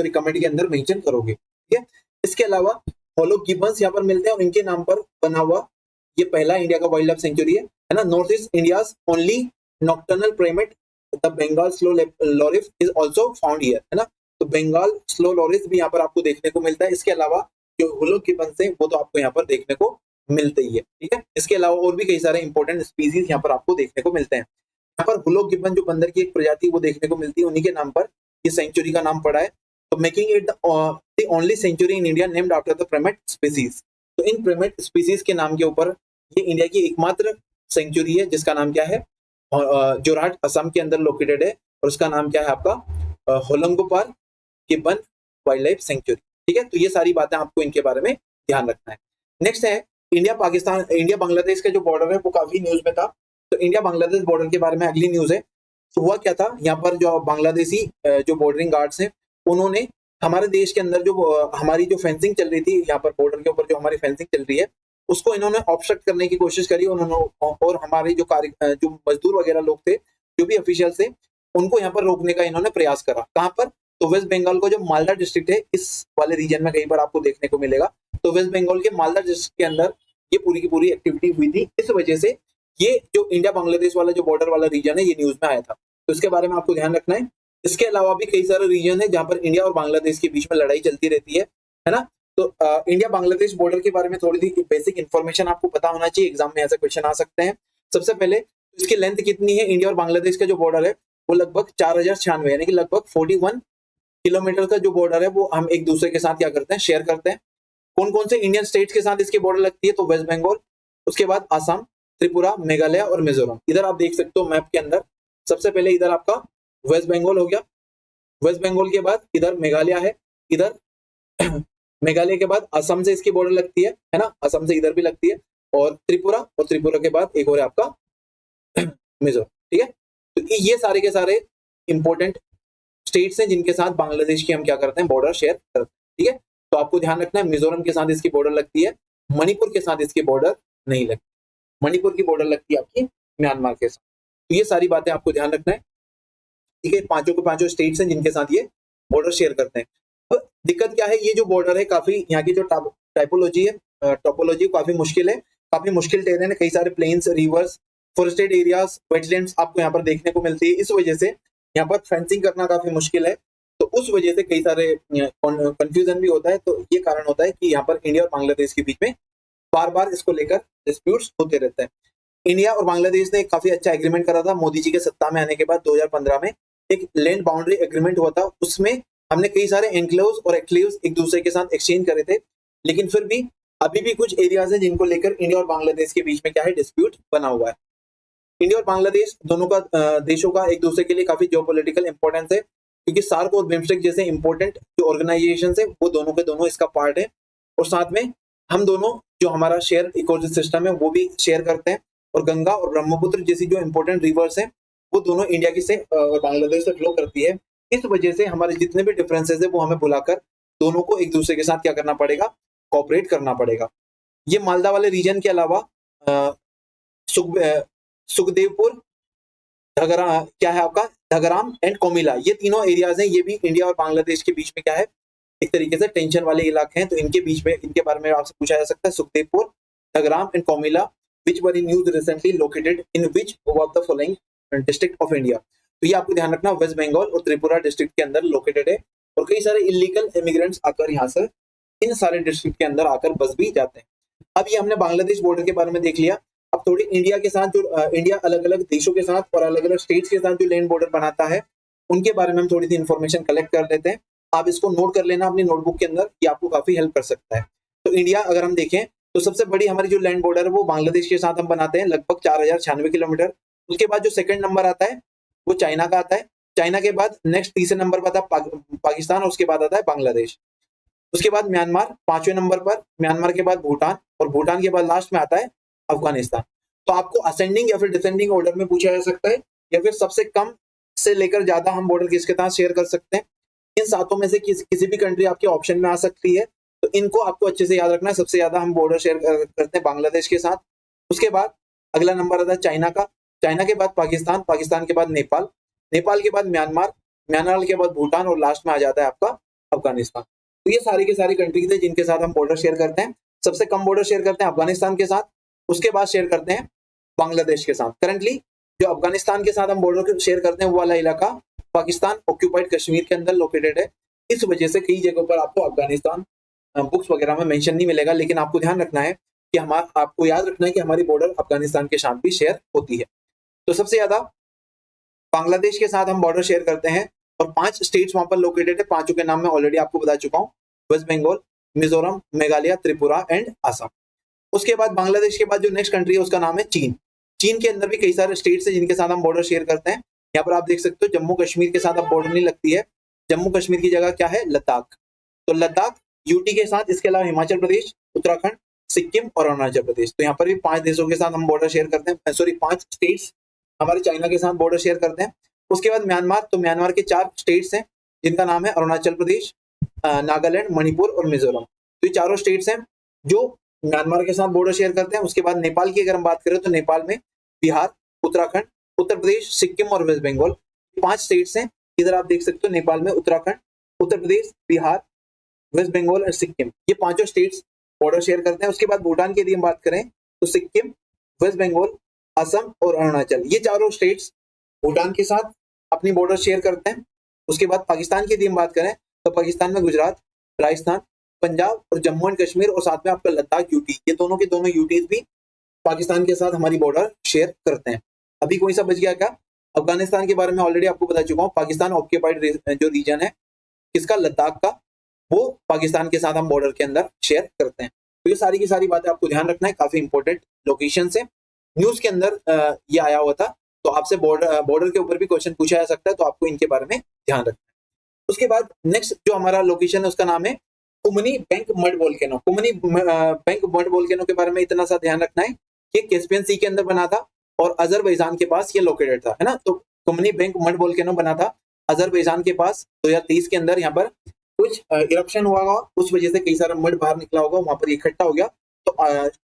[SPEAKER 1] कमेंट के अंदर मेंशन करोगे, ठीक है। इसके अलावा होलो गिब्बन्स यहाँ पर मिलते हैं और इनके नाम पर बना हुआ ये पहला इंडिया का वाइल्ड लाइफ सेंचुरी है ना। North east India's only nocturnal primate the Bengal slow loris is also found here, है ना। तो बंगाल स्लो लॉरिस भी यहाँ पर आपको देखने को मिलता है। इसके अलावा जो होलो गिब्बन्स है वो तो आपको यहाँ पर देखने को मिलते ही है, ठीक है। इसके अलावा और भी कई सारे इंपॉर्टेंट स्पीसीज यहाँ पर आपको देखने को मिलते हैं। यहाँ पर हुलो गिब्बन जो बंदर की एक प्रजाति वो देखने को मिलती है, उन्हीं के नाम पर ये सेंचुरी का नाम पड़ा है। तो making it the only sanctuary in India named after the primate species. तो इन प्राइमेट स्पीसीज के नाम के ऊपर ये इंडिया की एकमात्र सेंचुरी है जिसका नाम क्या है, जोरहाट असम के अंदर लोकेटेड है और उसका नाम क्या है आपका होलंगोपाल गिब्बन वाइल्ड लाइफ सेंचुरी, ठीक है। तो ये सारी बातें आपको इनके बारे में ध्यान रखना है। नेक्स्ट है इंडिया बांग्लादेश का जो बॉर्डर है वो काफी न्यूज में था। तो इंडिया बांग्लादेश बॉर्डर के बारे में अगली न्यूज है। तो हुआ क्या था, यहाँ पर जो बांग्लादेशी जो बॉर्डरिंग गार्ड्स हैं उन्होंने हमारे देश के अंदर जो हमारी जो फेंसिंग चल रही थी, यहाँ पर बॉर्डर के ऊपर जो हमारी फेंसिंग चल रही है उसको इन्होंने ऑब्स्ट्रक्ट करने की कोशिश करी और हमारे जो मजदूर वगैरह लोग थे, जो भी ऑफिशियल थे, उनको यहाँ पर रोकने का इन्होंने प्रयास करा। कहाँ पर, तो वेस्ट बंगाल का जो मालदा डिस्ट्रिक्ट है इस वाले रीजन में कहीं पर आपको देखने को मिलेगा। तो वेस्ट बंगाल के मालदा डिस्ट्रिक्ट के अंदर ये पूरी की पूरी एक्टिविटी हुई थी। इस वजह से ये जो इंडिया बांग्लादेश वाला जो बॉर्डर वाला रीजन है ये न्यूज में आया था, तो इसके बारे में आपको ध्यान रखना है। इसके अलावा भी कई सारे रीजन है जहां पर इंडिया और बांग्लादेश के बीच में लड़ाई चलती रहती है ना। तो इंडिया बांग्लादेश बॉर्डर के बारे में थोड़ी सी बेसिक इन्फॉर्मेशन आपको पता होना चाहिए, एग्जाम में ऐसे क्वेश्चन आ सकते हैं। सबसे पहले इसकी लेंथ कितनी है, इंडिया और बांग्लादेश का जो बॉर्डर है वो लगभग 4096 यानी कि लगभग 41 किलोमीटर का जो बॉर्डर है वो हम एक दूसरे के साथ क्या करते हैं, शेयर करते हैं। कौन कौन से इंडियन स्टेट्स के साथ इसकी बॉर्डर लगती है, तो वेस्ट बंगाल, उसके बाद आसाम, त्रिपुरा, मेघालय और मिजोरम। इधर आप देख सकते हो मैप के अंदर, सबसे पहले इधर आपका वेस्ट बंगाल हो गया, वेस्ट बंगाल के बाद इधर मेघालय है, इधर मेघालय के बाद असम से इसकी बॉर्डर लगती है ना, असम से इधर भी लगती है, और त्रिपुरा के बाद एक और है आपका मिजोरम, ठीक है। तो ये सारे के सारे इंपॉर्टेंट स्टेट्स हैं जिनके साथ बांग्लादेश की हम क्या करते हैं, बॉर्डर शेयर करते हैं, ठीक है। तो आपको ध्यान रखना है मिजोरम के साथ इसकी बॉर्डर लगती है, मणिपुर के साथ इसकी बॉर्डर नहीं लगती, मणिपुर की बॉर्डर लगती है आपकी म्यांमार के साथ। तो ये सारी बातें आपको ध्यान रखना है, ठीक है। पांचों के पांचों स्टेट्स हैं जिनके साथ ये बॉर्डर शेयर करते हैं। अब दिक्कत क्या है, ये जो बॉर्डर है काफी यहाँ की जो टाइपोलॉजी है, टोपोलॉजी काफी मुश्किल है, काफी मुश्किल टेरेन है, कई सारे plains, rivers, forested areas, wetlands आपको यहाँ पर देखने को मिलती है। इस वजह से यहाँ पर फेंसिंग करना काफी मुश्किल है, तो उस वजह से कई सारे कंफ्यूजन भी होता है। तो ये कारण होता है कि यहाँ पर इंडिया और बांग्लादेश के बीच में बार बार इसको लेकर डिस्प्यूट्स होते रहते हैं। इंडिया और बांग्लादेश ने काफी अच्छा एग्रीमेंट करा था मोदी जी के सत्ता में आने के बाद 2015 में एक लैंड बाउंड्री एग्रीमेंट हुआ था, उसमें हमने कई सारे एनक्लेव्स और एक्लेव्स एक दूसरे के साथ एक्सचेंज करे थे, लेकिन फिर भी अभी भी कुछ एरियाज हैं जिनको लेकर इंडिया और बांग्लादेश के बीच में क्या है, डिस्प्यूट बना हुआ है। इंडिया और बांग्लादेश दोनों का देशों का एक दूसरे के लिए काफी जियोपॉलिटिकल इंपॉर्टेंस है, क्योंकि सार्क और बिम्स्टेक जैसे इंपॉर्टेंट जो ऑर्गेनाइजेशन है वो दोनों के दोनों इसका पार्ट है, और साथ में हम दोनों जो हमारा शेयर इकोसिस्टम है वो भी शेयर करते हैं, और गंगा और ब्रह्मपुत्र जैसी जो इंपॉर्टेंट रिवर्स हैं वो दोनों इंडिया की से और बांग्लादेश से फ्लो करती है। इस वजह से हमारे जितने भी डिफरेंसेस है वो हमें बुलाकर दोनों को एक दूसरे के साथ क्या करना पड़ेगा, कोऑपरेट करना पड़ेगा। ये मालदा वाले रीजन के अलावा सुखदेवपुर, क्या है आपका धगराम एंड कोमिला, ये तीनों एरियाज हैं, ये भी इंडिया और बांग्लादेश के बीच में क्या है, एक तरीके से टेंशन वाले इलाके हैं। तो इनके बीच में, इनके बारे में आपसे पूछा जा सकता है, Sukhdevpur, Dhagram and Comilla which were in news recently located in which of the following district of India। तो ये आपको ध्यान रखना, वेस्ट बंगाल और त्रिपुरा डिस्ट्रिक्ट के अंदर लोकेटेड है, और कई सारे इलीगल इमिग्रेंट्स आकर यहाँ से इन सारे डिस्ट्रिक्ट के अंदर आकर बस भी जाते हैं। अब ये हमने बांग्लादेश बॉर्डर के बारे में देख लिया। अब थोड़ी इंडिया के साथ जो इंडिया अलग अलग देशों के साथ और अलग अलग स्टेट्स के साथ जो लैंड बॉर्डर बनाता है उनके बारे में हम थोड़ी सी इन्फॉर्मेशन कलेक्ट कर लेते हैं। आप इसको नोट कर लेना अपनी नोटबुक के अंदर, ये आपको काफी हेल्प कर सकता है। तो इंडिया अगर हम देखें तो सबसे बड़ी हमारी जो लैंड बॉर्डर है वो बांग्लादेश के साथ हम बनाते हैं, लगभग 4096 किलोमीटर। उसके बाद जो सेकंड नंबर आता है वो चाइना का आता है, चाइना के बाद नेक्स्ट तीसरे नंबर पर आता है पाकिस्तान, और उसके बाद आता है बांग्लादेश, उसके बाद म्यांमार 5वें नंबर पर, म्यांमार के बाद भूटान, और भूटान के बाद लास्ट में आता है अफगानिस्तान। तो आपको असेंडिंग या फिर डिसेंडिंग ऑर्डर में पूछा जा सकता है, या फिर सबसे कम से लेकर ज्यादा हम बॉर्डर किसके साथ शेयर कर सकते हैं। इन सातों में से किसी भी कंट्री आपके ऑप्शन में आ सकती है, तो इनको आपको अच्छे से याद रखना है। सबसे ज्यादा हम बॉर्डर शेयर करते हैं बांग्लादेश के साथ, उसके बाद अगला नंबर आता है चाइना का, चाइना के बाद पाकिस्तान, पाकिस्तान के बाद नेपाल, नेपाल के बाद म्यांमार, म्यांमार के बाद भूटान और लास्ट में आ जाता है आपका अफगानिस्तान। तो ये सारी की सारी कंट्रीज है जिनके साथ हम बॉर्डर शेयर करते हैं। सबसे कम बॉर्डर शेयर करते हैं अफगानिस्तान के साथ, उसके बाद शेयर करते हैं बांग्लादेश के साथ। करंटली जो अफगानिस्तान के साथ हम बॉर्डर शेयर करते हैं वो वाला इलाका पाकिस्तान ऑक्यूपाइड कश्मीर के अंदर लोकेटेड है। इस वजह से कई जगहों पर आपको अफगानिस्तान बुक्स वगैरह में मेंशन नहीं मिलेगा, लेकिन आपको ध्यान रखना है कि आपको याद रखना है कि हमारी बॉर्डर अफगानिस्तान के साथ भी शेयर होती है। तो सबसे ज्यादा बांग्लादेश के साथ हम बॉर्डर शेयर करते हैं और 5 स्टेट्स वहां पर लोकेटेड है। पांचों के नाम मैं ऑलरेडी आपको बता चुका हूँ, वेस्ट बंगाल, मिजोरम, मेघालय, त्रिपुरा एंड असम। उसके बाद बांग्लादेश के बाद जो नेक्स्ट कंट्री है उसका नाम है चीन। चीन के अंदर भी कई सारे स्टेट्स हैं जिनके साथ हम बॉर्डर शेयर करते हैं। यहाँ पर आप देख सकते हो जम्मू कश्मीर के साथ अब बॉर्डर नहीं लगती है, जम्मू कश्मीर की जगह क्या है, लद्दाख। तो लद्दाख यूटी के साथ, इसके अलावा हिमाचल प्रदेश, उत्तराखंड, सिक्किम और अरुणाचल प्रदेश। तो यहाँ पर भी 5 देशों के साथ हम बॉर्डर शेयर करते हैं, सॉरी 5 स्टेट्स हमारे चाइना के साथ बॉर्डर शेयर करते हैं। उसके बाद म्यांमार, तो म्यांमार के 4 स्टेट्स हैं जिनका नाम है अरुणाचल प्रदेश, नागालैंड, मणिपुर और मिजोरम। तो ये चारों स्टेट्स हैं जो म्यांमार के साथ बॉर्डर शेयर करते हैं। उसके बाद नेपाल की अगर हम बात करें तो नेपाल में बिहार, उत्तराखंड, उत्तर प्रदेश, सिक्किम और वेस्ट बंगाल, 5 स्टेट्स हैं। इधर आप देख सकते हो नेपाल में उत्तराखंड, उत्तर प्रदेश, बिहार, वेस्ट बंगाल और सिक्किम, ये 5 स्टेट्स बॉर्डर शेयर करते हैं। उसके बाद भूटान की यदि हम बात करें तो सिक्किम, वेस्ट बंगाल, असम और अरुणाचल, ये चारों स्टेट्स भूटान के साथ अपनी बॉर्डर शेयर करते हैं। उसके बाद पाकिस्तान की यदि हम बात करें तो पाकिस्तान में गुजरात, राजस्थान, पंजाब और जम्मू एंड कश्मीर और साथ में आपका लद्दाख यूटी, ये दोनों के दोनों यूटीज भी पाकिस्तान के साथ हमारी बॉर्डर शेयर करते हैं। अभी कोई सा बच गया क्या? अफगानिस्तान के बारे में ऑलरेडी आपको बता चुका हूँ। पाकिस्तान ऑक्यूपाइड जो रीजन है किसका, लद्दाख का, वो पाकिस्तान के साथ हम बॉर्डर के अंदर शेयर करते हैं। तो ये सारी की सारी बातें आपको ध्यान रखना है, काफी इंपॉर्टेंट लोकेशन से न्यूज के अंदर ये आया हुआ था। तो आपसे बॉर्डर के ऊपर भी क्वेश्चन पूछा जा सकता है, तो आपको इनके बारे में ध्यान रखना है। उसके बाद नेक्स्ट जो हमारा लोकेशन है उसका नाम है Kumni bank mud volcano. Kumni bank mud volcano के बारे में इतना सा ध्यान रखना है कि कैस्पियन सी के अंदर बना था और अजरबैजान के पास ये लोकेटेड था, है ना। तो कुमनी बैंक मड वोल्केनो बना था अजरबैजान के पास 2023 के अंदर। यहाँ पर कुछ इरप्शन हुआ होगा, उस वजह से कई सारा मड बाहर निकला होगा, वहां पर इकट्ठा हो गया, तो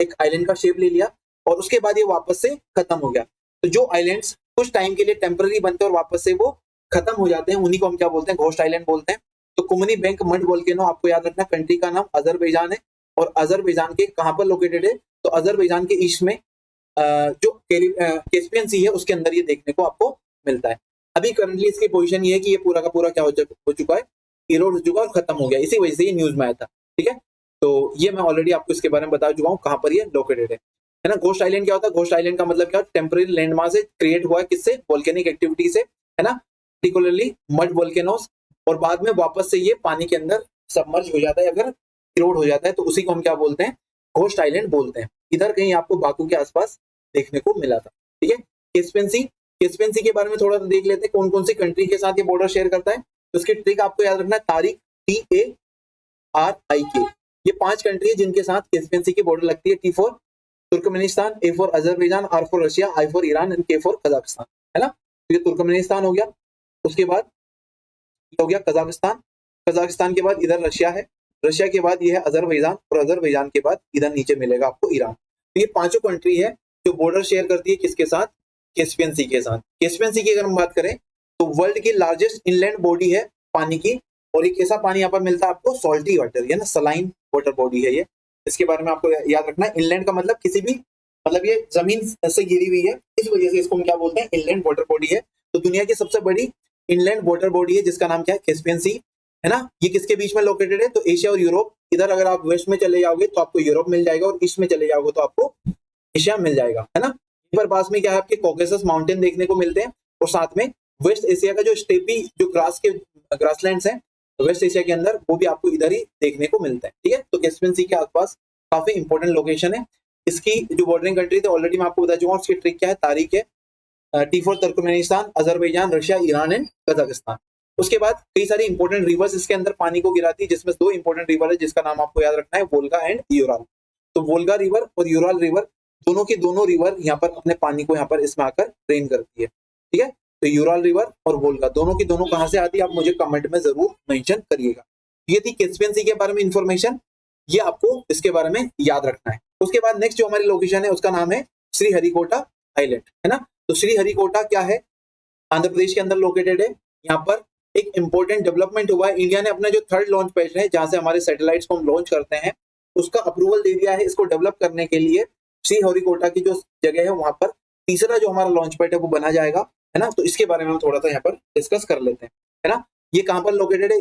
[SPEAKER 1] एक आइलैंड का शेप ले लिया और उसके बाद ये वापस से खत्म हो गया। तो जो आइलैंड्स कुछ टाइम के लिए टेम्पररी बनते हैं और वापस से वो खत्म हो जाते हैं, उन्हीं को हम क्या बोलते हैं, घोस्ट आइलैंड बोलते हैं। तो कुमनी बैंक मड वोल्केनो, आपको याद रखना कंट्री का नाम अजरबैजान है और अजरबैजान के कहां पर लोकेटेड है, तो अजरबैजान के ईस्ट में जो कैस्पियन सी है उसके अंदर ये देखने को आपको मिलता है। अभी करंटली इसकी पोजीशन ये है कि ये पूरा का पूरा क्या हो चुका है, इरोड हो चुका और खत्म हो गया, इसी वजह से ये न्यूज में आया था। ठीक है, तो ये मैं ऑलरेडी आपको इसके बारे में बता चुका हूँ कहां पर ये लोकेटेड है ना। घोस्ट आइलैंड क्या होता है, घोस्ट आइलैंड का मतलब क्या, टेम्पररी लैंडमास से क्रिएट हुआ है, किससे, वोल्केनिक एक्टिविटी से, है ना, पर्टिकुलरली मड वोल्केनोस, और बाद में वापस से ये पानी के अंदर सबमर्ज हो जाता है, अगर इरोड हो जाता है, तो उसी को हम क्या बोलते हैं, घोस्ट आइलैंड बोलते हैं। इधर कहीं आपको बाकू के आसपास देखने को मिला था। ठीक है, कैस्पियन सी के बारे में थोड़ा सा देख लेते हैं, कौन कौन सी कंट्री के साथ ये बॉर्डर शेयर करता है। तो उसकी ट्रिक आपको याद रखना है, तारीख TARIK, ये 5 कंट्री है जिनके साथ कैस्पियन सी की बॉर्डर लगती है। T for Turkmenistan, A for Azerbaijan, R for Russia, I for Iran and K for Kazakhstan, है ना। तो ये तुर्कमेनिस्तान हो गया, उसके बाद हो गया कजाकिस्तान, कजाकिस्तान के बाद इधर रशिया है, रशिया के बाद ये है अजरबैजान और अजरबैजान के बाद इधर नीचे मिलेगा आपको ईरान। तो ये 5 कंट्री है जो बॉर्डर शेयर करती है किसके साथ, कैस्पियन सी के साथ। कैस्पियन सी की अगर हम बात करें तो वर्ल्ड की लार्जेस्ट इनलैंड बॉडी है पानी की, और एक ऐसा पानी यहाँ पर मिलता है आपको सॉल्टी वाटर, ये ना सलाइन वाटर बॉडी है ये। इसके बारे में आपको याद रखना है, इनलैंड का मतलब किसी भी, मतलब ये जमीन से घिरी हुई है, इस वजह से इसको हम क्या बोलते हैं, इनलैंड वाटर बॉडी है। तो दुनिया की सबसे बड़ी इनलैंड वाटर बॉडी है जिसका नाम क्या है, कैस्पियन सी, है ना। ये किसके बीच में लोकेटेड है, तो एशिया और यूरोप। इधर अगर आप वेस्ट में चले जाओगे तो आपको यूरोप मिल जाएगा, और ईस्ट में चले जाओगे तो आपको एशिया मिल जाएगा, है ना। पर पास में क्या है, आपके कॉकेसस माउंटेन देखने को मिलते हैं, और साथ में वेस्ट एशिया का जो स्टेपी जो ग्रासलैंड्स हैं वेस्ट एशिया के अंदर, वो भी आपको इधर ही देखने को मिलता है। ठीक है, तो कैस्पियन सी के आसपास काफी इंपॉर्टेंट लोकेशन है। इसकी जो बॉर्डरिंग कंट्री थे ऑलरेडी मैं आपको बता चुका हूँ, उसकी ट्रिक क्या है, तारीख है T for Turkmenistan, Azerbaijan, Russia, Iran and Kazakhstan. उसके बाद कई सारी इंपॉर्टेंट रिवर्स इसके अंदर पानी को गिराती है, जिसमें 2 इंपॉर्टेंट रिवर है जिसका नाम आपको याद रखना है, वोल्गा एंड यूराल। तो वोल्गा रिवर और यूराल रिवर दोनों की दोनों रिवर यहाँ पर अपने पानी को यहाँ पर इसमें आकर ड्रेन करती है, ठीक है। तो यूरल रिवर और वोल्गा दोनों की दोनों कहाँ से आती है, आप मुझे कमेंट में जरूर मेंशन करिएगा। ये थी कैस्पियन सी के बारे में इंफॉर्मेशन, ये आपको इसके बारे में याद रखना है। उसके बाद नेक्स्ट जो हमारी लोकेशन है उसका नाम है श्रीहरिकोटा आइलैंड, है ना। तो श्रीहरिकोटा क्या है, आंध्र प्रदेश के अंदर लोकेटेड है। यहाँ पर एक इंपॉर्टेंट डेवलपमेंट हुआ है, इंडिया ने अपना जो थर्ड लॉन्च पैड है जहां से हमारे सैटेलाइट्स को हम लॉन्च करते हैं उसका अप्रूवल दे दिया है। इसको डेवलप करने के लिए श्रीहरिकोटा की जो जगह है वहां पर तीसरा जो हमारा लॉन्च पैड है वो बना जाएगा, है ना। तो इसके बारे में हम थोड़ा सा यहाँ पर डिस्कस कर लेते हैं, है ना। ये कहाँ पर लोकेटेड है,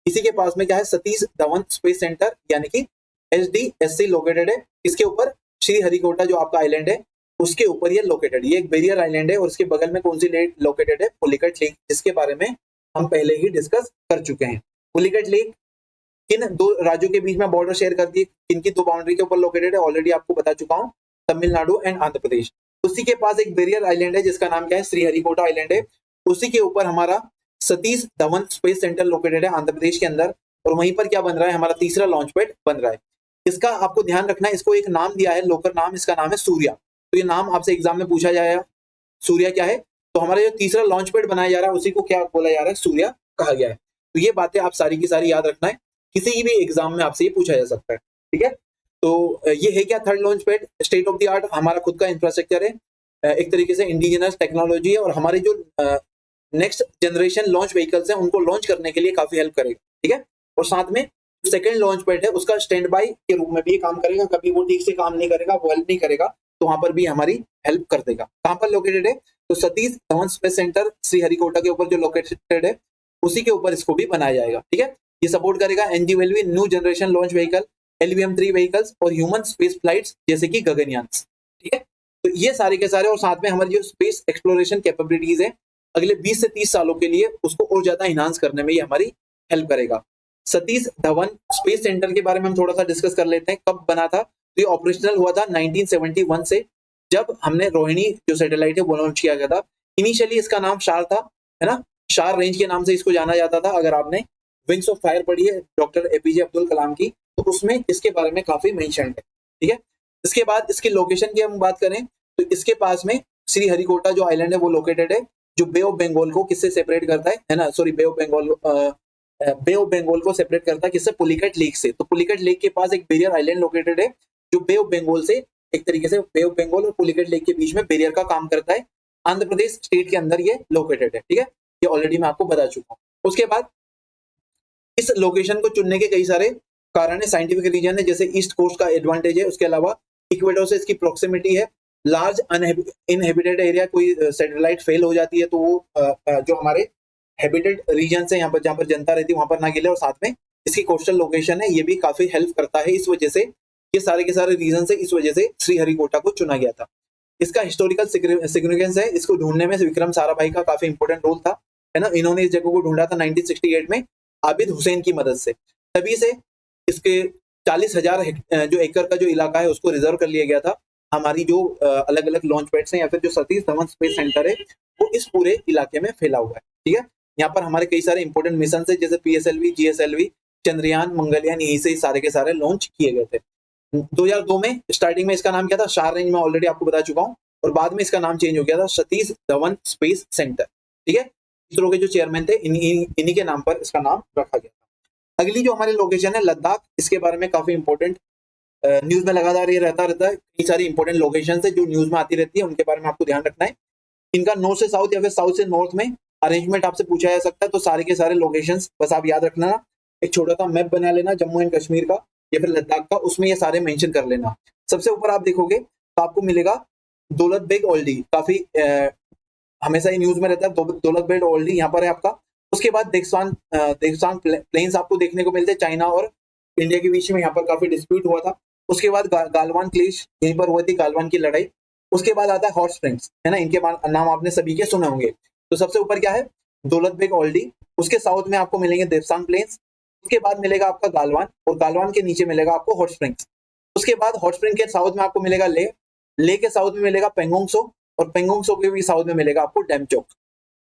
[SPEAKER 1] इसी के पास में क्या है, सतीश धवन स्पेस सेंटर यानी कि SDSC लोकेटेड है। इसके ऊपर श्रीहरिकोटा जो आपका आइलैंड है उसके ऊपर ये लोकेटेड, ये एक बैरियर आइलैंड है और इसके बगल में कौन सी लेक लोकेटेड है, पुलिकट लेक, जिसके बारे में हम पहले ही डिस्कस कर चुके हैं। पुलिकट लेक किन दो राज्यों के बीच में बॉर्डर शेयर करती है, किनकी दो बाउंड्री के ऊपर लोकेटेड है, ऑलरेडी आपको बता चुका हूँ, तमिलनाडु एंड आंध्र प्रदेश। उसी के पास एक बैरियर आइलैंड है जिसका नाम क्या है, श्रीहरिकोटा आइलैंड है। उसी के ऊपर हमारा Satish Dhawan space centre located है आंध्र प्रदेश के अंदर, और वहीं पर क्या बन रहा है, हमारा तीसरा लॉन्च पैड बन रहा है। इसका आपको ध्यान रखना है, इसको एक नाम दिया है, लोकल नाम, इसका नाम है सूर्या। तो ये नाम आपसे एग्जाम में पूछा जाएगा, सूर्या क्या है, तो हमारा जो तीसरा लॉन्च पैड बनाया जा रहा है उसी को क्या बोला जा रहा है, सूर्या कहा गया है। तो ये बातें आप सारी की सारी याद रखना है, किसी भी एग्जाम में आपसे ये पूछा जा सकता है, ठीक है। तो ये है क्या, third launch pad, state of the art, हमारा खुद का इंफ्रास्ट्रक्चर है, एक तरीके से इंडिजिनस टेक्नोलॉजी है, और हमारे जो नेक्स्ट जनरेशन लॉन्च व्हीकल्स हैं उनको लॉन्च करने के लिए काफी हेल्प करेगा, ठीक है। और साथ में सेकंड लॉन्च पैड है उसका स्टैंड बाय के रूप में भी ये काम करेगा, कभी वो ठीक से काम नहीं करेगा, वो हेल्प नहीं करेगा, तो वहां पर भी हमारी हेल्प कर देगा। कहां पर लोकेटेड है, तो सतीश धवन स्पेस सेंटर श्रीहरिकोटा के ऊपर जो लोकेटेड है उसी के ऊपर इसको भी बनाया जाएगा, ठीक है। ये सपोर्ट करेगा NGLV new generation launch vehicle, LVM-3 vehicles और ह्यूमन स्पेस फ्लाइट्स जैसे कि गगनयान, ठीक है। तो ये सारे के सारे, और साथ में हमारी जो स्पेस एक्सप्लोरेशन कैपेबिलिटीज है अगले 20 से 30 सालों के लिए उसको और ज्यादा इनहांस करने में ये हमारी हेल्प करेगा। सतीश धवन स्पेस सेंटर के बारे में हम थोड़ा सा डिस्कस कर लेते हैं, कब बना था। तो ये ऑपरेशनल हुआ था 1971 से, जब हमने रोहिणी जो सैटेलाइट है वो लॉन्च किया गया था। इनिशियली इसका नाम शार था, है ना, शार रेंज के नाम से इसको जाना जाता था। अगर आपने विंग्स ऑफ फायर पढ़ी है डॉक्टर APJ अब्दुल कलाम की, तो उसमें इसके बारे में काफी मेंशन है, ठीक है। इसके बाद इसकी लोकेशन की हम बात करें तो इसके पास में श्रीहरिकोटा जो आइलैंड है वो लोकेटेड है, जो बे ऑफ बंगाल को किससे सेपरेट करता है ना, सॉरी, बे ऑफ बंगाल को सेपरेट करता है किससे, पुलिकट लेक से। तो पुलिकट लेक के पास एक बैरियर आइलैंड लोकेटेड है जो बे ऑफ बंगाल से, एक तरीके से बे ऑफ बंगाल और पुलिकट लेक के बीच में बैरियर का काम करता है। आंध्र प्रदेश स्टेट के अंदर ये लोकेटेड है, ठीक है, ये ऑलरेडी मैं आपको बता चुका हूँ। उसके बाद इस लोकेशन को चुनने के कई सारे कारण है, साइंटिफिक रीजन है, जैसे ईस्ट कोस्ट का एडवांटेज है, उसके अलावा इक्वेटर से इसकी प्रोक्सिमिटी है, लार्ज इनहेबिटेड एरिया, कोई सैटेलाइट फेल हो जाती है तो वो जो हमारे हैबिटेड रीजन है यहाँ पर, जहाँ पर जनता रहती है वहां पर ना गिरे, और साथ में इसकी कोस्टल लोकेशन है, ये भी काफी हेल्प करता है। इस वजह से ये सारे के सारे रीजन से इस वजह से श्रीहरिकोटा को चुना गया था। इसका हिस्टोरिकल सिग्निफिकेंस है, इसको ढूंढने में विक्रम साराभाई का काफी इंपॉर्टेंट रोल था, है ना। इन्होंने इस जगह को ढूंढा था 1968 में आबिद हुसैन की मदद से, तभी से इसके 40,000 जो एकड़ का जो इलाका है उसको रिजर्व कर लिया गया था। हमारी जो अलग अलग लॉन्च पैड्स हैं या फिर जो सतीश धवन स्पेस सेंटर है वो इस पूरे इलाके में फैला हुआ है, ठीक है। यहाँ पर हमारे कई सारे इंपॉर्टेंट मिशन है, जैसे PSLV, GSLV, चंद्रयान, मंगलयान, यही से सारे के सारे लॉन्च किए गए थे। 2002 में स्टार्टिंग में इसका नाम क्या था, शार रेंज में ऑलरेडी आपको बता चुका हूँ, और बाद में इसका नाम चेंज हो गया था सतीश धवन स्पेस सेंटर, ठीक है। इसरो के जो चेयरमैन थे इन्हीं के नाम पर इसका नाम रखा गया था। अगली जो हमारी लोकेशन है लद्दाख, इसके बारे में काफी इंपॉर्टेंट न्यूज में लगातार ये रहता है, कई सारी इंपॉर्टेंट लोकेशन है जो न्यूज में आती रहती है, उनके बारे में आपको ध्यान रखना है। इनका नॉर्थ से साउथ या फिर साउथ से नॉर्थ में अरेंजमेंट आपसे पूछा जा सकता है, तो सारे के सारे लोकेशंस बस आप याद रखना, एक छोटा सा मैप बना लेना जम्मू एंड कश्मीर का या फिर लद्दाख का, उसमें ये सारे मेंशन कर लेना। सबसे ऊपर आप देखोगे तो आपको मिलेगा दौलत बेग ओल्डी, काफी हमेशा ही न्यूज में रहता है, दौलत बेग ओल्डी यहाँ पर है आपका। उसके बाद देगसांग प्लेन्स आपको देखने को मिलते हैं, चाइना और इंडिया के बीच में यहाँ पर काफी डिस्प्यूट हुआ था। उसके बाद गालवान क्लेश, यहीं पर हुई थी गालवान की लड़ाई। उसके बाद आता है हॉट स्प्रिंग्स, है ना, इनके नाम आपने सभी के सुने होंगे। तो सबसे ऊपर क्या है, दौलत बेग ओल्डी, उसके साउथ में आपको मिलेंगे देवसांग प्लेन्स, उसके बाद मिलेगा आपका गालवान, और गालवान के नीचे मिलेगा आपको हॉट स्प्रिंग्स। उसके बाद हॉट स्प्रिंग के साउथ में आपको मिलेगा ले के साउथ में मिलेगा पेंगोंग सो, और पेंगोंग सो के भी साउथ में मिलेगा आपको डेमचोक।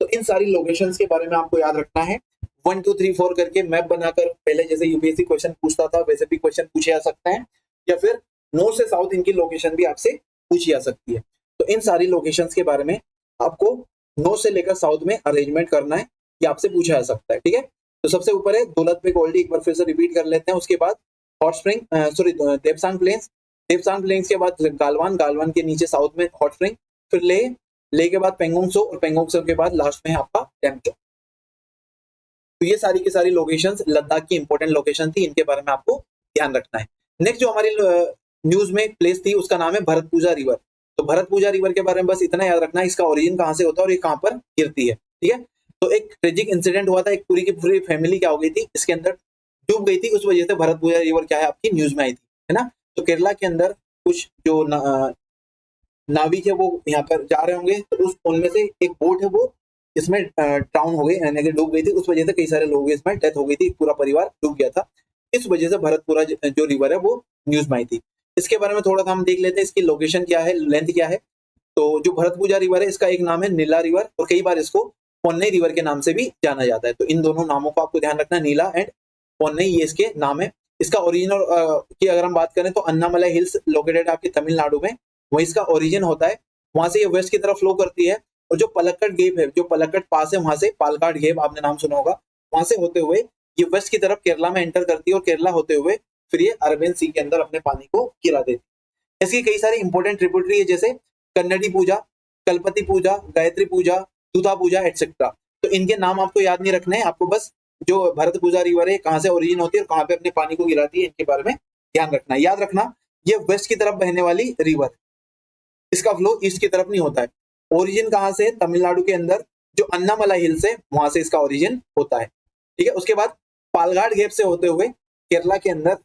[SPEAKER 1] तो इन सारी लोकेशंस के बारे में आपको याद रखना है, 1 2 3 4 करके मैप बनाकर, पहले जैसे यूपीएससी क्वेश्चन पूछता था वैसे भी क्वेश्चन पूछे जा सकते हैं, या फिर नॉर्थ से साउथ इनकी लोकेशन भी आपसे पूछी जा सकती है। तो इन सारी लोकेशंस के बारे में आपको नॉर्थ से लेकर साउथ में अरेंजमेंट करना है, ये आपसे पूछा जा सकता है। ठीक है, तो सबसे ऊपर है दौलत बेग ओल्डी, एक बार फिर से रिपीट कर लेते हैं। उसके बाद hot spring, sorry Depsang plains, Depsang plains के बाद गालवान, गालवान के नीचे साउथ में हॉट स्प्रिंग, फिर ले के बाद पेंगोंग सो, और पेंगोंग सो के बाद लास्ट में है आपका डेमचो। तो ये सारी की सारी लोकेशंस लद्दाख की इंपॉर्टेंट लोकेशन थी, इनके बारे में आपको ध्यान रखना है। नेक्स्ट जो हमारी न्यूज में प्लेस थी उसका नाम है भरतपूजा रिवर। तो भरतपूजा रिवर के बारे में बस इतना याद रखना है, इसका ओरिजिन कहाँ से होता है और ये कहाँ पर गिरती है। ठीक है, तो एक ट्रेजिक इंसिडेंट हुआ था, एक पूरी की पूरी फैमिली क्या हो गई थी, इसके अंदर डूब गई थी, उस वजह से भरतपूजा रिवर क्या है आपकी न्यूज में आई थी, है ना। तो केरला के अंदर कुछ जो नाविक है वो यहाँ पर जा रहे होंगे, तो उस उनमें से एक बोट है वो इसमें डाउन हो गई, यानी कि डूब गई थी, उस वजह से कई सारे लोग इसमें डेथ हो गई थी, पूरा परिवार डूब गया था। इस वजह से भरतपुरा जो रिवर है वो न्यूज में आई थी। इसके बारे में थोड़ा सा हम देख लेते हैं, इसकी लोकेशन क्या है, लेंथ क्या है। तो जो भरतपूजा रिवर है इसका एक नाम है नीला रिवर, और कई बार इसको पोन्नई रिवर के नाम से भी जाना जाता है। तो इन दोनों नामों को आपको ध्यान रखना है, नीला एंड पोन्नई, ये इसके नाम है। इसका ओरिजिनल की अगर हम बात करें तो अन्नामलाई हिल्स लोकेटेड आपके तमिलनाडु में, वहीं इसका ओरिजिन होता है। वहां से ये वेस्ट की तरफ फ्लो करती है, और जो पलक्कड़ गेप है, जो पलक्कड़ पास है, वहां से पालकाड गेप आपने नाम सुना होगा, वहां से होते हुए ये वेस्ट की तरफ केरला में एंटर करती है, और केरला होते हुए फिर ये अरबियन सी के अंदर अपने पानी को गिरा देती है। इसकी कई सारी इंपॉर्टेंट ट्रिब्यूटरी है, जैसे कन्नडी पूजा, कलपति पूजा, गायत्री पूजा, दूधा पूजा एटसेट्रा। तो इनके नाम आपको याद नहीं रखने हैं, आपको बस जो भरतपूजा रिवर है कहाँ से ओरिजिन होती है और कहाँ पे अपने पानी को गिराती है, इनके बारे में ध्यान रखना है। याद रखना, ये वेस्ट की तरफ बहने वाली रिवर, इसका फ्लो ईस्ट की तरफ नहीं होता है। ओरिजिन कहाँ से, तमिलनाडु के अंदर जो अन्नामलाई हिल्स है वहां से इसका ओरिजिन होता है। ठीक है, उसके बाद पालघाट गेप से होते हुए केरला के अंदर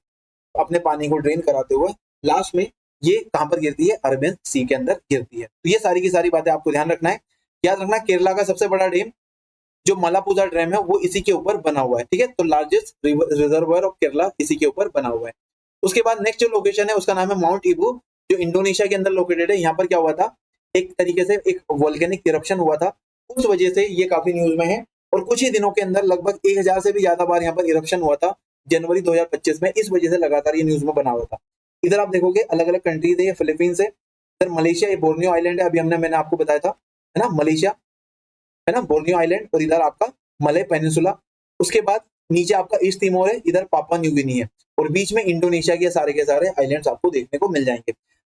[SPEAKER 1] अपने पानी को ड्रेन कराते हुए लास्ट में ये कहां पर गिरती है, अरबियन सी के अंदर गिरती है। तो ये सारी की सारी बातें आपको ध्यान रखना है। याद रखना, केरला का सबसे बड़ा डैम जो मलापुजा डैम है वो इसी के ऊपर बना हुआ है। ठीक है, तो लार्जेस्ट रिजर्वर ऑफ केरला इसी के ऊपर बना हुआ है। उसके बाद नेक्स्ट जो लोकेशन है उसका नाम है माउंट इबू, जो इंडोनेशिया के अंदर लोकेटेड है। यहाँ पर क्या हुआ था, एक तरीके से एक वोल्केनिक इरप्शन हुआ था, उस वजह से ये काफी न्यूज में है। और कुछ ही दिनों के अंदर लगभग 1000 से भी ज्यादा बार यहाँ पर इरप्शन हुआ था जनवरी 2025 में, इस वजह से लगातार ये न्यूज में बना हुआ था। इधर आप देखोगे अलग अलग कंट्रीज है, ये फिलीपींस है, इधर मलेशिया, ये बोर्नियो आइलैंड है, अभी मैंने आपको बताया था, है ना, मलेशिया है ना, बोर्नियो आइलैंड, और इधर आपका मलय पेनिनसुला। उसके बाद नीचे आपका ईस्ट तिमोर है, इधर पापुआ न्यू गिनी है, और बीच में इंडोनेशिया के सारे आइलैंड्स आपको देखने को मिल जाएंगे।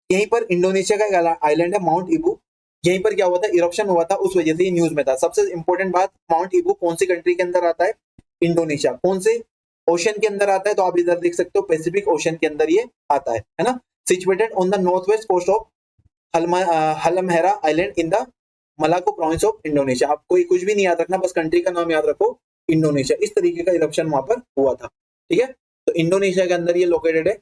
[SPEAKER 1] यहीं पर इंडोनेशिया का आइलैंड है माउंट इबू, यहीं पर क्या हुआ था, इरप्शन हुआ था, उस वजह से ये न्यूज में था। सबसे इंपॉर्टेंट बात, माउंट इबू कौन सी कंट्री के अंदर आता है, इंडोनेशिया। कौन से ओशन के अंदर आता है, तो आप इधर देख सकते हो पैसिफिक ओशन के अंदर ये आता है ना। Situated on the north west coast of Halmahera island in the Maluku province of Indonesia. आपको कुछ भी नहीं याद रखना, बस कंट्री का नाम याद रखो, इंडोनेशिया। इस तरीके का इरप्शन वहां पर हुआ था। ठीक है, तो इंडोनेशिया के अंदर ये लोकेटेड है,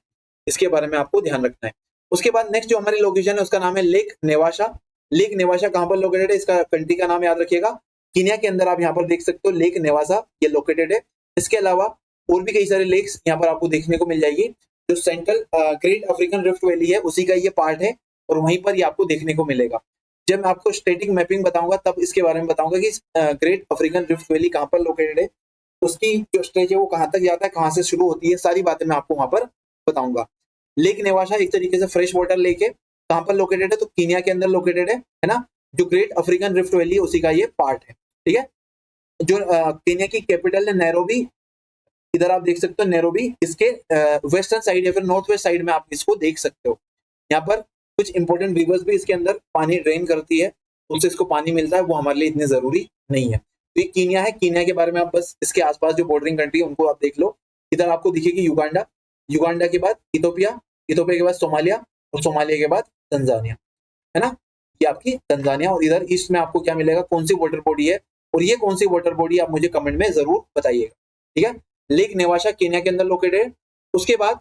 [SPEAKER 1] इसके बारे में आपको ध्यान रखना है। उसके बाद नेक्स्ट जो हमारी लोकेशन है उसका नाम है लेक नेवाशा। लेक नेवाशा कहां पर लोकेटेड है, इसका कंट्री का नाम याद रखिएगा, कीनिया के अंदर आप यहाँ पर देख सकते हो लेक नेवासा, ये लोकेटेड है। इसके अलावा और भी कई सारे लेक्स यहाँ पर आपको देखने को मिल जाएगी। जो central great African rift valley है उसी का ये पार्ट है, और वहीं पर ये आपको देखने को मिलेगा। जब मैं आपको स्टैटिक मैपिंग बताऊंगा तब इसके बारे में बताऊंगा कि ग्रेट अफ्रीकन रिफ्ट वैली कहां पर लोकेटेड है, उसकी जो स्टेज है वो कहां तक जाता है, कहां से शुरू होती है, सारी बातें मैं आपको वहां पर बताऊंगा। लेक नेवाशा एक तरीके से फ्रेश वाटर लेक है, कहां पर लोकेटेड है, तो कीनिया के अंदर लोकेटेड है ना। जो ग्रेट अफ्रीकन रिफ्ट वैली है उसी का ये पार्ट है। ठीक है, जो कीनिया की कैपिटल है नैरोबी, इधर आप देख सकते हो नैरोबी, इसके वेस्टर्न साइड या फिर नॉर्थ वेस्ट साइड में आप इसको देख सकते हो। यहाँ पर कुछ इंपॉर्टेंट रिवर्स भी इसके अंदर पानी ड्रेन करती है, उससे इसको पानी मिलता है, वो हमारे लिए इतनी जरूरी नहीं है। तो ये कीनिया है, कीनिया के बारे में आप बस इसके आसपास जो बॉर्डरिंग कंट्री है उनको आप देख लो। इधर आपको दिखेगी युगांडा, युगांडा के बाद इथोपिया, इथोपिया के बाद सोमालिया, और सोमालिया के बाद तंजानिया, है ना, ये आपकी तंजानिया। और इधर ईस्ट में आपको क्या मिलेगा, कौन सी वाटर बॉडी है, और ये कौन सी वाटर बॉडी आप मुझे कमेंट में जरूर बताइएगा। ठीक है, लेक नेवाशा कीनिया के अंदर लोकेटेड है। उसके बाद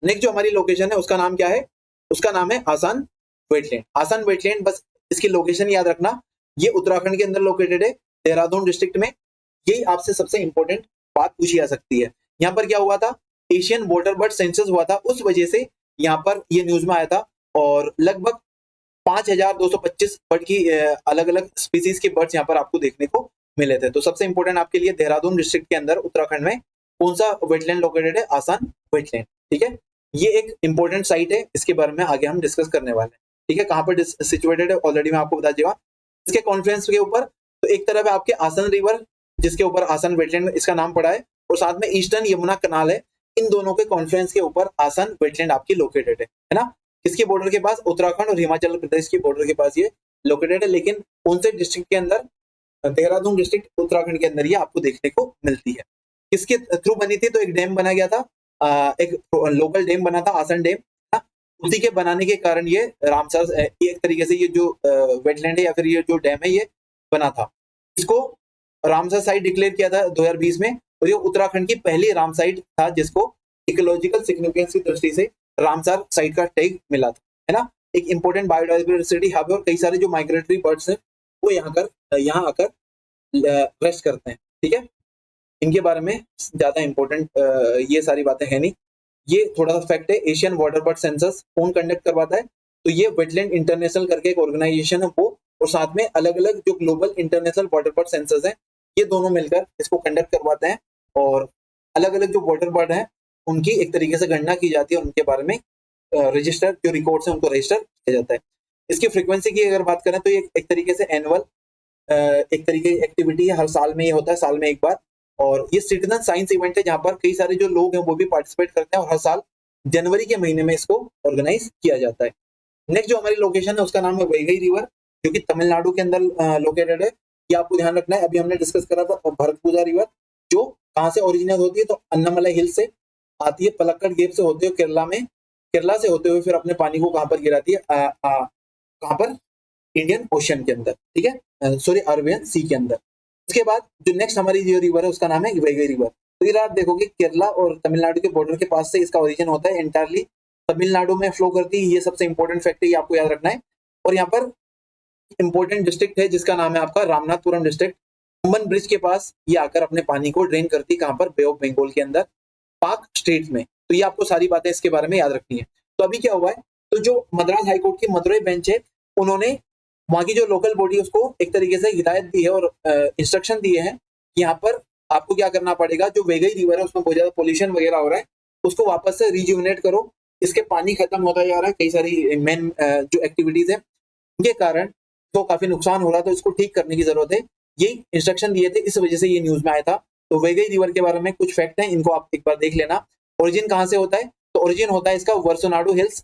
[SPEAKER 1] नेक्स्ट जो हमारी लोकेशन है उसका नाम क्या है, उसका नाम है आसान वेटलैंड। आसान वेटलैंड, बस इसकी लोकेशन याद रखना, ये उत्तराखंड के अंदर लोकेटेड है, देहरादून डिस्ट्रिक्ट में। यही आपसे सबसे इंपॉर्टेंट बात पूछी जा सकती है। यहाँ पर क्या हुआ था, एशियन वॉटर बर्ड सेंसस हुआ था, उस वजह से यहाँ पर ये न्यूज में आया था, और लगभग 5225 बर्ड की अलग अलग स्पीसीज के बर्ड्स यहाँ पर आपको देखने को मिले थे। तो सबसे इंपॉर्टेंट आपके लिए देहरादून डिस्ट्रिक्ट के अंदर उत्तराखंड में कौन सा वेटलैंड लोकेटेड है, आसान वेटलैंड। ठीक है, ये एक इंपॉर्टेंट साइट है, इसके बारे में आगे हम डिस्कस करने वाले हैं। ठीक है, कहाँ पर सिचुएटेड है ऑलरेडी मैं आपको बता दूंगा। इसके कॉन्फ्लुएंस के ऊपर तो एक तरफ है आपके आसन रिवर, जिसके ऊपर आसन वेटलैंड इसका नाम पड़ा है, और साथ में ईस्टर्न यमुना कनाल है। इन दोनों के कॉन्फ्लुएंस के ऊपर आसन वेटलैंड आपकी लोकेटेड है ना। किसकी बॉर्डर के पास? उत्तराखंड और हिमाचल प्रदेश की बॉर्डर के पास ये लोकेटेड है, लेकिन कौन से डिस्ट्रिक्ट के अंदर? देहरादून डिस्ट्रिक्ट उत्तराखंड के अंदर ये आपको देखने को मिलती है। किसके थ्रू बनी थी? तो एक डैम बना गया था, एक लोकल डैम बना था, आसन डैम। उसी के बनाने के कारण ये रामसर एक तरीके से ये जो वेटलैंड है या फिर ये जो डैम है ये बना था। इसको रामसर साइट डिक्लेयर किया था 2020 में, और ये उत्तराखंड की पहली राम साइट था जिसको इकोलॉजिकल सिग्निफिकेंस की दृष्टि से रामसर साइट का टैग मिला था, है ना। एक इंपॉर्टेंट बायोडाइवर्सिटी हब है और कई सारे जो माइग्रेटरी बर्ड्स हैं वो यहाँ आकर रेस्ट करते हैं। ठीक है, इनके बारे में ज्यादा इंपॉर्टेंट ये सारी बातें है नहीं। ये थोड़ा सा फैक्ट है, एशियन वाटर बर्ड सेंसस कौन कंडक्ट करवाता है? तो ये वेटलैंड इंटरनेशनल करके एक ऑर्गेनाइजेशन है वो, और साथ में अलग अलग जो global international water bird census है ये दोनों मिलकर इसको कंडक्ट करवाते हैं, और अलग अलग जो वाटर बर्ड है उनकी एक तरीके से गणना की जाती है, उनके बारे में रजिस्टर जो रिकॉर्ड्स है उनको रजिस्टर किया जाता है। इसकी फ्रीक्वेंसी की अगर बात करें तो ये एक तरीके से एनुअल एक तरीके की एक्टिविटी है, हर साल में ये होता है, साल में एक बार। और ये सिटीजन साइंस इवेंट है जहाँ पर कई सारे जो लोग हैं वो भी पार्टिसिपेट करते हैं, और हर साल जनवरी के महीने में इसको ऑर्गेनाइज किया जाता है। नेक्स्ट जो हमारी लोकेशन है उसका नाम है वैगई रिवर, जो कि तमिलनाडु के अंदर लोकेटेड है। ये आपको ध्यान रखना है। अभी हमने डिस्कस करा था भरतपुजा रिवर, जो कहाँ से ओरिजिनेट होती है? तो अन्नामलाई हिल से आती है, पलक्कड़ गेप से होते हुए केरला से होते हुए फिर अपने पानी को कहाँ पर गिराती है? कहाँ पर? इंडियन ओशन के अंदर। ठीक है, सॉरी, अरबियन सी के अंदर। उसके बाद जो नेक्स्ट हमारी जो रिवर है उसका नाम है वैगई रिवर। तो ये आप देखोगे केरला और तमिलनाडु के बॉर्डर के पास से इसका ओरिजिन होता है, एंटायरली तमिलनाडु में फ्लो करती है। ये सबसे इंपॉर्टेंट फैक्ट है, ये आपको याद रखना है। और यहाँ पर इंपॉर्टेंट डिस्ट्रिक्ट है जिसका नाम है आपका रामनाथपुरम डिस्ट्रिक्ट। पंबन ब्रिज के पास ये आकर अपने पानी को ड्रेन करती है, कहाँ पर? बे ऑफ बंगाल के अंदर, पाक स्टेट में। तो ये आपको सारी बातें इसके बारे में याद रखनी है। तो अभी क्या हुआ है? तो जो मद्रास हाईकोर्ट की मदुरई बेंच है उन्होंने वहां की जो लोकल बॉडी उसको एक तरीके से हिदायत दी है और इंस्ट्रक्शन दिए हैं कि यहाँ पर आपको क्या करना पड़ेगा, जो वैगई रिवर है उसमें बहुत ज्यादा पोल्यूशन वगैरह हो रहा है, उसको वापस से रिज्यूमिनेट करो। इसके पानी खत्म होता जा रहा है, कई सारी मेन जो एक्टिविटीज है उनके कारण तो काफी नुकसान हो रहा है, तो इसको ठीक करने की जरूरत है। यही इंस्ट्रक्शन दिए थे, इस वजह से ये न्यूज में आया था। तो वैगई रिवर के बारे में कुछ फैक्ट हैं, इनको आप एक बार देख लेना। ओरिजिन कहाँ से होता है? तो ओरिजिन होता है इसका वर्सोनाडु हिल्स,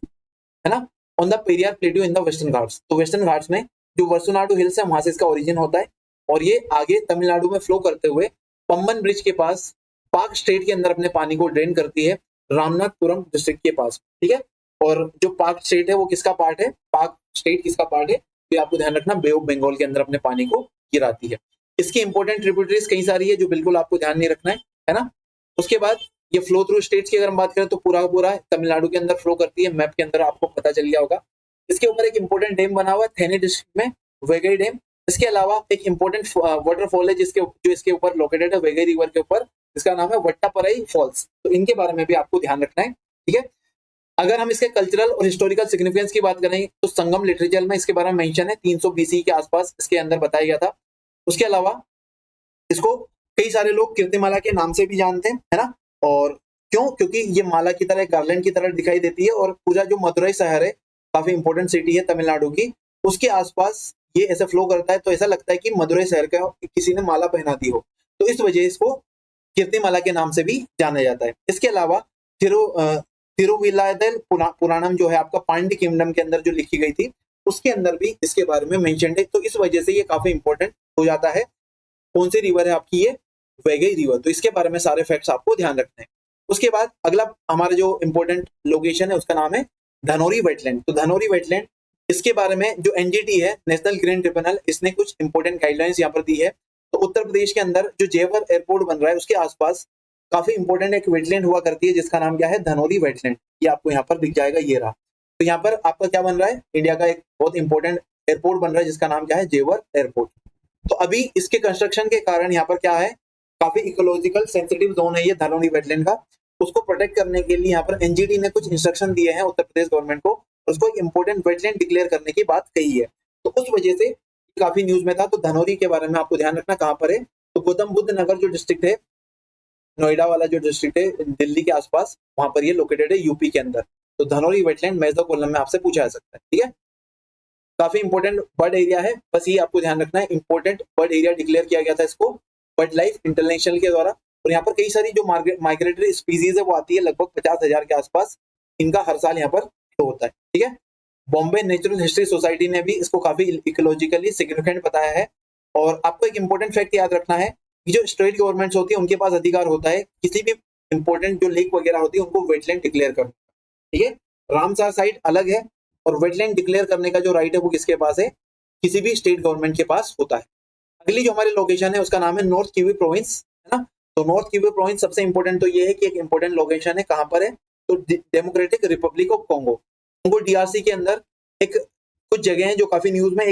[SPEAKER 1] है ना, on the Periyar plateau in the western Ghats. तो वेस्टर्न घाट्स में जो वर्सोनाडु हिल्स है वहां से इसका ओरिजिन होता है, और ये आगे तमिलनाडु में फ्लो करते हुए पंबन ब्रिज के पास पाक स्टेट के अंदर अपने पानी को ड्रेन करती है रामनाथपुरम डिस्ट्रिक्ट के पास। ठीक है, और जो पाक स्टेट है वो किसका पार्ट है? पाक स्टेट किसका पार्ट है? तो आपको ध्यान रखना, बे ऑफ बंगाल के अंदर अपने पानी को गिराती है। इसकी इंपॉर्टेंट ट्रिब्यूटरीज कई सारी है जो बिल्कुल आपको ध्यान नहीं रखना है ना। उसके बाद ये फ्लो थ्रू स्टेट्स की अगर हम बात करें तो पूरा तमिलनाडु के अंदर फ्लो करती है, मैप के अंदर आपको पता चल गया होगा। इसके ऊपर एक इंपॉर्टेंट डैम बना हुआ है थेनी डिस्ट्रिक्ट में, वैगई डैम। इसके अलावा एक इंपॉर्टेंट वाटरफॉल है जो इसके ऊपर लोकेटेड है, वैगई रिवर के ऊपर, इसका नाम है वट्टापराई फॉल्स। तो इनके बारे में भी आपको ध्यान रखना है। ठीक है, अगर हम इसके कल्चरल और हिस्टोरिकल सिग्निफिकेंस की बात करें तो संगम लिटरेचर में इसके बारे में मेंशन है, 300 BC के आसपास इसके अंदर बताया गया था। उसके अलावा इसको कई सारे लोग कीर्तिमाला के नाम से भी जानते हैं, है ना। और क्यों? क्योंकि ये माला की तरह, गार्लैंड की तरह दिखाई देती है, और पूरा जो मदुरई शहर है, काफी इंपॉर्टेंट सिटी है तमिलनाडु की, उसके आसपास ये ऐसे फ्लो करता है, तो ऐसा लगता है कि मदुरई शहर का किसी ने माला पहना दी हो, तो इस वजह इसको कीर्तिमाला के नाम से भी जाना जाता है। इसके अलावा तिरुविलायदल पुराणम जो है आपका पांड्य किंगडम के अंदर जो लिखी गई थी, उसके अंदर भी इसके बारे में मेंशन है, तो इस वजह से ये काफी इंपॉर्टेंट हो जाता है। कौन सी रिवर है आपकी? ये वैगई रिवर। तो इसके बारे में सारे फैक्ट्स आपको ध्यान रखने हैं। उसके बाद अगला हमारा जो इंपॉर्टेंट लोकेशन है उसका नाम है धनौरी वेटलैंड। तो धनौरी वेटलैंड, इसके बारे में जो एनजीटी है, नेशनल ग्रीन ट्रिब्यूनल, इसने कुछ इंपॉर्टेंट गाइडलाइंस यहाँ पर दी है। तो उत्तर प्रदेश के अंदर जो जेवर एयरपोर्ट बन रहा है उसके आसपास काफी इंपॉर्टेंट एक वेटलैंड हुआ करती है जिसका नाम क्या है? धनौरी वेटलैंड। ये आपको यहाँ पर दिख जाएगा, ये रहा। तो यहाँ पर आपका क्या बन रहा है? इंडिया का एक बहुत इंपॉर्टेंट एयरपोर्ट बन रहा है जिसका नाम क्या है? जेवर एयरपोर्ट। तो अभी इसके कंस्ट्रक्शन के कारण यहाँ पर क्या है? काफी इकोलॉजिकल सेंसिटिव जोन है ये धनौरी वेटलैंड का। उसको प्रोटेक्ट करने के लिए यहाँ पर एनजीटी ने कुछ इंस्ट्रक्शन दिए हैं उत्तर प्रदेश गवर्नमेंट को, उसको एक इंपॉर्टेंट वेटलैंड डिक्लेयर करने की बात कही है। तो उस वजह से काफी न्यूज में था। तो धनौरी के बारे में आपको ध्यान रखना कहाँ पर है? तो गौतम बुद्ध नगर जो डिस्ट्रिक्ट है नोएडा वाला जो डिस्ट्रिक्ट है दिल्ली के आसपास, वहां पर ये लोकेटेड है यूपी के अंदर। तो धनौरी वेटलैंड मेजर कॉलम में आपसे पूछा जा सकता है, ठीक है। काफी इंपॉर्टेंट बर्ड एरिया है, बस ये आपको ध्यान रखना है, इंपॉर्टेंट बर्ड एरिया डिक्लेयर किया गया था इसको बर्ड लाइफ इंटरनेशनल के द्वारा। और यहाँ पर कई सारी जो माइग्रेटरी स्पीसीज है वो आती है, लगभग 50,000 के आसपास इनका हर साल यहाँ पर होता है, ठीक है। बॉम्बे नेचुरल हिस्ट्री सोसाइटी ने भी इसको काफी इकोलॉजिकली सिग्निफिकेंट बताया है। और आपको एक इंपॉर्टेंट फैक्ट याद रखना है कि जो स्टेट गवर्नमेंट्स होती है उनके पास अधिकार होता है किसी भी इंपॉर्टेंट जो लेक वगैरह होती है उनको वेटलैंड डिक्लेयर करने का, ठीक है। रामसार साइट अलग है और वेटलैंड डिक्लेयर करने का जो राइट है वो किसके पास है, किसी भी स्टेट गवर्नमेंट के पास होता है। अगली जो हमारी लोकेशन है उसका नाम है नॉर्थ किवी प्रोविंस, है ना। तो नॉर्थ किवी प्रोविंस सबसे इंपॉर्टेंट तो ये है कि एक इंपॉर्टेंट लोकेशन है, कहां पर है, तो democratic Republic of Congo, Congo DRC के अंदर। एक कुछ जगह हैं जो काफी न्यूज में,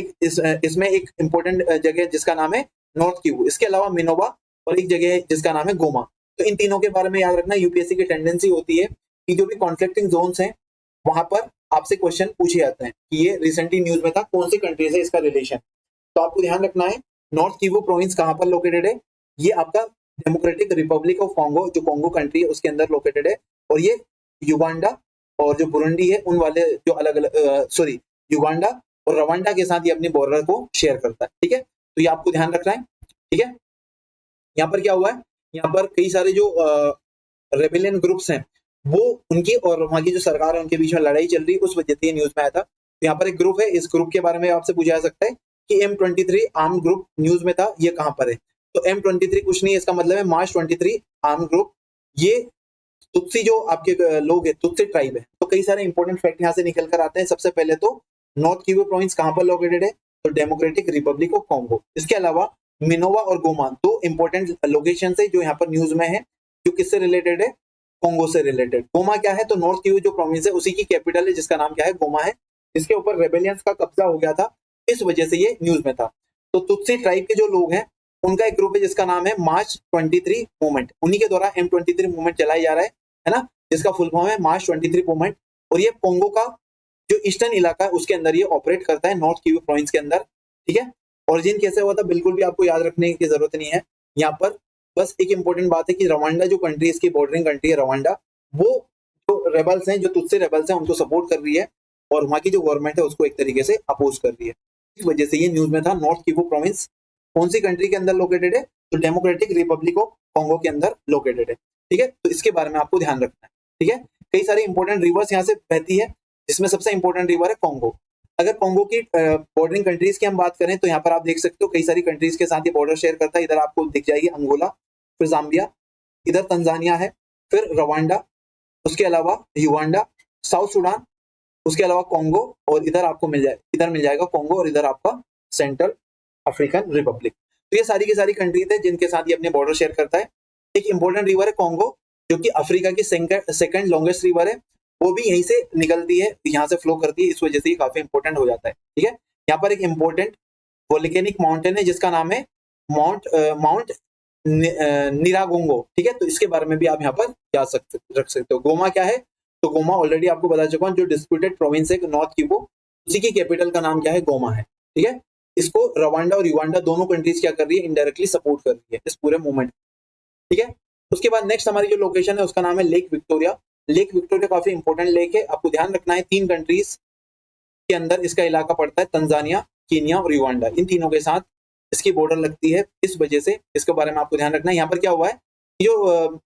[SPEAKER 1] इसमें एक इंपॉर्टेंट जगह जिसका नाम है नॉर्थ किवू, इसके अलावा मिनोबा और एक जगह है जिसका नाम है गोमा। तो इन तीनों के बारे में याद रखना। यूपीएससी की टेंडेंसी होती है कि जो भी कॉन्फ्लिक्टिंग जोन्स हैं वहां पर आपसे क्वेश्चन पूछे जाते हैं कि ये रिसेंटली न्यूज में था, कौन सी कंट्री से इसका रिलेशन। तो आपको ध्यान रखना है नॉर्थ किवू प्रोविंस कहां पर लोकेटेड है, ये आपका डेमोक्रेटिक रिपब्लिक ऑफ कॉन्गो, जो कॉन्गो कंट्री है उसके अंदर लोकेटेड है। और ये युगांडा और जो बुरुंडी है उन वाले जो अलग अलग युगांडा और रवांडा के साथ ये अपनी बॉर्डर को शेयर करता है, ठीक है। तो ये आपको ध्यान रखना है, ठीक है। यहाँ पर क्या हुआ है, यहाँ पर कई सारे जो रेबेलियन ग्रुप्स हैं वो उनकी और वहां की जो सरकार है उनके बीच में लड़ाई चल रही है, उस वजह से न्यूज में आया था। तो यहाँ पर एक ग्रुप है, इस ग्रुप के बारे में आपसे पूछा जा सकता है कि M23 आर्म ग्रुप न्यूज में था, ये कहां पर है। तो M23 कुछ नहीं है, इसका मतलब है मार्च 23 आर्म ग्रुप। ये तुत्सी जो आपके लोग हैं, तुत्सी ट्राइब है। तो कई सारे इंपॉर्टेंट फैक्ट यहाँ से निकल कर आते हैं। सबसे पहले तो नॉर्थ किवू प्रोविंस कहां पर लोकेटेड है, तो डेमोक्रेटिक रिपब्लिक ऑफ कॉन्गो। इसके अलावा मिनोवा और गोमा दो इंपॉर्टेंट लोकेशन है जो यहाँ पर न्यूज में है, जो किससे रिलेटेड है, कॉन्गो से रिलेटेड। गोमा क्या है, तो नॉर्थ किवू जो प्रोविंस है उसी की कैपिटल है जिसका नाम क्या है, गोमा है। इसके ऊपर रेबेलियंस का कब्जा हो गया था, इस वजह से ये न्यूज में था। तो तुत्सी ट्राइब के जो लोग हैं उनका एक ग्रुप है जिसका नाम है मार्च 23 मूवमेंट, उन्हीं के द्वारा M23 मूवमेंट चलाया जा रहा है ना, जिसका फुल फॉर्म है मार्च 23 मूवमेंट। और ये कॉन्गो का जो ईस्टर्न इलाका है उसके अंदर ये ऑपरेट करता है, नॉर्थ किवू प्रोविंस के अंदर, ठीक है। ओरिजिन कैसे हुआ था बिल्कुल भी आपको याद रखने की जरूरत नहीं है यहाँ पर। बस एक इंपॉर्टेंट बात है कि रवांडा जो कंट्री, इसकी बॉर्डरिंग कंट्री है रवांडा, वो जो रेबल्स हैं, जो तुत्सी रेबल्स हैं उनको सपोर्ट कर रही है और वहां की जो गवर्नमेंट है उसको एक तरीके से अपोज कर रही है। इस वजह से ये न्यूज में था। नॉर्थ किवू प्रोविंस कौन सी कंट्री के अंदर लोकेटेड है, तो डेमोक्रेटिक रिपब्लिक ऑफ कॉन्गो के अंदर लोकेटेड है, ठीक है। तो इसके बारे में आपको ध्यान रखना है, ठीक है। कई सारी इंपॉर्टेंट रिवर्स यहाँ से बहती है, जिसमें सबसे इंपॉर्टेंट रिवर है कॉन्गो। अगर कॉन्गो की बॉर्डरिंग कंट्रीज की हम बात करें तो यहाँ पर आप देख सकते हो कई सारी कंट्रीज के साथ ये बॉर्डर शेयर करता है। इधर आपको दिख जाएगी अंगोला, फिर जाम्बिया, इधर तंजानिया है, फिर रवांडा, उसके अलावा युगांडा, साउथ सुडान, उसके अलावा कॉन्गो, और इधर आपको इधर मिल जाएगा कॉन्गो, और इधर आपका सेंट्रल अफ्रीकन रिपब्लिक। तो ये सारी की सारी कंट्रीज है जिनके साथ ये अपने बॉर्डर शेयर करता है। एक इंपॉर्टेंट रिवर है कॉन्गो, जो कि अफ्रीका की सेकंड लॉन्गेस्ट रिवर है, वो भी यहीं से निकलती है, यहाँ से फ्लो करती है, इस वजह से ये काफी इंपॉर्टेंट हो जाता है, ठीक है। यहाँ पर एक इंपॉर्टेंट वोल्केनिक माउंटेन है जिसका नाम है माउंट निरागोंगो, ठीक है। तो इसके बारे में भी आप यहाँ पर रख सकते हो। गोमा क्या है, तो गोमा ऑलरेडी आपको बता चुका हूँ, जो डिस्प्यूटेड प्रोविंस है नॉर्थ किवू, उसी की कैपिटल का नाम क्या है, गोमा है, ठीक है। इसको रवांडा और युगांडा दोनों कंट्रीज क्या कर रही है, इनडायरेक्टली सपोर्ट कर रही है इस पूरे मूवमेंट, ठीक है। उसके बाद नेक्स्ट हमारी जो लोकेशन है उसका नाम है लेक विक्टोरिया। लेक विक्टोरिया काफी इंपॉर्टेंट लेक है, आपको ध्यान रखना है 3 कंट्रीज के अंदर इसका इलाका पड़ता है, तंजानिया, कीनिया और युगांडा, इन तीनों के साथ इसकी बॉर्डर लगती है, इस वजह से इसके बारे में आपको ध्यान रखना है। यहाँ पर क्या हुआ है, जो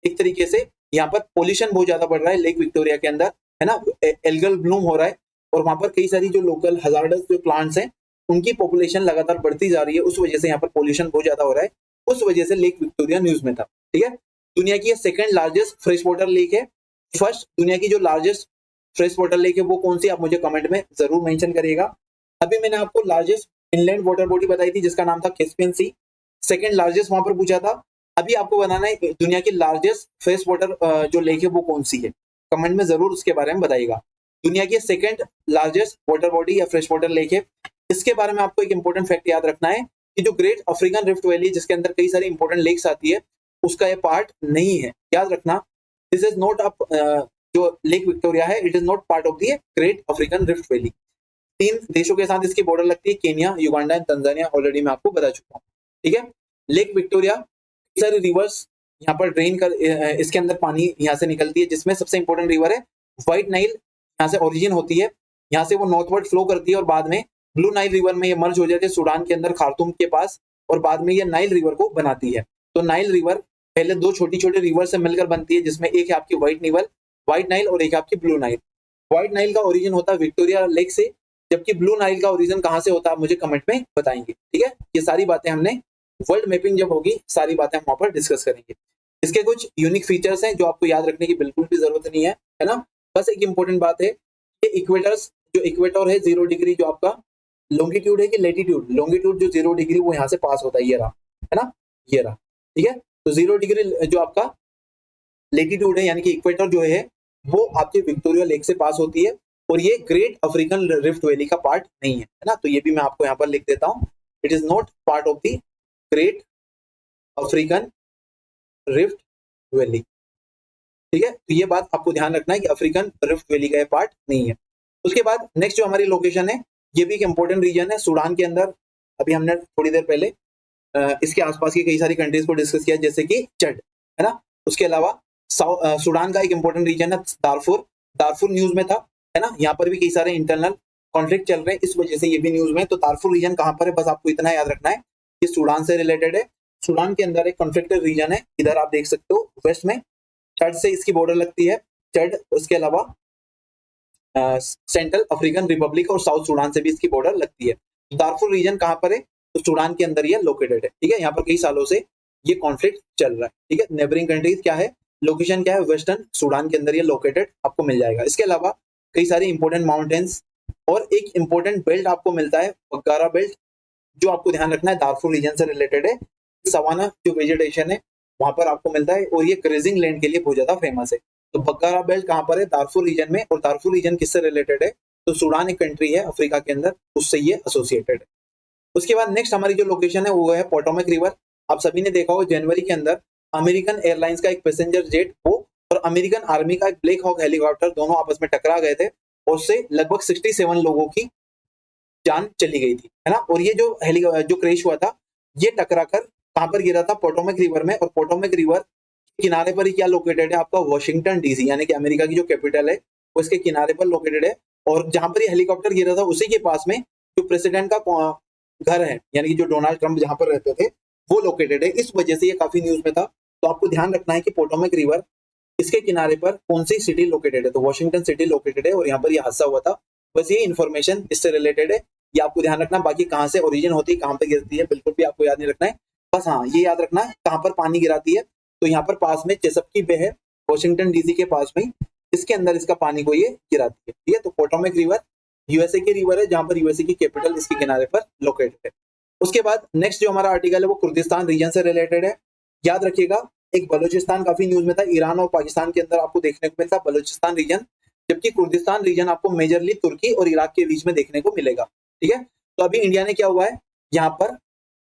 [SPEAKER 1] एक तरीके से यहाँ पर पोल्यूशन बहुत ज्यादा बढ़ रहा है लेक विक्टोरिया के अंदर, है ना, एल्गल ब्लूम हो रहा है, और वहां पर कई सारी जो लोकल हजार्डस जो प्लांट्स हैं उनकी पॉपुलेशन लगातार बढ़ती जा रही है, उस वजह से यहाँ पर पोल्यूशन बहुत ज्यादा हो रहा है, उस वजह से लेक विक्टोरिया न्यूज में था, ठीक है। दुनिया की second largest fresh water lake है। फर्स्ट दुनिया की जो लार्जेस्ट फ्रेश वाटर लेक है वो कौन सी, आप मुझे कमेंट में जरूर मेंशन करिएगा। अभी मैंने आपको लार्जेस्ट इनलैंड वाटर बॉडी बताई थी जिसका नाम था कैस्पियन सी, सेकंड लार्जेस्ट वहां पर पूछा था। अभी आपको बनाना है दुनिया की लार्जेस्ट फ्रेश वाटर जो लेक है वो कौन सी है, कमेंट में जरूर उसके बारे में बताइएगा। दुनिया की सेकंड लार्जेस्ट वाटर बॉडी या फ्रेश वाटर लेक है, इसके बारे में आपको एक इंपॉर्टेंट फैक्ट याद रखना है कि जो ग्रेट अफ्रीकन रिफ्ट वैली जिसके अंदर कई सारी इंपॉर्टेंट लेक्स आती है, उसका ये पार्ट नहीं है, याद रखना। दिस इज नॉट अप, जो लेक विक्टोरिया है it is not part of the great African rift valley. 3 देशों के साथ इसकी बॉर्डर लगती है, Kenya, Uganda and Tanzania, already मैं आपको बता चुका हूँ, ठीक है। लेक विक्टोरिया सारे रिवर्स यहाँ पर ड्रेन कर इसके अंदर पानी यहाँ से निकलती है, जिसमें सबसे इंपॉर्टेंट रिवर है व्हाइट नाइल, यहाँ से ओरिजिन होती है, यहाँ से वो नॉर्थवर्ड फ्लो करती है और बाद में ब्लू नाइल रिवर में ये मर्ज हो जाती है सूडान के अंदर खार्तूम के पास, और बाद में ये नाइल रिवर को बनाती है। तो नाइल रिवर पहले दो छोटी छोटी रिवर से मिलकर बनती है, जिसमें एक है आपकी व्हाइट नाइल और एक है आपकी ब्लू नाइल। व्हाइट नाइल का ओरिजिन होता है विक्टोरिया लेक से, जबकि ब्लू नाइल का ओरिजिन कहाँ से होता है मुझे कमेंट में बताएंगे। ठीक है, ये सारी बातें हमने वर्ल्ड मैपिंग जब होगी सारी बातें हम वहां पर डिस्कस करेंगे। इसके कुछ यूनिक फीचर्स हैं जो आपको याद रखने की बिल्कुल भी जरूरत नहीं है ना। बस एक इंपॉर्टेंट बात है कि इक्वेटर्स, जो इक्वेटर है 0 डिग्री जो आपका लॉन्गिट्यूड है कि लेटीट्यूड, लॉन्गिट्यूड जो 0 डिग्री वो यहाँ से पास होता है, ये रहा, है ना, ये रहा। ठीक है, तो 0 डिग्री जो आपका लेटीट्यूड है यानी कि इक्वेटर जो है वो आपके विक्टोरिया लेक से पास होती है, और ये ग्रेट अफ्रीकन रिफ्ट वैली का पार्ट नहीं है ना। तो ये भी मैं आपको यहाँ पर लिख देता हूँ, it is not part of the great African rift valley. ठीक है, तो ये बात आपको ध्यान रखना है कि अफ्रीकन रिफ्ट वैली का ये पार्ट नहीं है। उसके बाद नेक्स्ट जो हमारी लोकेशन है, ये भी एक इंपॉर्टेंट रीजन है सूडान के अंदर। अभी हमने थोड़ी देर पहले इसके आसपास की कई सारी कंट्रीज को डिस्कस किया, जैसे कि चड, है ना। उसके अलावा सूडान का एक इंपॉर्टेंट रीजन है दारफुर, दारफुर न्यूज में था, है ना। यहाँ पर भी कई सारे इंटरनल कॉन्फ्लिक्ट चल रहे हैं, इस वजह से ये भी न्यूज में। तो दारफुर रीजन कहाँ पर है, बस आपको इतना याद रखना है कि सूडान से रिलेटेड है। सूडान के अंदर एक कॉन्फ्लिक्टेड रीजन है, इधर आप देख सकते हो वेस्ट में चड से इसकी बॉर्डर लगती है, चड। उसके अलावा सेंट्रल अफ्रीकन रिपब्लिक और साउथ सूडान से भी इसकी बॉर्डर लगती है। दारफुर रीजन कहाँ पर है, तो सूडान के अंदर ये लोकेटेड है। ठीक है, यहाँ पर कई सालों से ये कॉन्फ्लिक्ट चल रहा है। ठीक है, नेबरिंग कंट्रीज क्या है, लोकेशन क्या है, वेस्टर्न सूडान के अंदर ये लोकेटेड आपको मिल जाएगा। इसके अलावा कई सारी इंपॉर्टेंट माउंटेन्स और एक इंपॉर्टेंट बेल्ट आपको मिलता है बग्गारा बेल्ट, जो आपको ध्यान रखना है दारफुर रीजन से रिलेटेड है। सवाना जो वेजिटेशन है वहां पर आपको मिलता है, और ये ग्रेजिंग लैंड के लिए बहुत ज्यादा फेमस है। तो बग्गारा बेल्ट कहाँ पर है, दारफुर रीजन में, और दारफुर रीजन किससे रिलेटेड है, तो सूडान एक कंट्री है अफ्रीका के अंदर, उससे ये एसोसिएटेड है। उसके बाद नेक्स्ट हमारी जो लोकेशन है वो है पोटोमैक रिवर। आप सभी ने देखा होगा जनवरी के अंदर अमेरिकन एयरलाइंस का एक पैसेंजर जेट वो और अमेरिकन आर्मी का एक ब्लैक हॉक हेलीकॉप्टर दोनों आपस में टकरा गए थे, और उससे लगभग 67 लोगों की जान चली गई थी, है ना। और ये जो क्रेश हुआ था ये टकरा कर कहां पर गिरा था, पोटोमैक रिवर में। और पोटोमैक रिवर किनारे पर ही क्या लोकेटेड है आपका, वॉशिंगटन डीसी, यानी कि अमेरिका की जो कैपिटल है वो इसके किनारे पर लोकेटेड है। और जहां पर ये हेलीकॉप्टर गिरा था उसी के पास में जो प्रेसिडेंट का घर है, यानी कि जो डोनाल्ड ट्रंप जहां पर रहते थे वो लोकेटेड है। इस वजह से ये काफी न्यूज में था। तो आपको ध्यान रखना है कि पोटोमैक रिवर इसके किनारे पर कौन सी सिटी लोकेटेड है, तो वॉशिंगटन सिटी लोकेटेड है, और यहाँ पर ये हादसा हुआ था। बस ये इन्फॉर्मेशन इससे रिलेटेड है, ये आपको ध्यान रखना। बाकी कहाँ से ओरिजिन होती है, कहाँ पे गिरती है, बिल्कुल भी आपको याद नहीं रखना है। बस हाँ, ये याद रखना है कहाँ पर पानी गिराती है, तो यहाँ पर पास में चेसपकी बे है, वॉशिंगटन डीसी के पास में, इसके अंदर इसका पानी को ये गिराती है। ठीक है, तो पोटोमैक रिवर यूएसए की रिवर है, जहां पर यूएसए की कैपिटल इसके किनारे पर लोकेटेड है। उसके बाद नेक्स्ट जो हमारा आर्टिकल है वो कुर्दिस्तान रीजन से रिलेटेड है। याद रखिएगा, एक बलूचिस्तान काफी न्यूज में था, ईरान और पाकिस्तान के अंदर आपको देखने को मिलता है बलूचिस्तान रीजन, जबकि कुर्दिस्तान रीजन आपको मेजरली तुर्की और इराक के बीच में देखने को मिलेगा। ठीक है, तो अभी इंडिया ने क्या हुआ है, यहाँ पर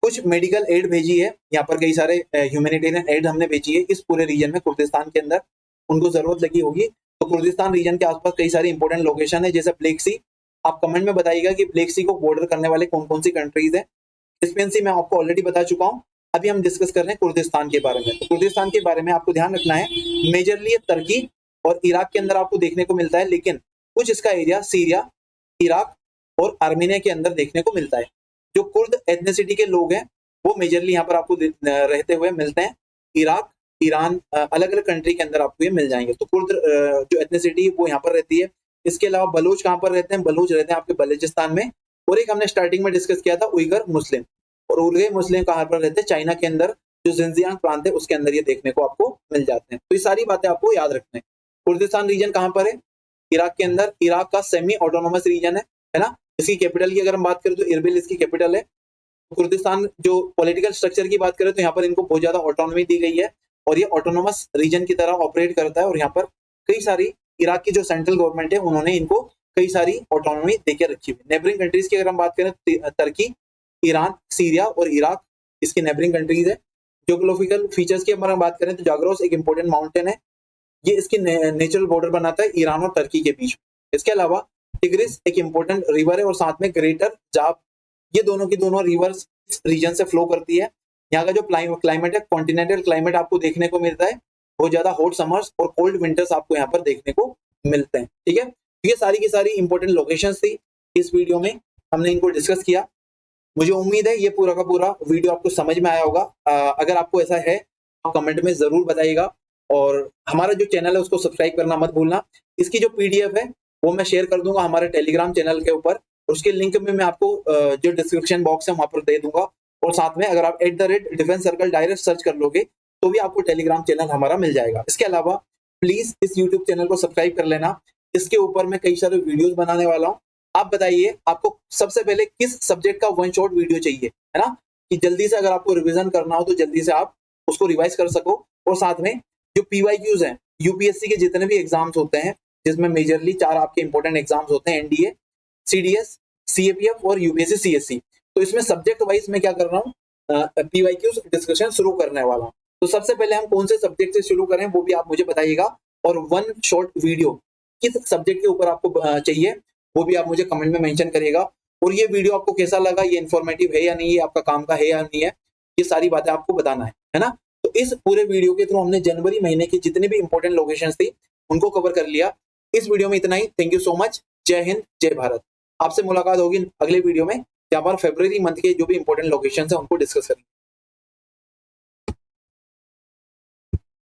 [SPEAKER 1] कुछ मेडिकल एड भेजी है, यहाँ पर कई सारे ह्यूमैनिटेरियन एड हमने भेजी है इस पूरे रीजन में, कुर्दिस्तान के अंदर उनको जरूरत लगी होगी। तो कुर्दिस्तान रीजन के आसपास कई सारी इंपॉर्टेंट लोकेशन है, जैसे ब्लैक सी। आप कमेंट में बताइएगा कि ब्लैक सी को बॉर्डर करने वाले कौन कौन सी कंट्रीज है। कैस्पियन सी मैं आपको ऑलरेडी बता चुका हूँ, अभी हम डिस्कस कर रहे हैं कुर्दिस्तान के बारे में। तो कुर्दिस्तान के बारे में आपको ध्यान रखना है, मेजरली तुर्की और इराक के अंदर आपको देखने को मिलता है, लेकिन कुछ इसका एरिया सीरिया, इराक और आर्मेनिया के अंदर देखने को मिलता है। जो कुर्द एथनिसिटी के लोग हैं वो मेजरली यहाँ पर आपको रहते हुए मिलते हैं, इराक, ईरान, अलग अलग कंट्री के अंदर आपको ये मिल जाएंगे। तो कुर्द जो एथनिसिटी वो यहाँ पर रहती है। इसके अलावा बलूच कहाँ पर रहते हैं, बलूच रहते हैं आपके बलूचिस्तान में। और एक हमने स्टार्टिंग में डिस्कस किया था उइगर मुस्लिम, और उइगर मुस्लिम कहाँ पर रहते हैं, चाइना के अंदर जो जिनजियांग प्रांत है उसके अंदर ये देखने को आपको मिल जाते हैं। तो ये सारी बातें आपको याद रखना है। कुर्दिस्तान रीजन कहाँ पर है, इराक के अंदर, इराक का सेमी ऑटोनोमस रीजन है ना। इसकी कैपिटल की अगर हम बात करें तो इरबिल इसकी कैपिटल है। कुर्दिस्तान जो पॉलिटिकल स्ट्रक्चर की बात करें तो यहाँ पर इनको बहुत ज्यादा ऑटोनॉमी दी गई है, और ये ऑटोनोमस रीजन की तरह ऑपरेट करता है। और यहाँ पर कई सारी इराक की जो सेंट्रल गवर्नमेंट है उन्होंने इनको कई सारी ऑटोनॉमी देकर रखी हुई। नेबरिंग कंट्रीज की अगर हम बात करें तो तुर्की, ईरान, सीरिया और इराक इसकी नेबरिंग कंट्रीज है। जियोग्राफिकल फीचर्स की अगर हम बात करें तो जाग्रोस एक इंपॉर्टेंट माउंटेन है, ये इसकी नेचुरल बॉर्डर बनाता है ईरान और तुर्की के बीच। इसके अलावा टिग्रिस एक इंपॉर्टेंट रिवर है, और साथ में ग्रेटर जाब, ये दोनों की दोनों रिवर्स रीजन से फ्लो करती है। यहाँ का जो क्लाइमेट है कॉन्टिनेंटल क्लाइमेट आपको देखने को मिलता है, बहुत ज्यादा हॉट समर्स और कोल्ड विंटर्स आपको यहाँ पर देखने को मिलते हैं। ठीक है, ये सारी की सारी इंपॉर्टेंट लोकेशंस थी इस वीडियो में, हमने इनको डिस्कस किया। मुझे उम्मीद है ये पूरा का पूरा वीडियो आपको समझ में आया होगा। अगर आपको ऐसा है आप कमेंट में जरूर बताइएगा, और हमारा जो चैनल है उसको सब्सक्राइब करना मत भूलना। इसकी जो पीडीएफ है वो मैं शेयर कर दूंगा हमारे टेलीग्राम चैनल के ऊपर, और उसके लिंक में मैं आपको जो डिस्क्रिप्शन बॉक्स है वहां पर दे दूंगा। और साथ में अगर आप @डिफेंस सर्कल डायरेक्ट सर्च कर लोगे तो भी आपको टेलीग्राम चैनल हमारा मिल जाएगा। इसके अलावा प्लीज इस यूट्यूब चैनल को सब्सक्राइब कर लेना, इसके ऊपर मैं कई सारे वीडियोस बनाने वाला हूँ। आप बताइए आपको सबसे पहले किस सब्जेक्ट का वन शॉट वीडियो चाहिए, है ना, कि जल्दी से अगर आपको रिवीजन करना हो तो जल्दी से आप उसको रिवाइज कर सको। और साथ में जो पीवाईक्यूज हैं यूपीएससी के जितने भी एग्जाम्स होते हैं, जिसमें मेजरली 4 आपके इंपॉर्टेंट एग्जाम्स होते हैं, एनडीए, सीडीएस, सीएपीएफ और यूपीएससी सीएससी। तो इसमें सब्जेक्ट वाइज मैं क्या कर रहा हूँ, पीवाईक्यूज डिस्कशन शुरू करने वाला हूँ। तो सबसे पहले हम कौन से सब्जेक्ट से शुरू करें वो भी आप मुझे बताइएगा, और वन शॉर्ट वीडियो किस सब्जेक्ट के ऊपर आपको चाहिए वो भी आप मुझे कमेंट में मेंशन करिएगा। और ये वीडियो आपको कैसा लगा, ये इन्फॉर्मेटिव है या नहीं, ये आपका काम का है या नहीं है, ये सारी बातें आपको बताना है ना। तो इस पूरे वीडियो के थ्रू हमने जनवरी महीने की जितनी भी इंपॉर्टेंट लोकेशंस थी उनको कवर कर लिया। इस वीडियो में इतना ही। Thank you so much. जय हिंद, जय भारत। आपसे मुलाकात होगी अगले वीडियो में, जहाँ पर फरवरी मंथ के जो भी इंपॉर्टेंट लोकेशंस है उनको डिस्कस करेंगे।